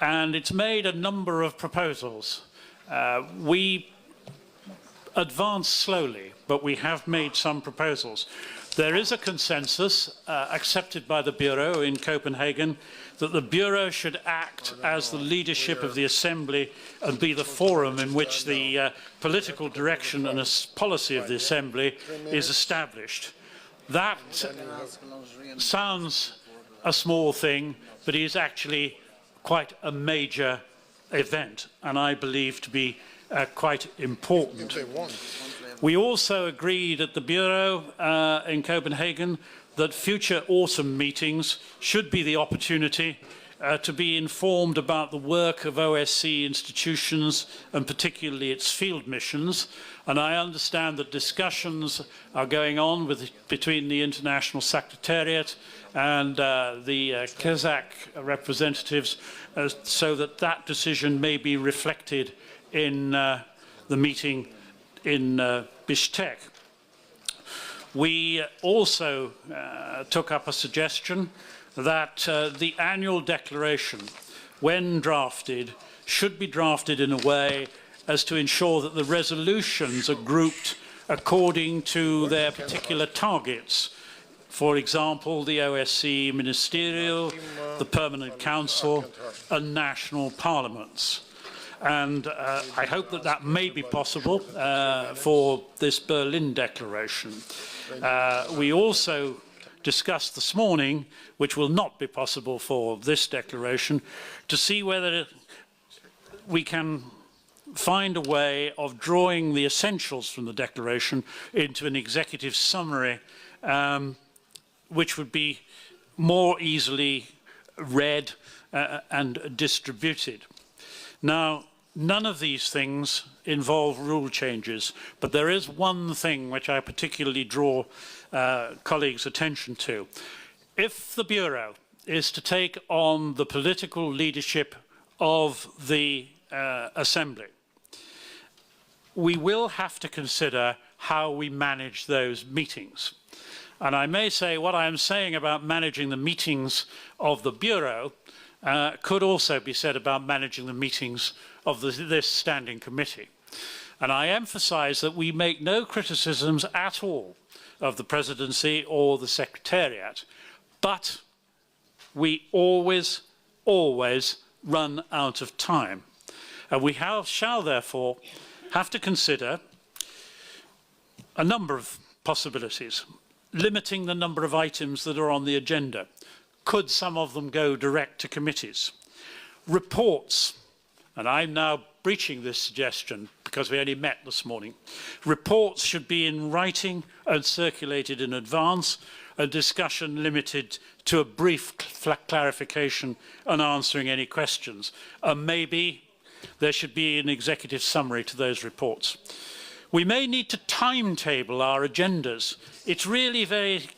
And it's made a number of proposals. We advance slowly, but we have made some proposals. There is a consensus accepted by the Bureau in Copenhagen that the Bureau should act as the leadership of the Assembly and be the forum in which the political direction and policy of the Assembly is established. That sounds a small thing, but is actually quite a major event, and I believe to be quite important. We also agreed at the Bureau in Copenhagen that future autumn meetings should be the opportunity to be informed about the work of OSCE institutions and particularly its field missions. And I understand that discussions are going on between the International Secretariat and the Kazakh representatives so that that decision may be reflected in the meeting in Bishkek. We also took up a suggestion that the annual declaration, when drafted, should be drafted in a way as to ensure that the resolutions are grouped according to their particular targets. For example, the OSCE Ministerial, the Permanent Council, and national parliaments. And I hope that that may be possible for this Berlin Declaration. We also discussed this morning, which will not be possible for this declaration, to see whether we can find a way of drawing the essentials from the declaration into an executive summary, which would be more easily read and distributed. Now, none of these things involve rule changes, but there is one thing which I particularly draw colleagues' attention to. If the Bureau is to take on the political leadership of the Assembly, we will have to consider how we manage those meetings. And I may say what I am saying about managing the meetings of the Bureau could also be said about managing the meetings of this standing committee. And I emphasize that we make no criticisms at all of the presidency or the secretariat, but we always run out of time. And we shall therefore have to consider a number of possibilities. Limiting the number of items that are on the agenda. Could some of them go direct to committees? Reports, and I'm now breaching this suggestion because we only met this morning. Reports should be in writing and circulated in advance, a discussion limited to a brief clarification and answering any questions. And maybe there should be an executive summary to those reports. We may need to timetable our agendas. It's really very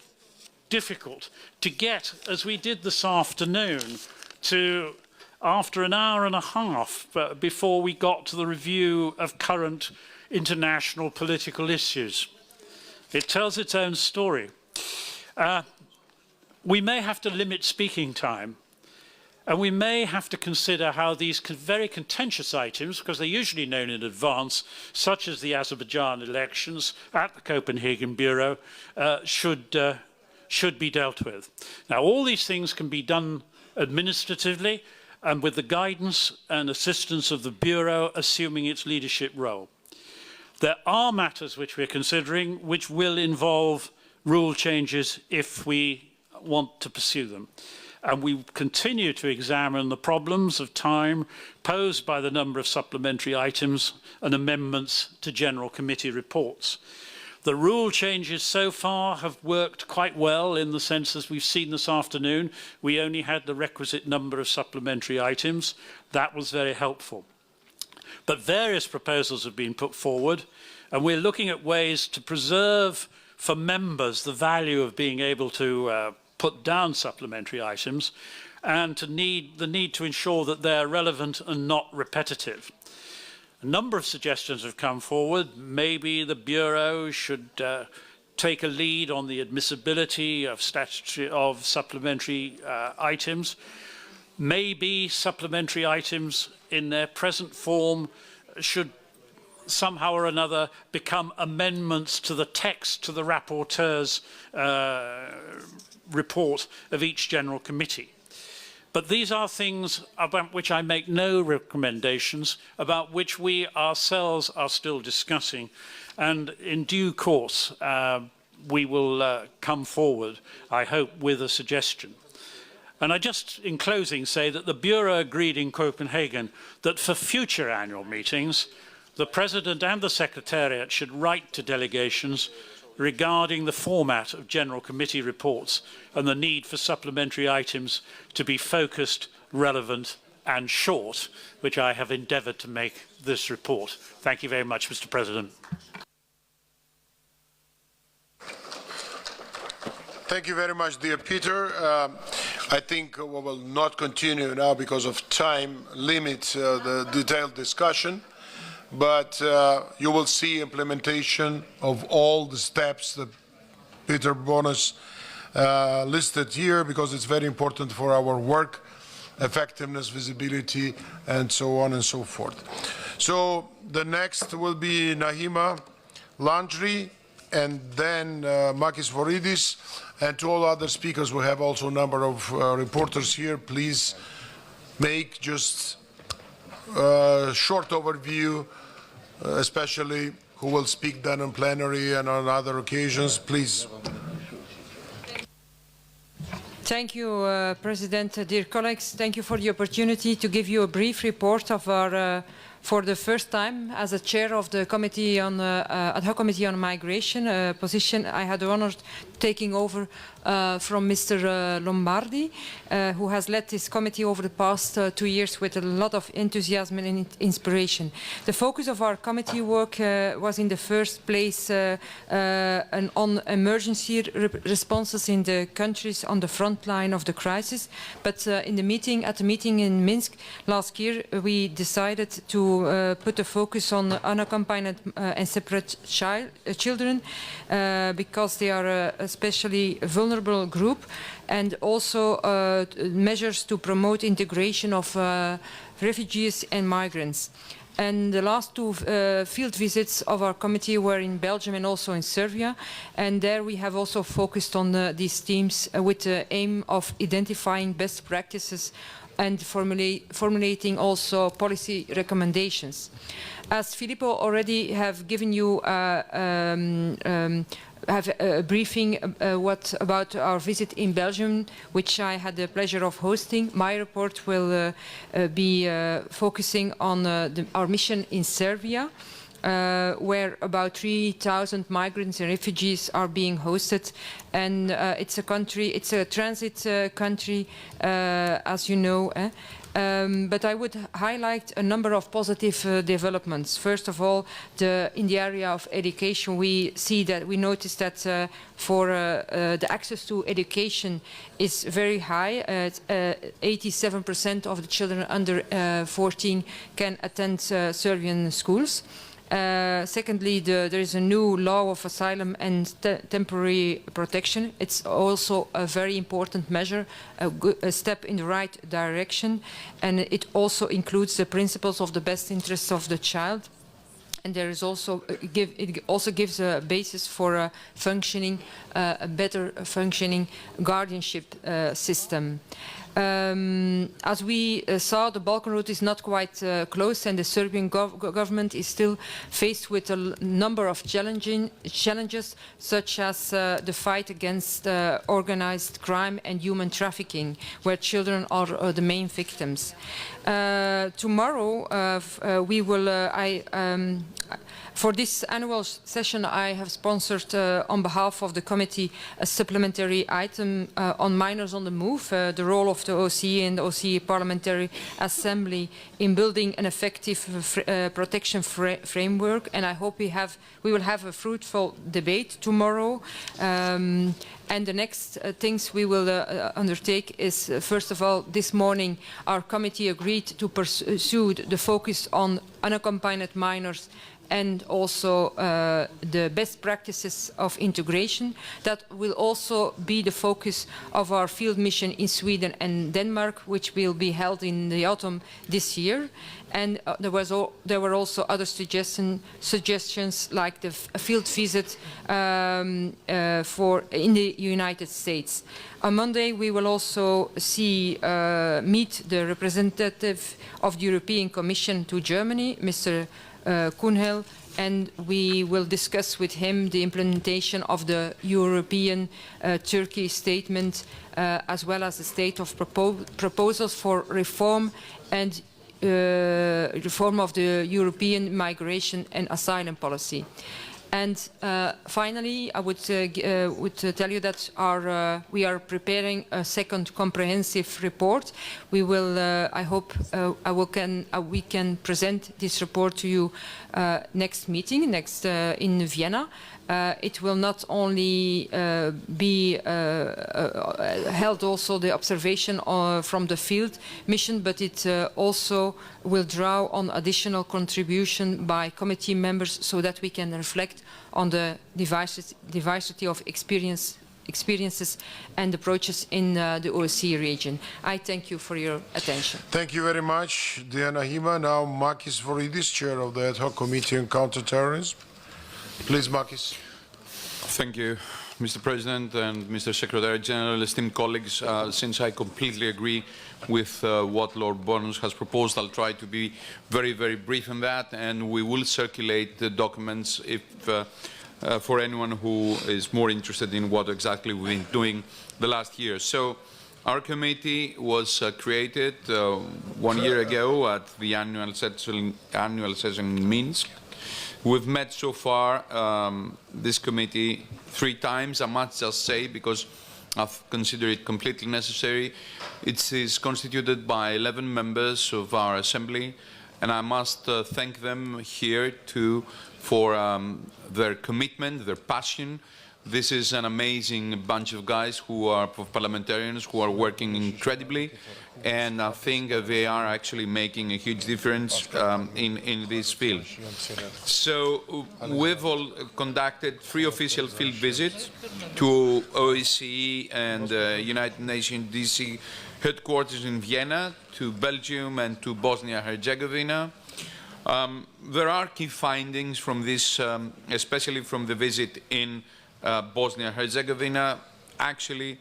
difficult to get, as we did this afternoon, to after an hour and a half before we got to the review of current international political issues. It tells its own story. We may have to limit speaking time, and we may have to consider how these very contentious items, because they're usually known in advance, such as the Azerbaijan elections at the Copenhagen Bureau, should be dealt with. Now, all these things can be done administratively and with the guidance and assistance of the Bureau assuming its leadership role. There are matters which we're considering which will involve rule changes if we want to pursue them. And we continue to examine the problems of time posed by the number of supplementary items and amendments to General Committee reports. The rule changes so far have worked quite well in the sense, as we've seen this afternoon, we only had the requisite number of supplementary items. That was very helpful. But various proposals have been put forward, and we're looking at ways to preserve for members the value of being able to put down supplementary items and the need to ensure that they're relevant and not repetitive. A number of suggestions have come forward. Maybe the Bureau should take a lead on the admissibility of supplementary items. Maybe supplementary items in their present form should somehow or another become amendments to the text, to the rapporteur's report of each General Committee. But these are things about which I make no recommendations, about which we ourselves are still discussing. And in due course, we will come forward, I hope, with a suggestion. And I just, in closing, say that the Bureau agreed in Copenhagen that for future annual meetings, the President and the Secretariat should write to delegations regarding the format of General Committee reports and the need for supplementary items to be focused, relevant and short, which I have endeavoured to make this report. Thank you very much, Mr. President. Thank you very much, dear Peter. I think we will not continue now because of time limits the detailed discussion, but you will see implementation of all the steps that Peter Bonas listed here, because it's very important for our work, effectiveness, visibility, and so on and so forth. So the next will be Nahima Landry, and then Makis Voridis, and to all other speakers. We have also a number of reporters here. Please make just a short overview, especially who will speak then on plenary and on other occasions. Please. Thank you, President. Dear colleagues, thank you for the opportunity to give you a brief report of our for the first time, as a chair of the committee on ad hoc committee on migration, position I had the honor taking over from Mr. Lombardi, who has led this committee over the past 2 years with a lot of enthusiasm and inspiration. The focus of our committee work was in the first place on emergency responses in the countries on the front line of the crisis. But at the meeting in Minsk last year, we decided to put a focus on unaccompanied and separate children because they are a especially vulnerable group, and also measures to promote integration of refugees and migrants. And the last two field visits of our committee were in Belgium and also in Serbia, and there we have also focused on these themes with the aim of identifying best practices and formulating also policy recommendations. As Filippo already have given you have a briefing about our visit in Belgium, which I had the pleasure of hosting. My report will be focusing on our mission in Serbia, where about 3,000 migrants and refugees are being hosted, and it's a transit country, as you know. But I would highlight a number of positive developments. First of all, in the area of education, we notice that for the access to education is very high. 87% of the children under 14 can attend Serbian schools. Secondly, there is a new law of asylum and temporary protection. It's also a very important measure, a step in the right direction, and it also includes the principles of the best interests of the child. And there is also it also gives a basis for a functioning, a better functioning guardianship system. As we saw, the Balkan route is not quite closed, and the Serbian government is still faced with a number of challenges, such as the fight against organized crime and human trafficking, where children are the main victims. Tomorrow, we will. For this annual session, I have sponsored, on behalf of the committee, a supplementary item on minors on the move, the role of the OSCE and the OSCE Parliamentary Assembly in building an effective protection framework. And I hope we will have a fruitful debate tomorrow. And the next things we will undertake is, first of all, this morning our committee agreed to pursue the focus on unaccompanied minors and also the best practices of integration. That will also be the focus of our field mission in Sweden and Denmark, which will be held in the autumn this year. And there were also other suggestions like the field visit in the United States. On Monday, we will also meet the representative of the European Commission to Germany, Mr. Kuhnel, and we will discuss with him the implementation of the European Turkey statement, as well as the state of proposals for reform and reform of the European migration and asylum policy. And finally, I would tell you that we are preparing a second comprehensive report. We will, I hope, we can present this report to you next meeting, in Vienna. It will not only be held also the observation from the field mission, but it also will draw on additional contribution by committee members so that we can reflect on the diversity of experiences and approaches in the OSCE region. I thank you for your attention. Thank you very much, Diana Hima. Now Makis Voridis, Chair of the Ad Hoc Committee on Counterterrorism. Please, Makis. Thank you, Mr. President and Mr. Secretary General, esteemed colleagues. Since I completely agree with what Lord Burns has proposed, I'll try to be very, very brief on that, and we will circulate the documents if for anyone who is more interested in what exactly we've been doing the last year. So our committee was created 1 year ago at the annual session in Minsk. We've met so far, this committee, 3 times, I must just say, because I've considered it completely necessary. It is constituted by 11 members of our assembly, and I must thank them here too for their commitment, their passion. This is an amazing bunch of guys who are parliamentarians who are working incredibly, and I think they are actually making a huge difference in this field. So we've all conducted 3 official field visits to OSCE and United Nations DC headquarters in Vienna, to Belgium and to Bosnia-Herzegovina. There are key findings from this, especially from the visit in Bosnia-Herzegovina. Actually,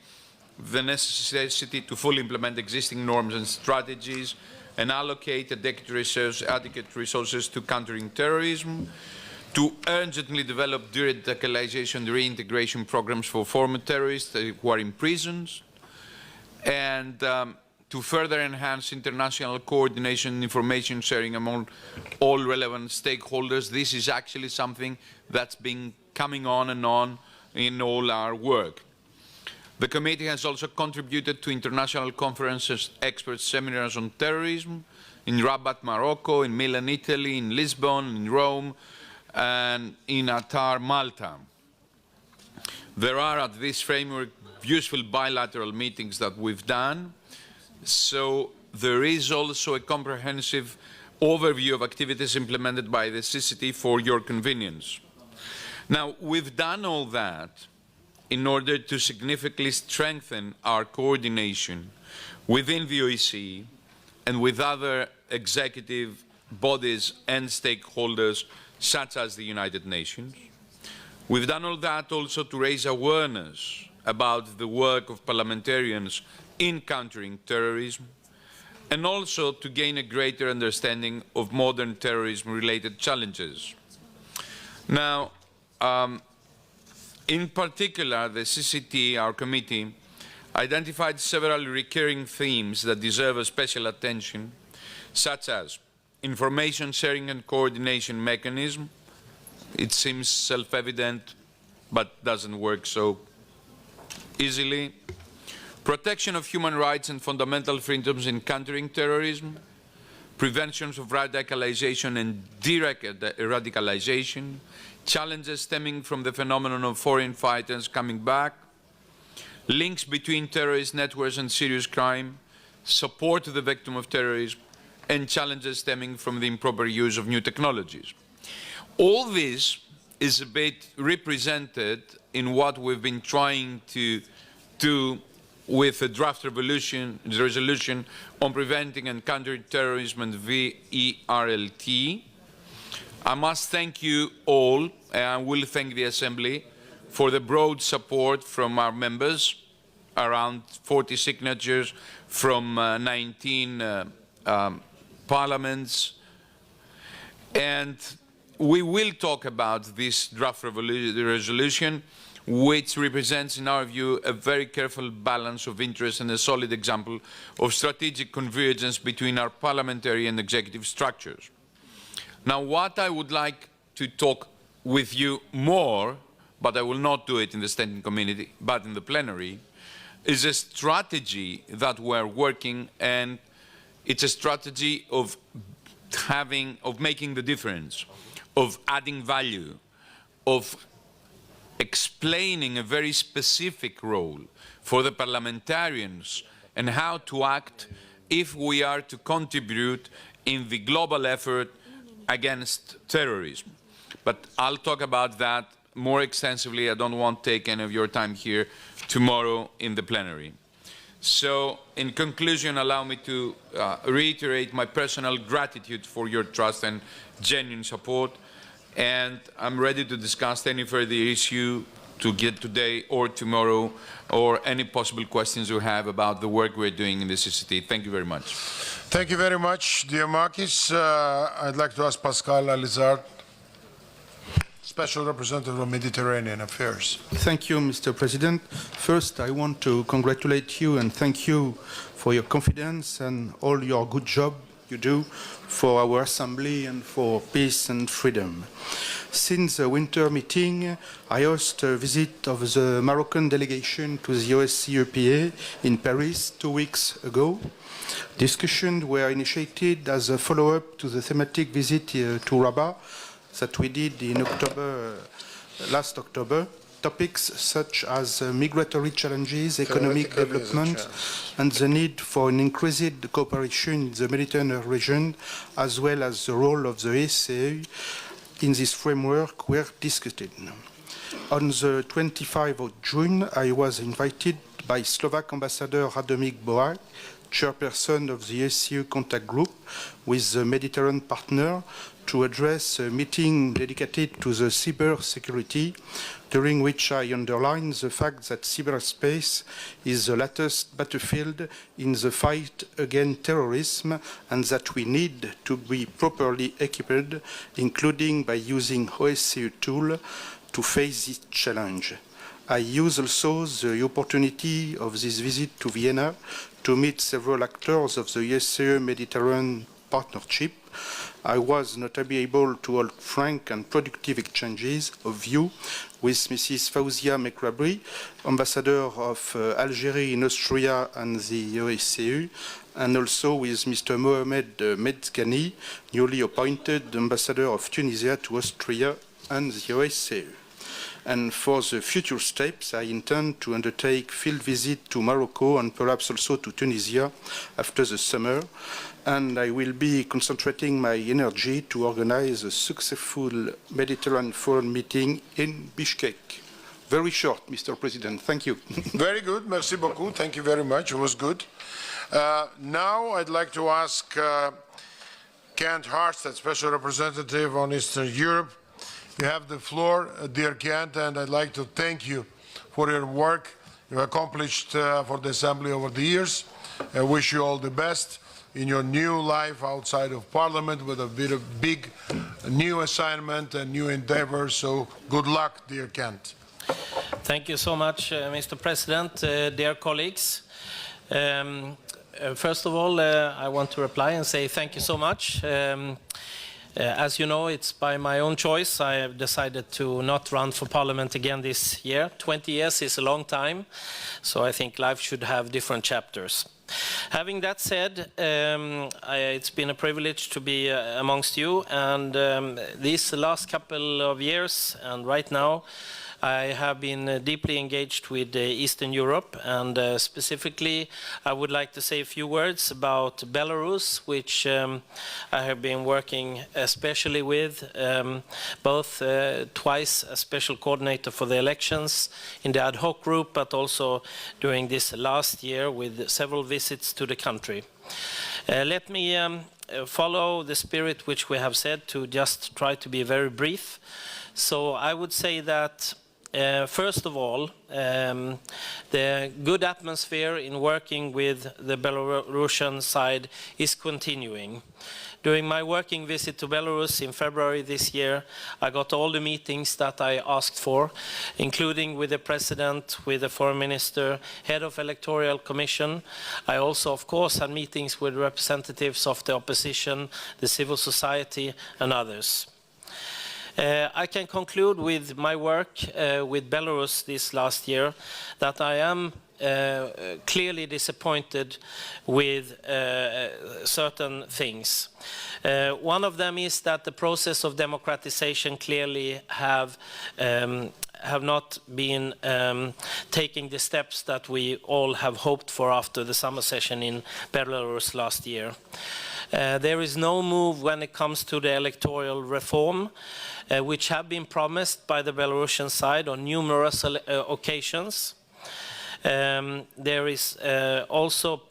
the necessity to fully implement existing norms and strategies and allocate adequate resources to countering terrorism, to urgently develop de-radicalization, reintegration programs for former terrorists who are in prisons, and to further enhance international coordination and information sharing among all relevant stakeholders. This is actually something that's been coming on and on in all our work. The committee has also contributed to international conferences, expert seminars on terrorism in Rabat, Morocco, in Milan, Italy, in Lisbon, in Rome, and in Attar, Malta. There are, at this framework, useful bilateral meetings that we've done. So there is also a comprehensive overview of activities implemented by the CCT for your convenience. Now, we've done all that in order to significantly strengthen our coordination within the OSCE and with other executive bodies and stakeholders such as the United Nations. We've done all that also to raise awareness about the work of parliamentarians in countering terrorism, and also to gain a greater understanding of modern terrorism-related challenges. Now, in particular, the CCT, our committee, identified several recurring themes that deserve a special attention, such as information sharing and coordination mechanism. It seems self-evident, but doesn't work so easily. Protection of human rights and fundamental freedoms in countering terrorism, prevention of radicalization and de-radicalization, challenges stemming from the phenomenon of foreign fighters coming back, links between terrorist networks and serious crime, support to the victim of terrorism, and challenges stemming from the improper use of new technologies. All this is a bit represented in what we've been trying to do with a draft resolution on preventing and countering terrorism and VERLT. I must thank you all, and I will thank the Assembly for the broad support from our members, around 40 signatures from 19 parliaments. And we will talk about this draft resolution, which represents, in our view, a very careful balance of interest and a solid example of strategic convergence between our parliamentary and executive structures. Now, what I would like to talk with you more, but I will not do it in the Standing Committee, but in the plenary, is a strategy that we're working, and it's a strategy of making the difference, of adding value, of explaining a very specific role for the parliamentarians and how to act if we are to contribute in the global effort against terrorism. But I'll talk about that more extensively. I don't want to take any of your time here tomorrow in the plenary. So, in conclusion, allow me to reiterate my personal gratitude for your trust and genuine support. And I'm ready to discuss any further issue to get today or tomorrow, or any possible questions you have about the work we're doing in the CCT. Thank you very much. Thank you very much, dear Marquis. I'd like to ask Pascal Alizard, Special Representative of Mediterranean Affairs. Thank you, Mr. President. First, I want to congratulate you and thank you for your confidence and all your good job you do for our Assembly and for peace and freedom. Since the winter meeting, I hosted a visit of the Moroccan delegation to the OSCE-EPA in Paris 2 weeks ago. Discussions were initiated as a follow-up to the thematic visit to Rabat that we did in October, last October. Topics such as migratory challenges, economic development, and the need for an increased cooperation in the Mediterranean region, as well as the role of the OSCE in this framework were discussed. On the 25th of June, I was invited by Slovak Ambassador Radomík Boák, chairperson of the OSCE contact group with the Mediterranean partner, to address a meeting dedicated to the cybersecurity, during which I underlined the fact that cyberspace is the latest battlefield in the fight against terrorism, and that we need to be properly equipped, including by using OSCE tools to face this challenge. I use also the opportunity of this visit to Vienna to meet several actors of the OSCE Mediterranean Partnership. I was notably able to hold frank and productive exchanges of view with Mrs. Faouzia Mekrabri, Ambassador of Algeria in Austria and the OSCE, and also with Mr. Mohamed Medzgani, newly appointed Ambassador of Tunisia to Austria and the OSCE. And for the future steps, I intend to undertake field visit to Morocco and perhaps also to Tunisia after the summer. And I will be concentrating my energy to organize a successful Mediterranean Forum meeting in Bishkek. Very short, Mr. President. Thank you. Very good. Merci beaucoup. Thank you very much. It was good. Now I'd like to ask Kent Harstad, Special Representative on Eastern Europe. You have the floor, dear Kent, and I'd like to thank you for your work you accomplished for the Assembly over the years. I wish you all the best in your new life outside of Parliament with a bit of big new assignment and new endeavors. So good luck, dear Kent. Thank you so much, Mr. President, dear colleagues. First of all, I want to reply and say thank you so much. As you know, it's by my own choice. I have decided to not run for Parliament again this year. 20 years is a long time, so I think life should have different chapters. Having that said, it's been a privilege to be amongst you, and these last couple of years and right now, I have been deeply engaged with Eastern Europe, and specifically I would like to say a few words about Belarus, which I have been working especially with, both twice as special coordinator for the elections in the ad hoc group, but also during this last year with several visits to the country. Let me follow the spirit which we have said to just try to be very brief. So I would say that first of all, the good atmosphere in working with the Belarusian side is continuing. During my working visit to Belarus in February this year, I got all the meetings that I asked for, including with the President, with the Foreign Minister, Head of Electoral Commission. I also, of course, had meetings with representatives of the opposition, the civil society, and others. I can conclude with my work with Belarus this last year that I am clearly disappointed with certain things. One of them is that the process of democratization clearly have not been taking the steps that we all have hoped for after the summer session in Belarus last year. There is no move when it comes to the electoral reform, which have been promised by the Belarusian side on numerous occasions. There is also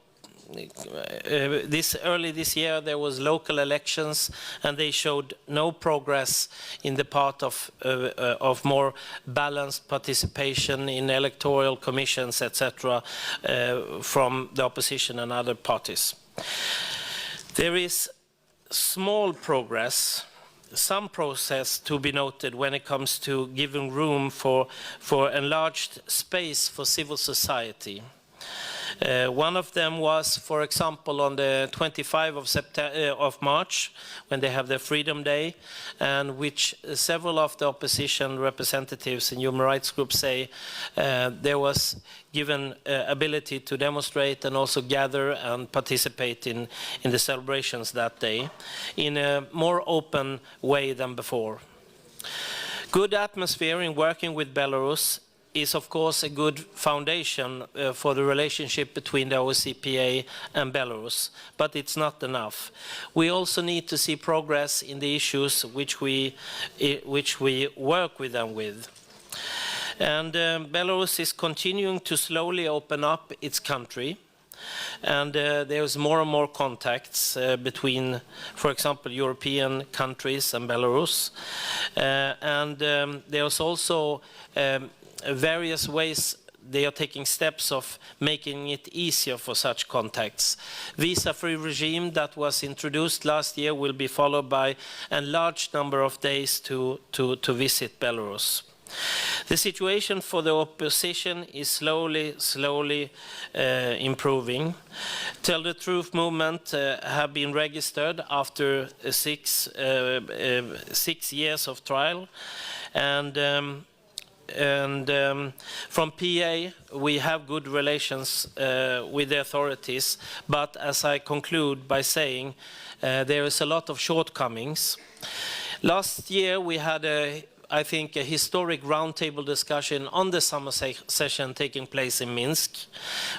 early this year there was local elections, and they showed no progress in the part of more balanced participation in electoral commissions, etc., from the opposition and other parties. There is small progress, some process to be noted when it comes to giving room for enlarged space for civil society. One of them was, for example, on the 25th of March, when they have their Freedom Day, and which several of the opposition representatives and human rights groups say there was given ability to demonstrate and also gather and participate in the celebrations that day in a more open way than before. Good atmosphere in working with Belarus is of course a good foundation for the relationship between the OSCPA and Belarus, but it's not enough. We also need to see progress in the issues which we work with them with. And Belarus is continuing to slowly open up its country, and there's more and more contacts between, for example, European countries and Belarus. And there's also various ways they are taking steps of making it easier for such contacts. Visa-free regime that was introduced last year will be followed by a large number of days to visit Belarus. The situation for the opposition is slowly improving. Tell the Truth movement have been registered after 6 years of trial, and from PA we have good relations with the authorities, but as I conclude by saying there is a lot of shortcomings. Last year we had I think, a historic roundtable discussion on the summer session taking place in Minsk.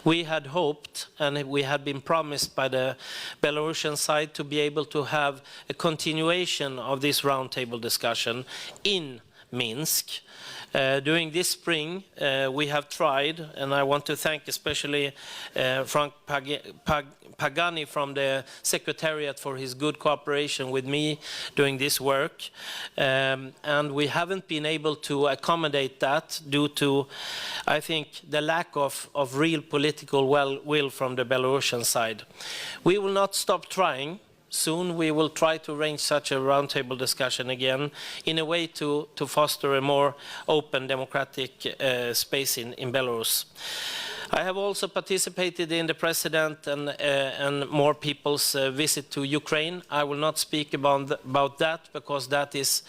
We had hoped, and we had been promised by the Belarusian side, to be able to have a continuation of this roundtable discussion in Minsk. During this spring, we have tried, and I want to thank especially Frank Pagani from the Secretariat for his good cooperation with me doing this work. And we haven't been able to accommodate that due to, I think, the lack of real political will from the Belarusian side. We will not stop trying. Soon we will try to arrange such a roundtable discussion again in a way to foster a more open democratic space in Belarus. I have also participated in the President and more people's visit to Ukraine. I will not speak about that because that is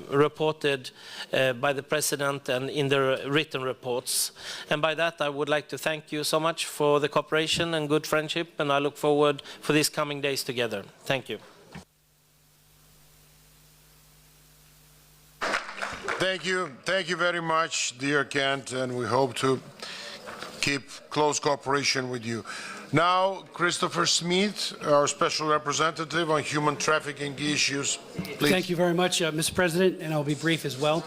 reported by the President and in the written reports. And by that, I would like to thank you so much for the cooperation and good friendship, and I look forward for these coming days together. Thank you. Thank you. Thank you very much, dear Kent, and we hope to keep close cooperation with you. Now, Christopher Smith, our Special Representative on Human Trafficking Issues. Please. Thank you very much, Mr. President, and I'll be brief as well.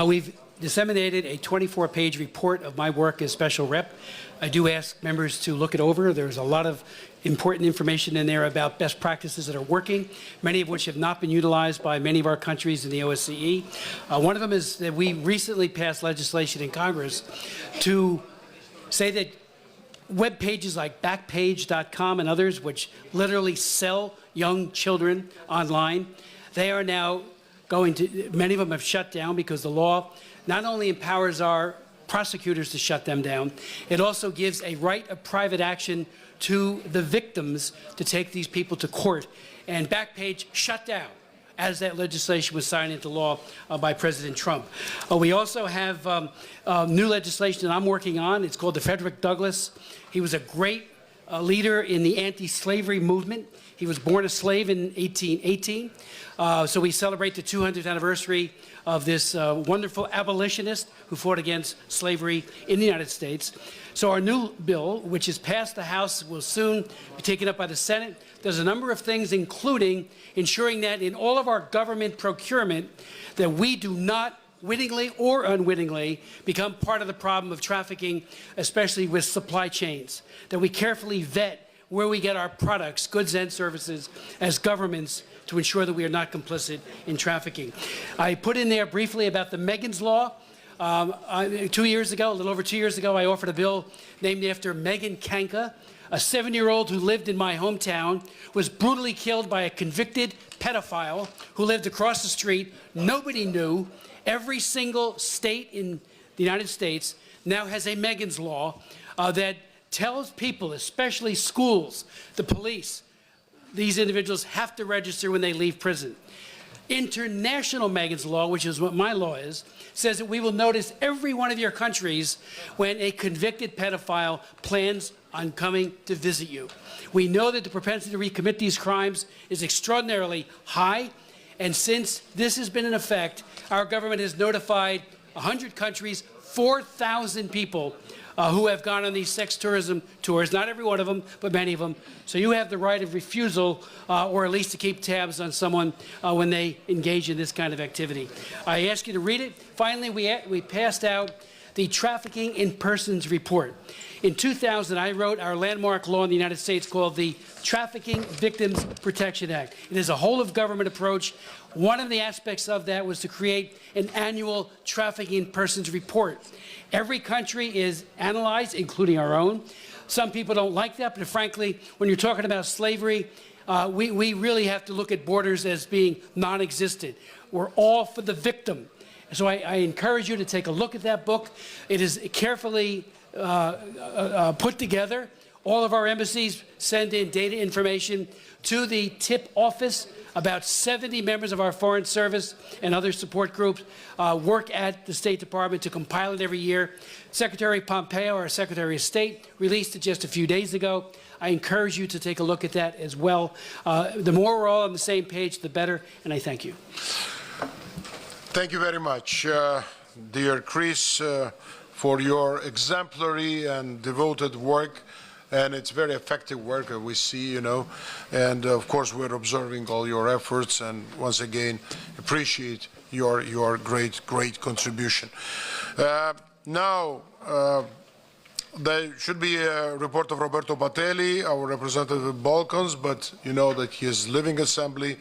We've disseminated a 24-page report of my work as Special Rep. I do ask members to look it over. There's a lot of important information in there about best practices that are working, many of which have not been utilized by many of our countries in the OSCE. One of them is that we recently passed legislation in Congress to say that web pages like Backpage.com and others, which literally sell young children online, they are now going to, many of them have shut down because the law not only empowers our prosecutors to shut them down, it also gives a right of private action to the victims to take these people to court. And Backpage shut down as that legislation was signed into law by President Trump. We also have new legislation that I'm working on. It's called the Frederick Douglass. He was a great leader in the anti-slavery movement. He was born a slave in 1818. So we celebrate the 200th anniversary of this wonderful abolitionist who fought against slavery in the United States. So our new bill, which is passed the House, will soon be taken up by the Senate. There's a number of things, including ensuring that in all of our government procurement, that we do not wittingly or unwittingly become part of the problem of trafficking, especially with supply chains, that we carefully vet where we get our products, goods and services, as governments to ensure that we are not complicit in trafficking. I put in there briefly about the Megan's Law. 2 years ago, a little over 2 years ago, I offered a bill named after Megan Kanka, a 7-year-old who lived in my hometown, was brutally killed by a convicted pedophile who lived across the street. Nobody knew. Every single state in the United States now has a Megan's Law that tells people, especially schools, the police, these individuals have to register when they leave prison. International Megan's Law, which is what my law is, says that we will notice every one of your countries when a convicted pedophile plans on coming to visit you. We know that the propensity to recommit these crimes is extraordinarily high, and since this has been in effect, our government has notified 100 countries, 4,000 people who have gone on these sex tourism tours, not every one of them, but many of them. So you have the right of refusal, or at least to keep tabs on someone when they engage in this kind of activity. I ask you to read it. Finally, we passed out the Trafficking in Persons Report. In 2000, I wrote our landmark law in the United States called the Trafficking Victims Protection Act. It is a whole-of-government approach. One of the aspects of that was to create an annual Trafficking in Persons report. Every country is analyzed, including our own. Some people don't like that, but frankly, when you're talking about slavery, we really have to look at borders as being non-existent. We're all for the victim. So I encourage you to take a look at that book. It is carefully put together. All of our embassies send in data information to the TIP office. About 70 members of our Foreign Service and other support groups work at the State Department to compile it every year. Secretary Pompeo, our Secretary of State, released it just a few days ago. I encourage you to take a look at that as well. The more we're all on the same page, the better, and I thank you. Thank you very much, dear Chris, for your exemplary and devoted work. And it's very effective work that we see, you know. And of course, we're observing all your efforts, and once again, appreciate your great contribution. Now, there should be a report of Roberto Batali, our representative of the Balkans, but you know that he is leaving Assembly,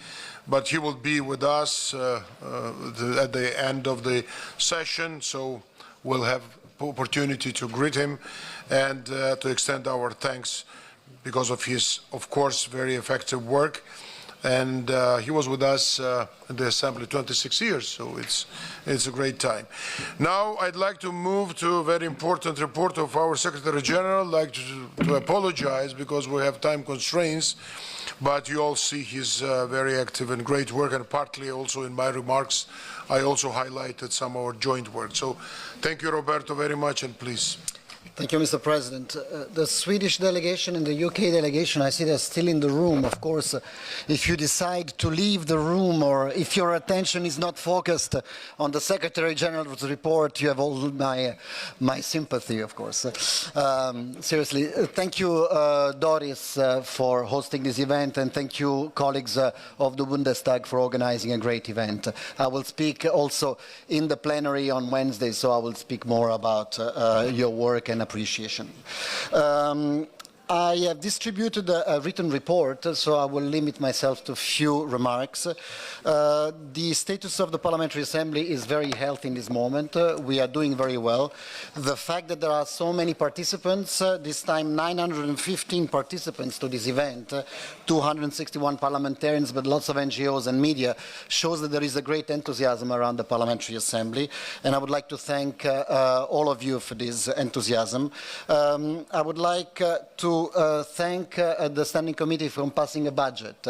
but he will be with us at the end of the session, so we'll have opportunity to greet him and to extend our thanks because of his, of course, very effective work. And he was with us in the Assembly 26 years, so it's a great time. Now I'd like to move to a very important report of our Secretary General. I'd like to apologize because we have time constraints, but you all see his very active and great work, and partly also in my remarks I also highlighted some of our joint work. So thank you, Roberto, very much, and please. Thank you, Mr. President. The Swedish delegation and the UK delegation, I see they're still in the room. Of course, if you decide to leave the room or if your attention is not focused on the Secretary General's report, you have all my sympathy, of course. Seriously, thank you, Doris, for hosting this event, and thank you, colleagues of the Bundestag, for organizing a great event. I will speak also in the plenary on Wednesday, so I will speak more about your work and appreciation. I have distributed a written report, so I will limit myself to a few remarks. The status of the Parliamentary Assembly is very healthy in this moment. We are doing very well. The fact that there are so many participants, this time 915 participants to this event, 261 parliamentarians, but lots of NGOs and media, shows that there is a great enthusiasm around the Parliamentary Assembly, and I would like to thank all of you for this enthusiasm. I would like to thank the Standing Committee for passing a budget.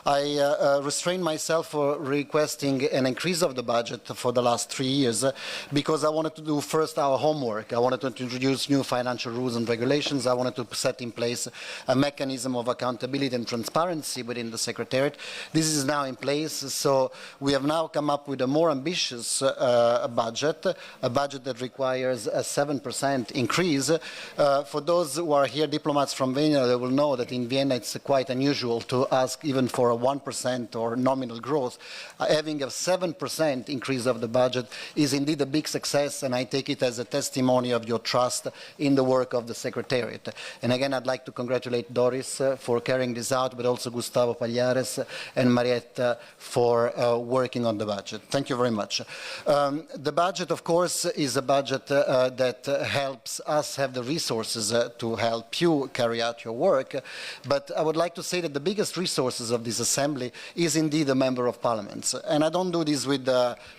I restrained myself for requesting an increase of the budget for the last 3 years because I wanted to do first our homework. I wanted to introduce new financial rules and regulations. I wanted to set in place a mechanism of accountability and transparency within the Secretariat. This is now in place, so we have now come up with a more ambitious budget, a budget that requires a 7% increase. For those who are here, diplomats from Vienna, they will know that in Vienna it's quite unusual to ask even for a 1% or nominal growth. Having a 7% increase of the budget is indeed a big success, and I take it as a testimony of your trust in the work of the Secretariat. And again, I'd like to congratulate Doris for carrying this out, but also Gustavo Pagliares and Marietta for working on the budget. Thank you very much. The budget, of course, is a budget that helps us have the resources to help you carry out your work, but I would like to say that the biggest resources of this Assembly is indeed a Member of Parliament. And I don't do this with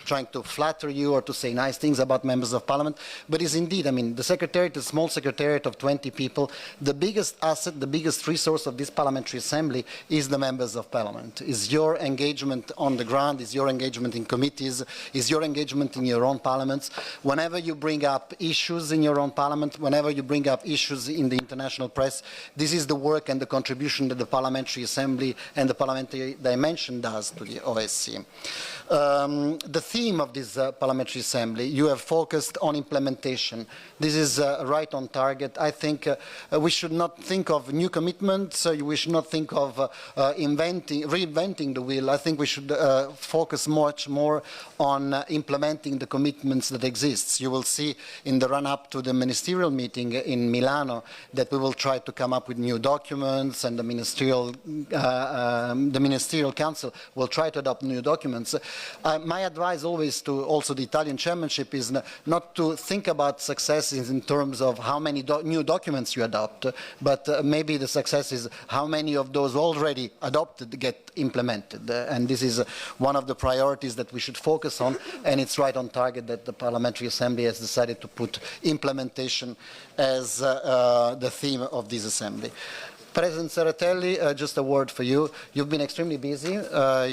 trying to flatter you or to say nice things about Members of Parliament, but is indeed, I mean, the Secretariat, a small Secretariat of 20 people, the biggest asset, the biggest resource of this Parliamentary Assembly is the Members of Parliament, is your engagement on the ground, is your engagement in committees, is your engagement in your own parliaments. Whenever you bring up issues in your own parliament, whenever you bring up issues in the international press, this is the work and the contribution that the Parliamentary Assembly and the parliamentary dimension does to the OSCE. The theme of this Parliamentary Assembly, you have focused on implementation. This is right on target. I think we should not think of new commitments, we should not think of reinventing the wheel. I think we should focus much more on implementing the commitments that exist. You will see in the run-up to the ministerial meeting in Milano that we will try to come up with new documents, and the ministerial council will try to adopt new documents. My advice always to also the Italian chairmanship is not to think about success in terms of how many new documents you adopt, but maybe the success is how many of those already adopted get implemented. And this is one of the priorities that we should focus on, and it's right on target that the Parliamentary Assembly has decided to put implementation as the theme of this Assembly. President Serratelli, just a word for you. You've been extremely busy,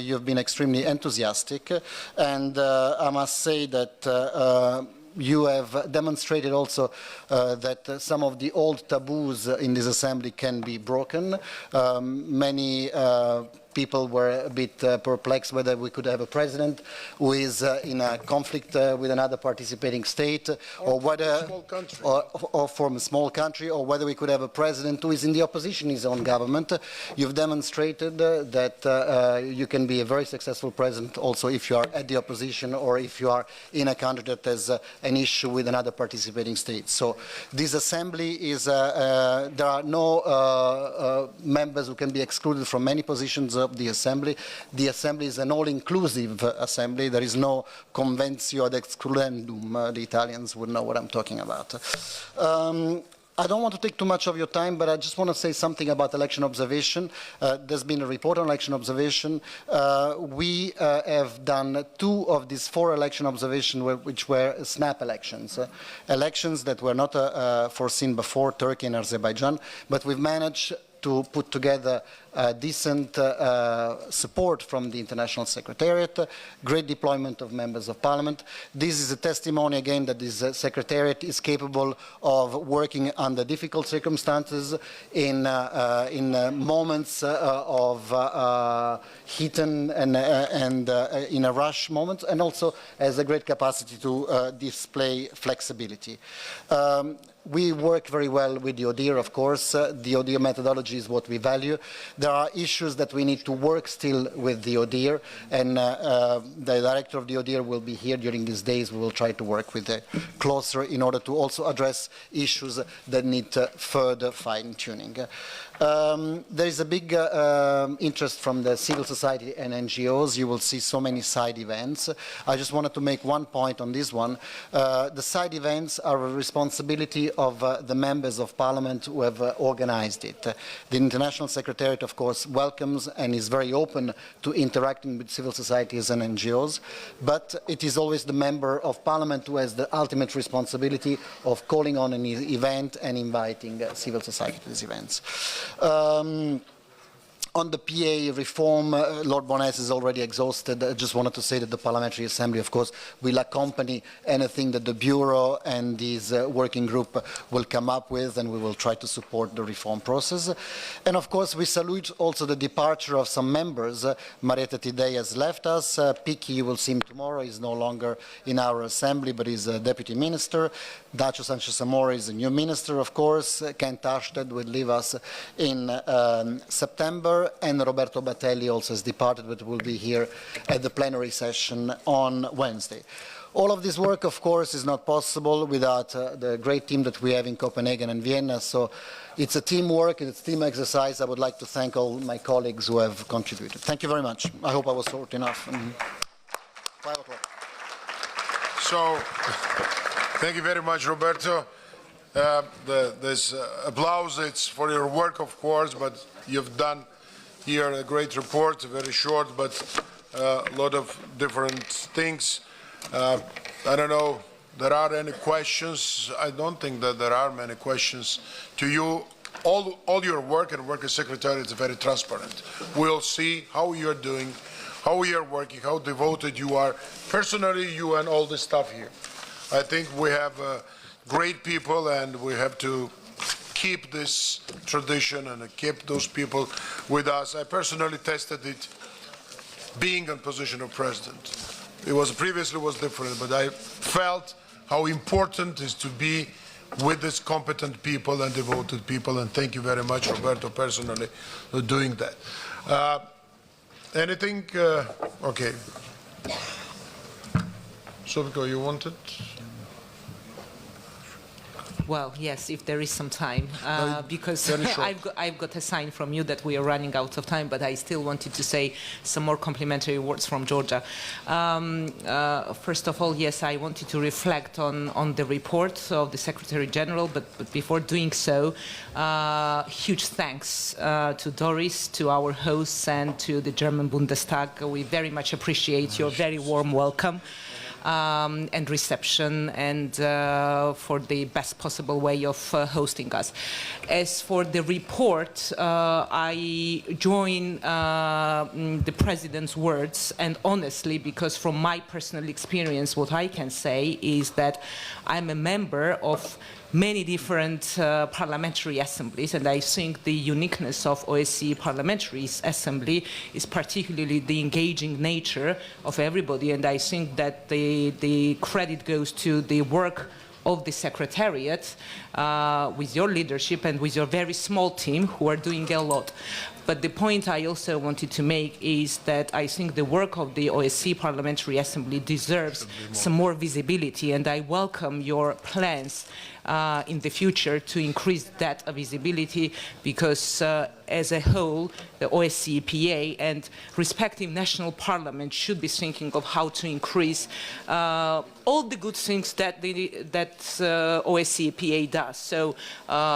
you've been extremely enthusiastic, and I must say that you have demonstrated also that some of the old taboos in this Assembly can be broken. Many people were a bit perplexed whether we could have a president who is in a conflict with another participating state, or whether, or from a small country, or whether we could have a president who is in the opposition in his own government. You've demonstrated that you can be a very successful president also if you are at the opposition or if you are in a country that has an issue with another participating state. So this assembly is, there are no members who can be excluded from many positions of the assembly. The assembly is an all-inclusive assembly. There is no conventio ad excludendum. The Italians would know what I'm talking about. I don't want to take too much of your time, but I just want to say something about election observation. There's been a report on election observation. We have done 2 of these 4 election observations which were snap elections. Elections that were not foreseen before, Turkey and Azerbaijan, but we've managed to put together decent support from the International Secretariat, great deployment of members of parliament. This is a testimony again that this Secretariat is capable of working under difficult circumstances in moments of heat and in a rush moment, and also has a great capacity to display flexibility. We work very well with the ODIHR, of course. The ODIHR methodology is what we value. There are issues that we need to work still with the ODIHR, and the director of the ODIHR will be here during these days. We will try to work with it closer in order to also address issues that need further fine-tuning. There is a big interest from the civil society and NGOs. You will see so many side events. I just wanted to make one point on this one. The side events are a responsibility of the members of parliament who have organized it. The International Secretariat, of course, welcomes and is very open to interacting with civil societies and NGOs, but it is always the member of parliament who has the ultimate responsibility of calling on an event and inviting civil society to these events. On the PA reform, Lord Bonas is already exhausted. I just wanted to say that the Parliamentary Assembly, of course, will accompany anything that the Bureau and this working group will come up with, and we will try to support the reform process. And of course, we salute also the departure of some members. Marietta Tidei has left us. Piki, you will see him tomorrow, is no longer in our Assembly, but is a Deputy Minister. Dacio Sanchez-Amor is a new Minister, of course. Kent Ashted will leave us in September. And Roberto Batali also has departed, but will be here at the plenary session on Wednesday. All of this work, of course, is not possible without the great team that we have in Copenhagen and Vienna. So it's a teamwork, it's a team exercise. I would like to thank all my colleagues who have contributed. Thank you very much. I hope I was short enough. 5 o'clock. So, thank you very much, Roberto. This applause, it's for your work, of course, but you've done here a great report, very short, but a lot of different things. I don't know, there are any questions? I don't think that there are many questions to you. All your work and work as secretary is very transparent. We'll see how you're doing, how you're working, how devoted you are, personally, you and all this stuff here. I think we have great people, and we have to keep this tradition and keep those people with us. I personally tested it being in position of president. It was previously was different, but I felt how important it is to be with these competent people and devoted people, and thank you very much, Roberto, personally, for doing that. Anything? Okay. Sofiko, you wanted? Well, yes, if there is some time, because I've got a sign from you that we are running out of time, but I still wanted to say some more complimentary words from Georgia. First of all, yes, I wanted to reflect on the report of the Secretary General, but before doing so, huge thanks to Doris, to our hosts, and to the German Bundestag. We very much appreciate your very warm welcome. And reception, and for the best possible way of hosting us. As for the report, I join the President's words, and honestly, because from my personal experience, what I can say is that I'm a member of many different parliamentary assemblies, and I think the uniqueness of OSCE Parliamentary Assembly is particularly the engaging nature of everybody, and I think that the credit goes to the work of the Secretariat with your leadership and with your very small team who are doing a lot. But the point I also wanted to make is that I think the work of the OSCE Parliamentary Assembly deserves some more visibility, and I welcome your plans in the future to increase that visibility, because as a whole, the OSCE PA and respective national parliaments should be thinking of how to increase all the good things that OSCE PA does. So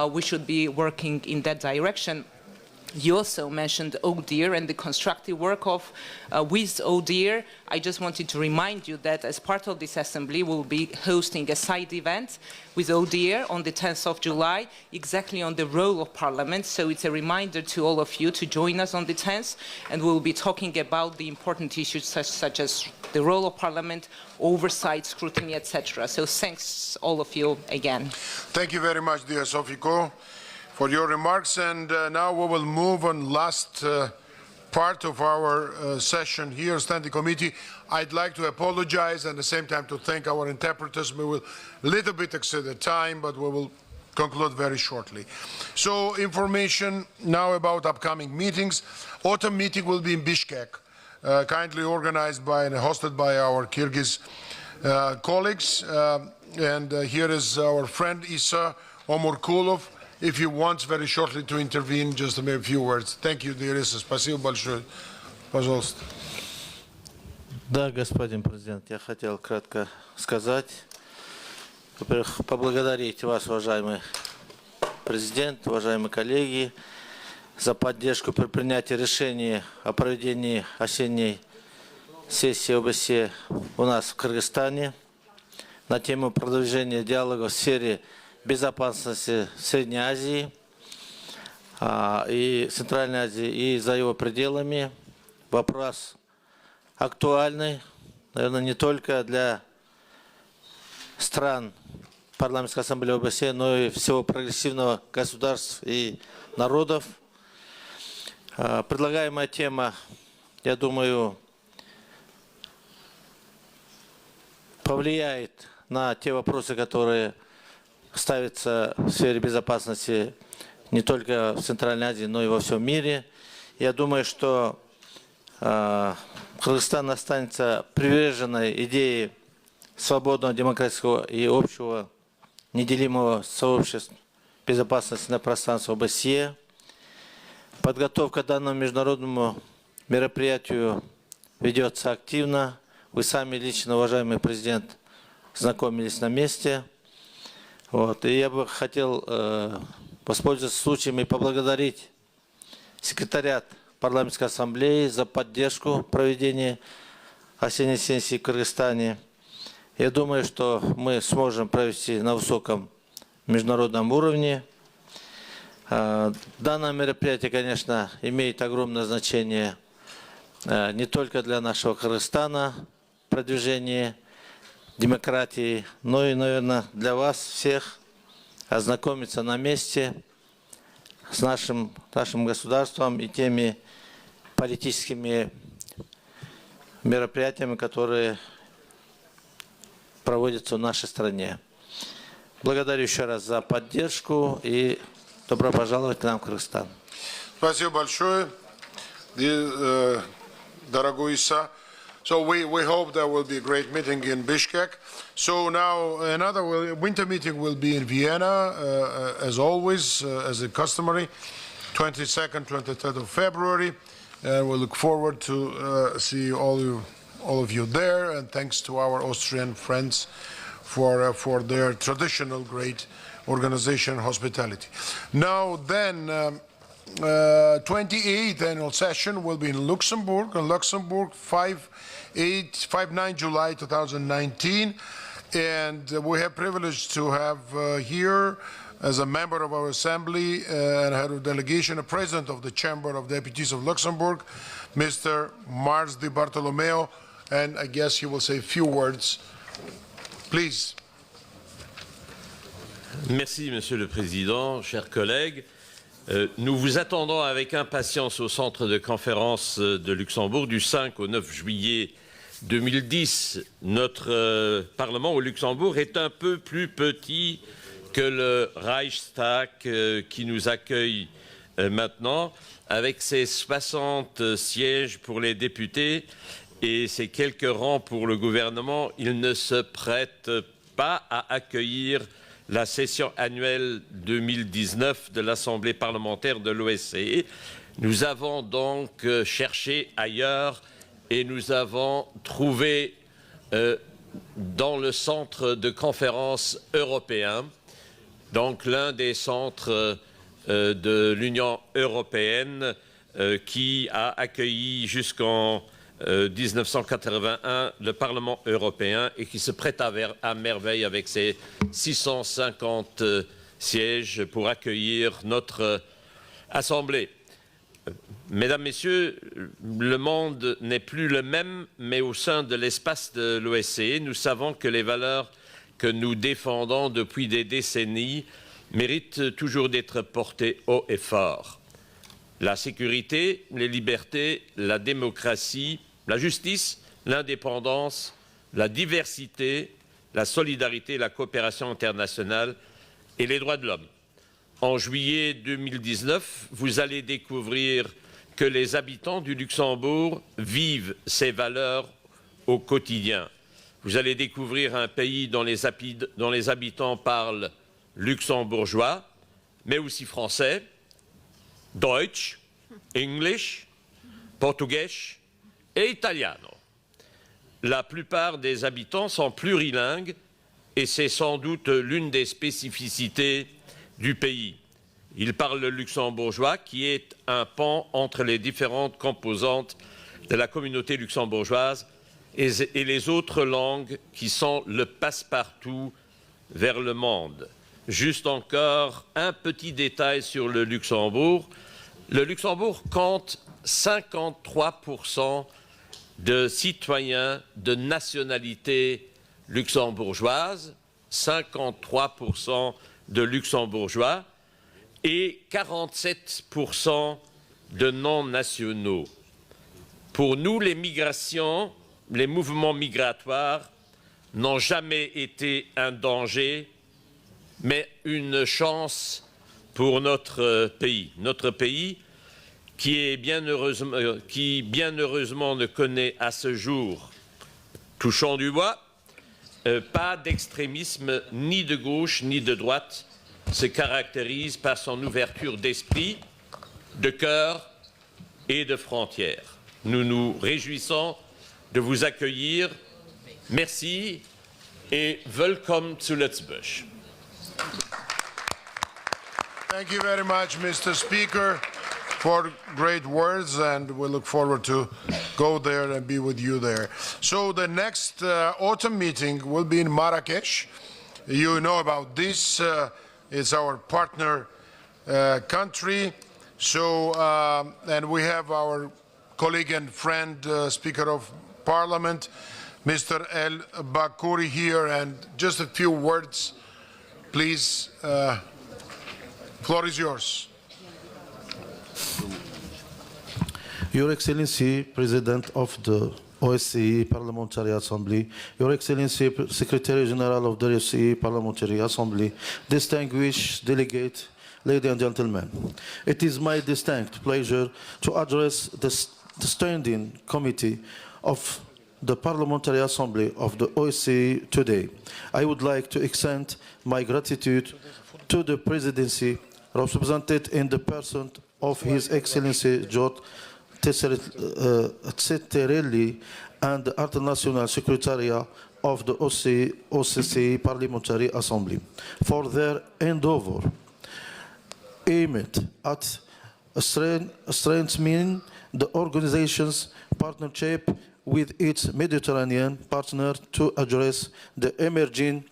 we should be working in that direction. You also mentioned ODIHR and the constructive work with ODIHR. I just wanted to remind you that as part of this assembly, we'll be hosting a side event with ODIHR on the 10th of July, exactly on the role of Parliament. So it's a reminder to all of you to join us on the 10th, and we'll be talking about the important issues such as the role of Parliament, oversight, scrutiny, etc. So thanks all of you again. Thank you very much, dear Sofiko, for your remarks, and now we will move on last part of our session here, Standing Committee. I'd like to apologize and at the same time to thank our interpreters. We will a little bit exceed the time, but we will conclude very shortly. So information now about upcoming meetings. Autumn meeting will be in Bishkek, kindly organized by and hosted by our Kyrgyz colleagues. And here is our friend Isa Omurkulov. If he wants very shortly to intervene, just a few words. Thank you, dear Isa. Спасибо большое. Пожалуйста. Да, господин президент, я хотел кратко сказать. Во-первых, поблагодарить вас, уважаемый президент, уважаемые коллеги, за поддержку при принятии решения о проведении осенней сессии ОБСЕ у нас в Кыргызстане на тему продвижения диалога в сфере безопасности в Средней Азии и Центральной Азии и за его пределами. Вопрос актуальный, наверное, не только для стран Парламентской ассамблеи ОБСЕ, но и всего прогрессивного государств и народов. Предлагаемая тема, я думаю, повлияет на те вопросы, которые ставится в сфере безопасности не только в Центральной Азии, но и во всем мире. Я думаю, что Кыргызстан останется приверженной идее свободного, демократического и общего неделимого сообщества безопасности на пространстве ОБСЕ. Подготовка к данному международному мероприятию ведется активно. Вы сами лично, уважаемый президент, знакомились на месте. Вот. И я бы хотел воспользоваться случаем и поблагодарить секретариат Парламентской ассамблеи за поддержку проведения осенней сессии в Кыргызстане. Я думаю, что мы сможем провести на высоком международном уровне. Данное мероприятие, конечно, имеет огромное значение не только для нашего Кыргызстана, продвижения демократии, но и, наверное, для вас всех ознакомиться на месте с нашим государством и теми политическими мероприятиями, которые проводятся в нашей стране. Благодарю еще раз за поддержку и добро пожаловать к нам в Кыргызстан. Спасибо большое, дорогой Иса. So we hope there will be a great meeting in Bishkek. So now another winter meeting will be in Vienna, as always, as is customary, 22nd, 23rd of February. And we look forward to see all of you there. And thanks to our Austrian friends for their traditional great organization and hospitality. Now then, 28th annual session will be in Luxembourg, 5-9 July 2019, and we have privilege to have here as a member of our assembly and head of delegation, a president of the Chamber of Deputies of Luxembourg, Mr. Mars Di Bartolomeo, and I guess he will say a few words. Please. Merci, Monsieur le Président, chers collègues. Nous vous attendons avec impatience au centre de conférence de Luxembourg du 5 au 9 juillet 2010. Notre Parlement au Luxembourg est un peu plus petit que le Reichstag qui nous accueille maintenant, avec ses 60 sièges pour les députés et ses quelques rangs pour le gouvernement. Il ne se prête pas à accueillir la session annuelle 2019 de l'Assemblée parlementaire de l'OSCE. Nous avons donc cherché ailleurs et nous avons trouvé dans le centre de conférence européen, donc l'un des centres de l'Union européenne qui a accueilli jusqu'en 1981 le Parlement européen et qui se prête à merveille avec ses 650 sièges pour accueillir notre Assemblée. Mesdames, Messieurs, le monde n'est plus le même, mais au sein de l'espace de l'OSCE, nous savons que les valeurs que nous défendons depuis des décennies méritent toujours d'être portées haut et fort. La sécurité, les libertés, la démocratie, la justice, l'indépendance, la diversité, la solidarité, la coopération internationale et les droits de l'homme. En juillet 2019, vous allez découvrir que les habitants du Luxembourg vivent ces valeurs au quotidien. Vous allez découvrir un pays dont les habitants parlent luxembourgeois, mais aussi français, Deutsch, English, portugais et italiano. La plupart des habitants sont plurilingues et c'est sans doute l'une des spécificités du pays. Ils parlent le luxembourgeois qui est un pont entre les différentes composantes de la communauté luxembourgeoise et les autres langues qui sont le passe-partout vers le monde. Juste encore un petit détail sur le Luxembourg. Le Luxembourg compte 53% de citoyens de nationalité luxembourgeoise, 53% de luxembourgeois et 47% de non-nationaux. Pour nous, les migrations, les mouvements migratoires n'ont jamais été un danger, mais une chance pour notre pays qui bien heureusement ne connaît à ce jour, touchons du bois, pas d'extrémisme ni de gauche ni de droite, se caractérise par son ouverture d'esprit, de cœur et de frontières. Nous nous réjouissons de vous accueillir. Merci et welcome to Luxembourg. Thank you very much, Mr. Speaker, for great words, and we look forward to go there and be with you there. So the next autumn meeting will be in Marrakesh. You know about this. It's our partner country. So, and we have our colleague and friend, Speaker of Parliament, Mr. El Bakouri here, and just a few words, please. Floor is yours. Your Excellency, President of the OSCE Parliamentary Assembly, Your Excellency, Secretary General of the OSCE Parliamentary Assembly, distinguished delegate, ladies and gentlemen, it is my distinct pleasure to address the Standing Committee of the Parliamentary Assembly of the OSCE today. I would like to extend my gratitude to the Presidency, represented in the person of His Excellency George Tsetterelli and the International Secretariat of the OSCE Parliamentary Assembly for their endeavor aimed at strengthening the organization's partnership with its Mediterranean partner to address the emerging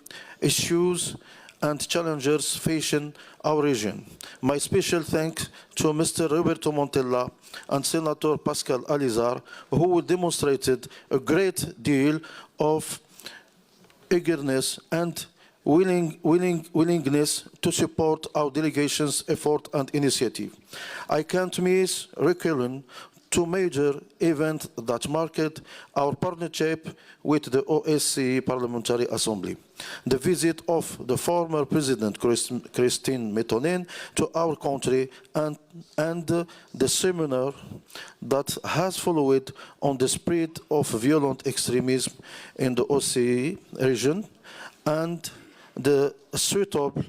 issues and challenges facing our region. My special thanks to Mr. Roberto Montella and Senator Pascal Alizar, who demonstrated a great deal of eagerness and willingness to support our delegation's effort and initiative. I can't miss recalling two major events that marked our partnership with the OSCE Parliamentary Assembly. The visit of the former President Christine Metonen to our country and the seminar that has followed on the spread of violent extremism in the OSCE region and the suitable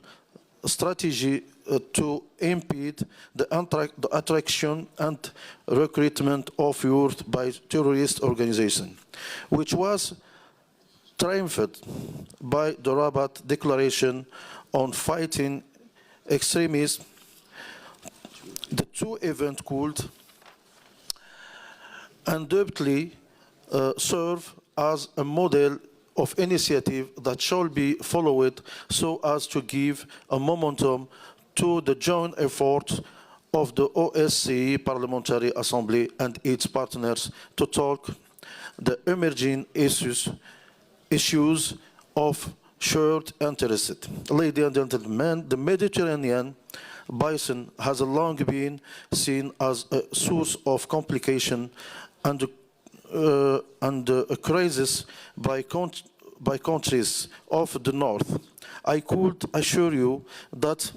strategy to impede the attraction and recruitment of youth by terrorist organizations, which was triumphed by the Rabat Declaration on Fighting Extremism. The two events could undoubtedly serve as a model of initiative that shall be followed so as to give a momentum to the joint effort of the OSCE Parliamentary Assembly and its partners to tackle the emerging issues of shared interest. Ladies and gentlemen, the Mediterranean basin has long been seen as a source of complication and a crisis by countries of the north. I could assure you that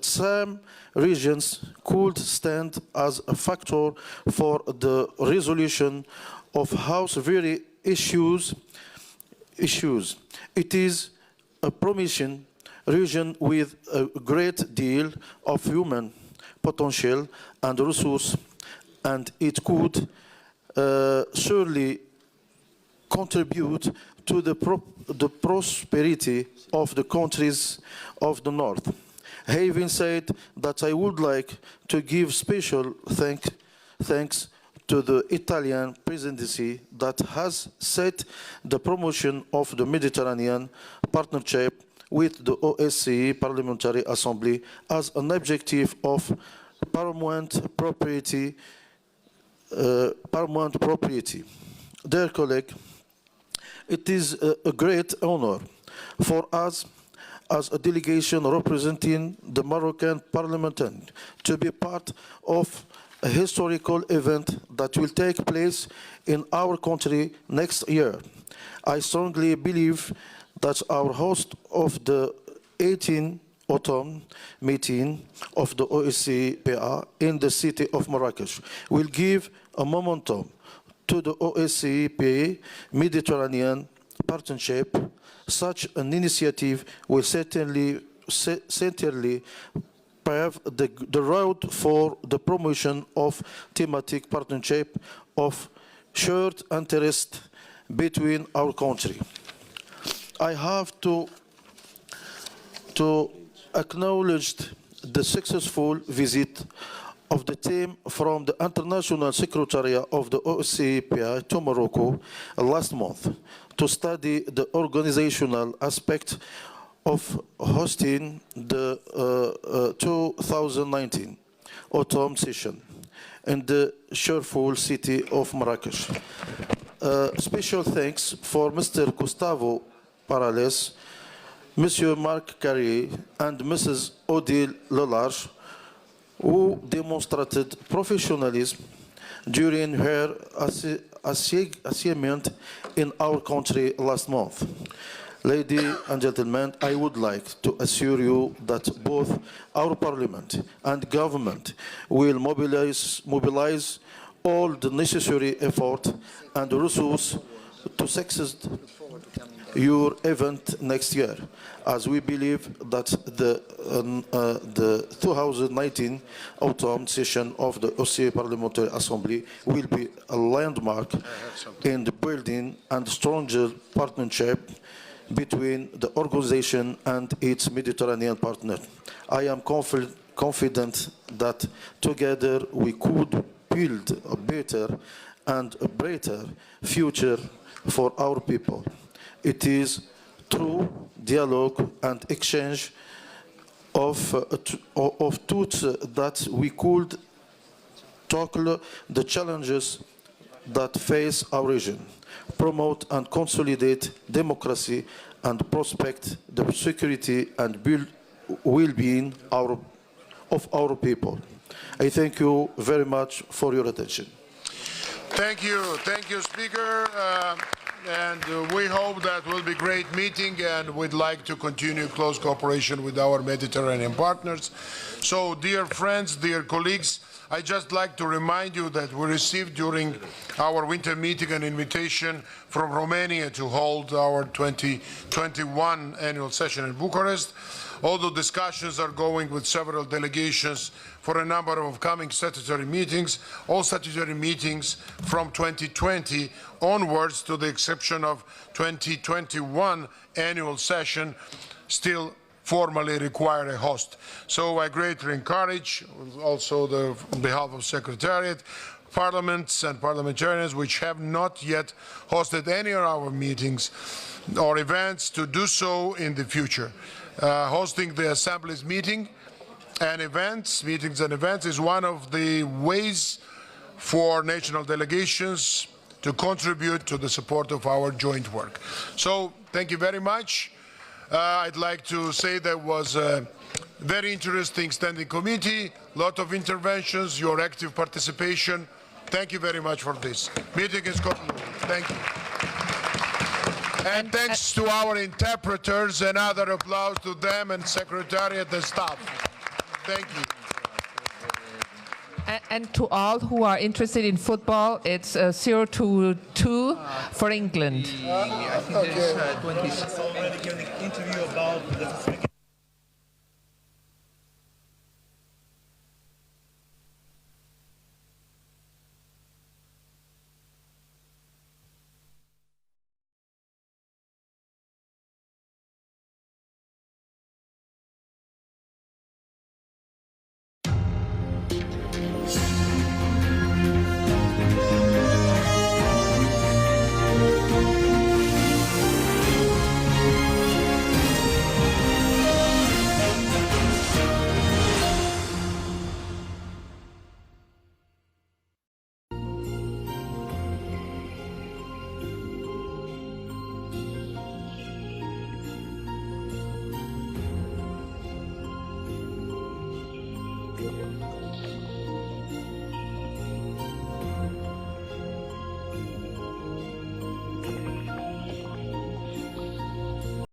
some regions could stand as a factor for the resolution of house very issues. It is a promising region with a great deal of human potential and resource, and it could surely contribute to the prosperity of the countries of the north. Having said that, I would like to give special thanks to the Italian presidency that has set the promotion of the Mediterranean partnership with the OSCE Parliamentary Assembly as an objective of paramount propriety. Dear colleague, it is a great honor for us as a delegation representing the Moroccan Parliament to be part of a historical event that will take place in our country next year. I strongly believe that our host of the 18th autumn meeting of the OSCE PA in the city of Marrakesh will give a momentum to the OSCE PA Mediterranean partnership. Such an initiative will certainly pave the road for the promotion of thematic partnership of shared interest between our countries. I have to acknowledge the successful visit of the team from the International Secretariat of the OSCE to Morocco last month to study the organizational aspect of hosting the 2019 autumn session in the cheerful city of Marrakesh. Special thanks for Mr. Gustavo Parales, Monsieur Marc Carrier, and Mrs. Odile Lelarge, who demonstrated professionalism during her assignment in our country last month. Ladies and gentlemen, I would like to assure you that both our Parliament and government will mobilize all the necessary effort and resources to succeed your event next year, as we believe that the 2019 autumn session of the OSCE Parliamentary Assembly will be a landmark in the building and stronger partnership between the organization and its Mediterranean partner. I am confident that together we could build a better and a brighter future for our people. It is through dialogue and exchange of thoughts that we could tackle the challenges that face our region, promote and consolidate democracy and prospect the security and well-being of our people. I thank you very much for your attention. Thank you, Speaker. And we hope that will be a great meeting, and we'd like to continue close cooperation with our Mediterranean partners. So, dear friends, dear colleagues, I'd just like to remind you that we received during our winter meeting an invitation from Romania to hold our 2021 annual session in Bucharest. Although discussions are going with several delegations for a number of upcoming statutory meetings, all statutory meetings from 2020 onwards, to the exception of 2021 annual session, still formally require a host. So I greatly encourage, also on behalf of Secretariat, parliaments and parliamentarians which have not yet hosted any of our meetings or events to do so in the future. Hosting the Assembly's meetings and events is one of the ways for national delegations to contribute to the support of our joint work. So, thank you very much. I'd like to say there was a very interesting standing committee, a lot of interventions, your active participation. Thank you very much for this. Meeting is concluded. Thank you. And thanks to our interpreters, and other applause to them and Secretariat and staff. Thank you. And to all who are interested in football, it's 0-2 for England. I think there's 20. Already giving an interview about the